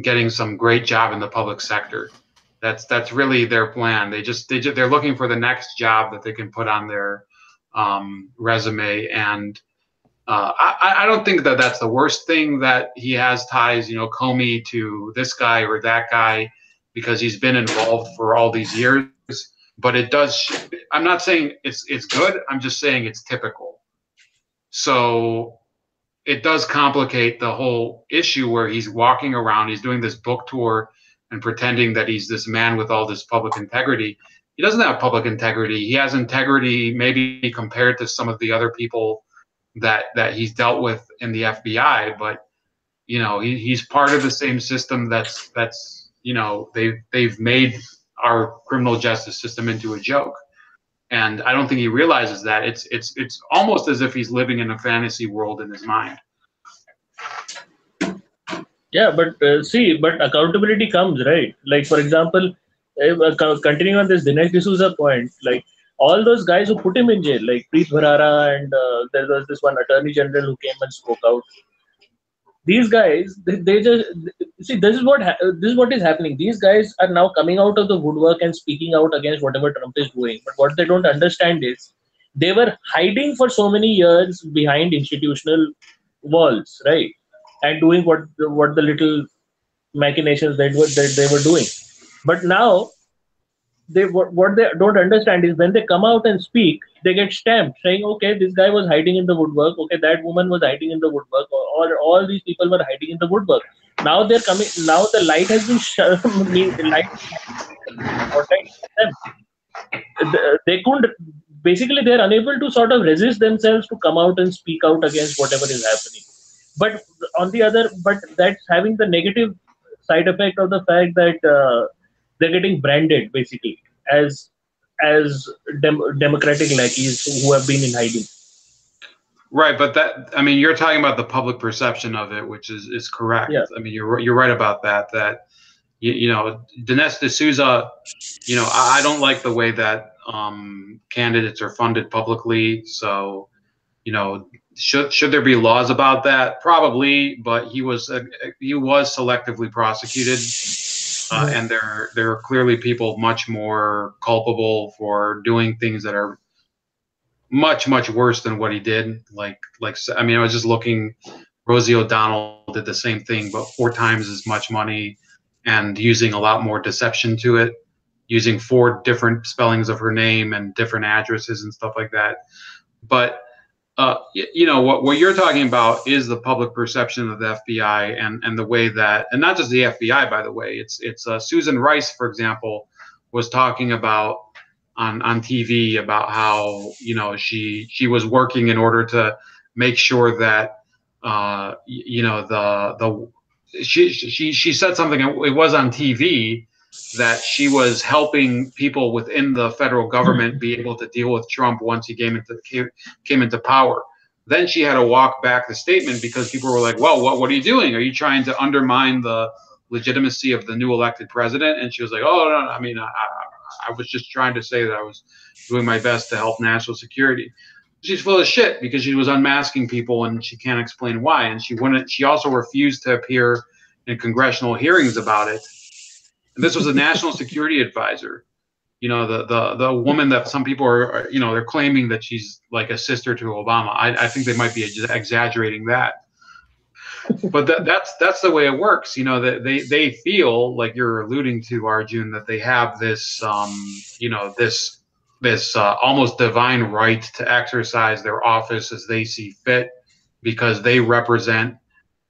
getting some great job in the public sector. That's really their plan. They're looking for the next job that they can put on their resume. And I don't think that that's the worst thing that he has ties, Comey to this guy or that guy, because he's been involved for all these years. But it does. I'm not saying it's good. I'm just saying it's typical. So it does complicate the whole issue where he's walking around, he's doing this book tour and pretending that he's this man with all this public integrity. He doesn't have public integrity. He has integrity maybe compared to some of the other people that he's dealt with in the FBI, but he's part of the same system that's they've made our criminal justice system into a joke. And I don't think he realizes that. It's almost as if he's living in a fantasy world in his mind. Yeah, but but accountability comes, right? Like, for example, continuing on this Dinesh D'Souza point, like all those guys who put him in jail, like Preet Bharara, and there was this one Attorney General who came and spoke out. These guys, they just see. This is what is happening. These guys are now coming out of the woodwork and speaking out against whatever Trump is doing. But what they don't understand is they were hiding for so many years behind institutional walls, right? And doing what the little machinations they were doing. But now what they don't understand is when they come out and speak, they get stamped saying, okay, this guy was hiding in the woodwork, okay, that woman was hiding in the woodwork, or all these people were hiding in the woodwork. Now they're coming. Now the light has been they couldn't. Basically, they're unable to sort of resist themselves to come out and speak out against whatever is happening. But that's having the negative side effect of the fact that they're getting branded basically as as democratic lackeys who have been in hiding. Right, but I mean, you're talking about the public perception of it, which is correct. Yeah. I mean, you're right about that. That you know, Dinesh D'Souza, you know, I don't like the way that candidates are funded publicly. So, you know, should there be laws about that? Probably, but he was selectively prosecuted, and there are clearly people much more culpable for doing things that are much worse than what he did. Like I mean, I was just looking. Rosie O'Donnell did the same thing, but 4 times as much money, and using a lot more deception to it, using 4 different spellings of her name and different addresses and stuff like that. But you know, what you're talking about is the public perception of the FBI and the way that, and not just the FBI, by the way. It's Susan Rice, for example, was talking about on TV about how, you know, she was working in order to make sure that you know, she said something, it was on TV, that she was helping people within the federal government be able to deal with Trump once he came into power. Then she had to walk back the statement because people were like, well, what are you doing? Are you trying to undermine the legitimacy of the new elected president? And she was like, oh, no, I mean, I was just trying to say that I was doing my best to help national security. She's full of shit because she was unmasking people and she can't explain why. And she also refused to appear in congressional hearings about it. And this was a national security advisor. You know, the woman that some people are, you know, they're claiming that she's like a sister to Obama. I think they might be exaggerating that. But that's the way it works. You know, that they feel, like you're alluding to, Arjun, that they have this, you know, this almost divine right to exercise their office as they see fit, because they represent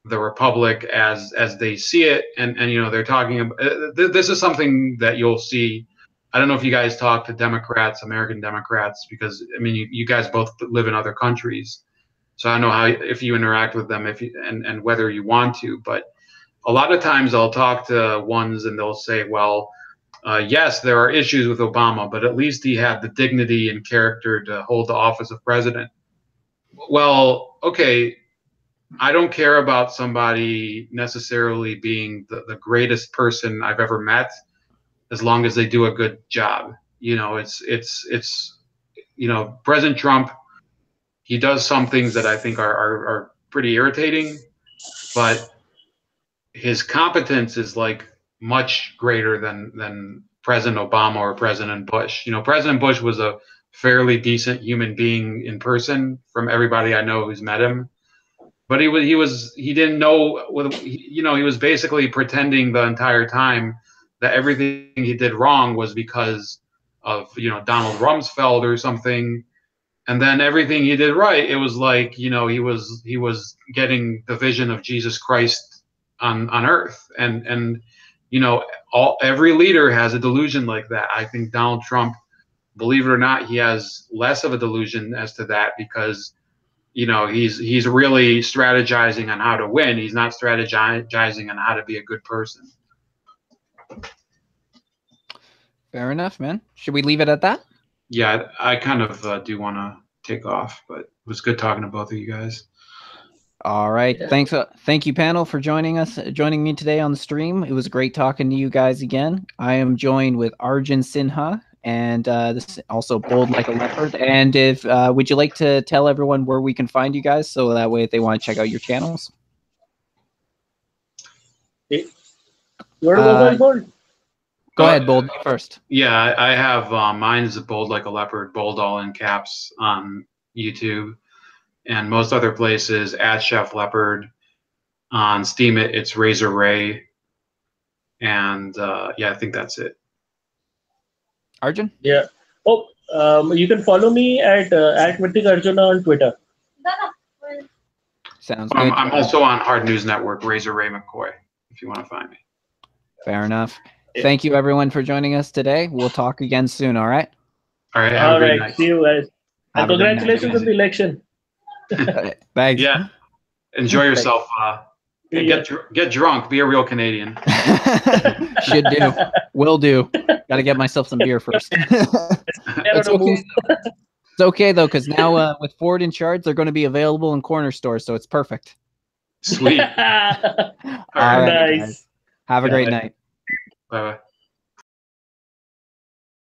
the republic as they see it. And you know, they're talking about, this is something that you'll see. I don't know if you guys talk to Democrats, American Democrats, because I mean, you guys both live in other countries, so I don't know how, if you interact with them, and whether you want to. But a lot of times I'll talk to ones and they'll say, well, yes, there are issues with Obama, but at least he had the dignity and character to hold the office of president. Well, okay, I don't care about somebody necessarily being the greatest person I've ever met, as long as they do a good job. You know, it's you know, President Trump, he does some things that I think are pretty irritating, but his competence is like much greater than President Obama or President Bush. You know, President Bush was a fairly decent human being in person, from everybody I know who's met him. But he didn't know, you know, he was basically pretending the entire time that everything he did wrong was because of, you know, Donald Rumsfeld or something. And then everything he did right, it was like, you know, he was getting the vision of Jesus Christ on earth. And you know, every leader has a delusion like that. I think Donald Trump, believe it or not, he has less of a delusion as to that, because, you know, he's really strategizing on how to win. He's not strategizing on how to be a good person. Fair enough, man. Should we leave it at that? Yeah, I kind of do want to take off, but it was good talking to both of you guys. All right. Yeah. Thank you, panel, for joining me today on the stream. It was great talking to you guys again. I am joined with Arjun Sinha, and this is also Bold Like a Leopard. And if would you like to tell everyone where we can find you guys, so that way if they want to check out your channels? You want to go Bold? Go ahead, Bold, first. Yeah, I have mine is Bold Like a Leopard, Bold all in caps, on YouTube, and most other places at Chef Leopard. On Steam it's Razor Ray, and yeah, I think that's it. Arjun? Yeah. Oh, you can follow me at Mythic Arjuna on Twitter. Sounds good. I'm also on Hard News Network, Razor Ray McCoy, if you want to find me. Fair enough. Thank you, everyone, for joining us today. We'll talk again soon, all right? All right, have a great night. See you guys. And congratulations on the election. Thanks. Yeah. Enjoy yourself. Get drunk. Be a real Canadian. Should do. Will do. Got to get myself some beer first. It's okay. It's okay though, because now with Ford in charge, they're going to be available in corner stores, so it's perfect. Sweet. All right, Nice. guys. Have a great night. Bye bye.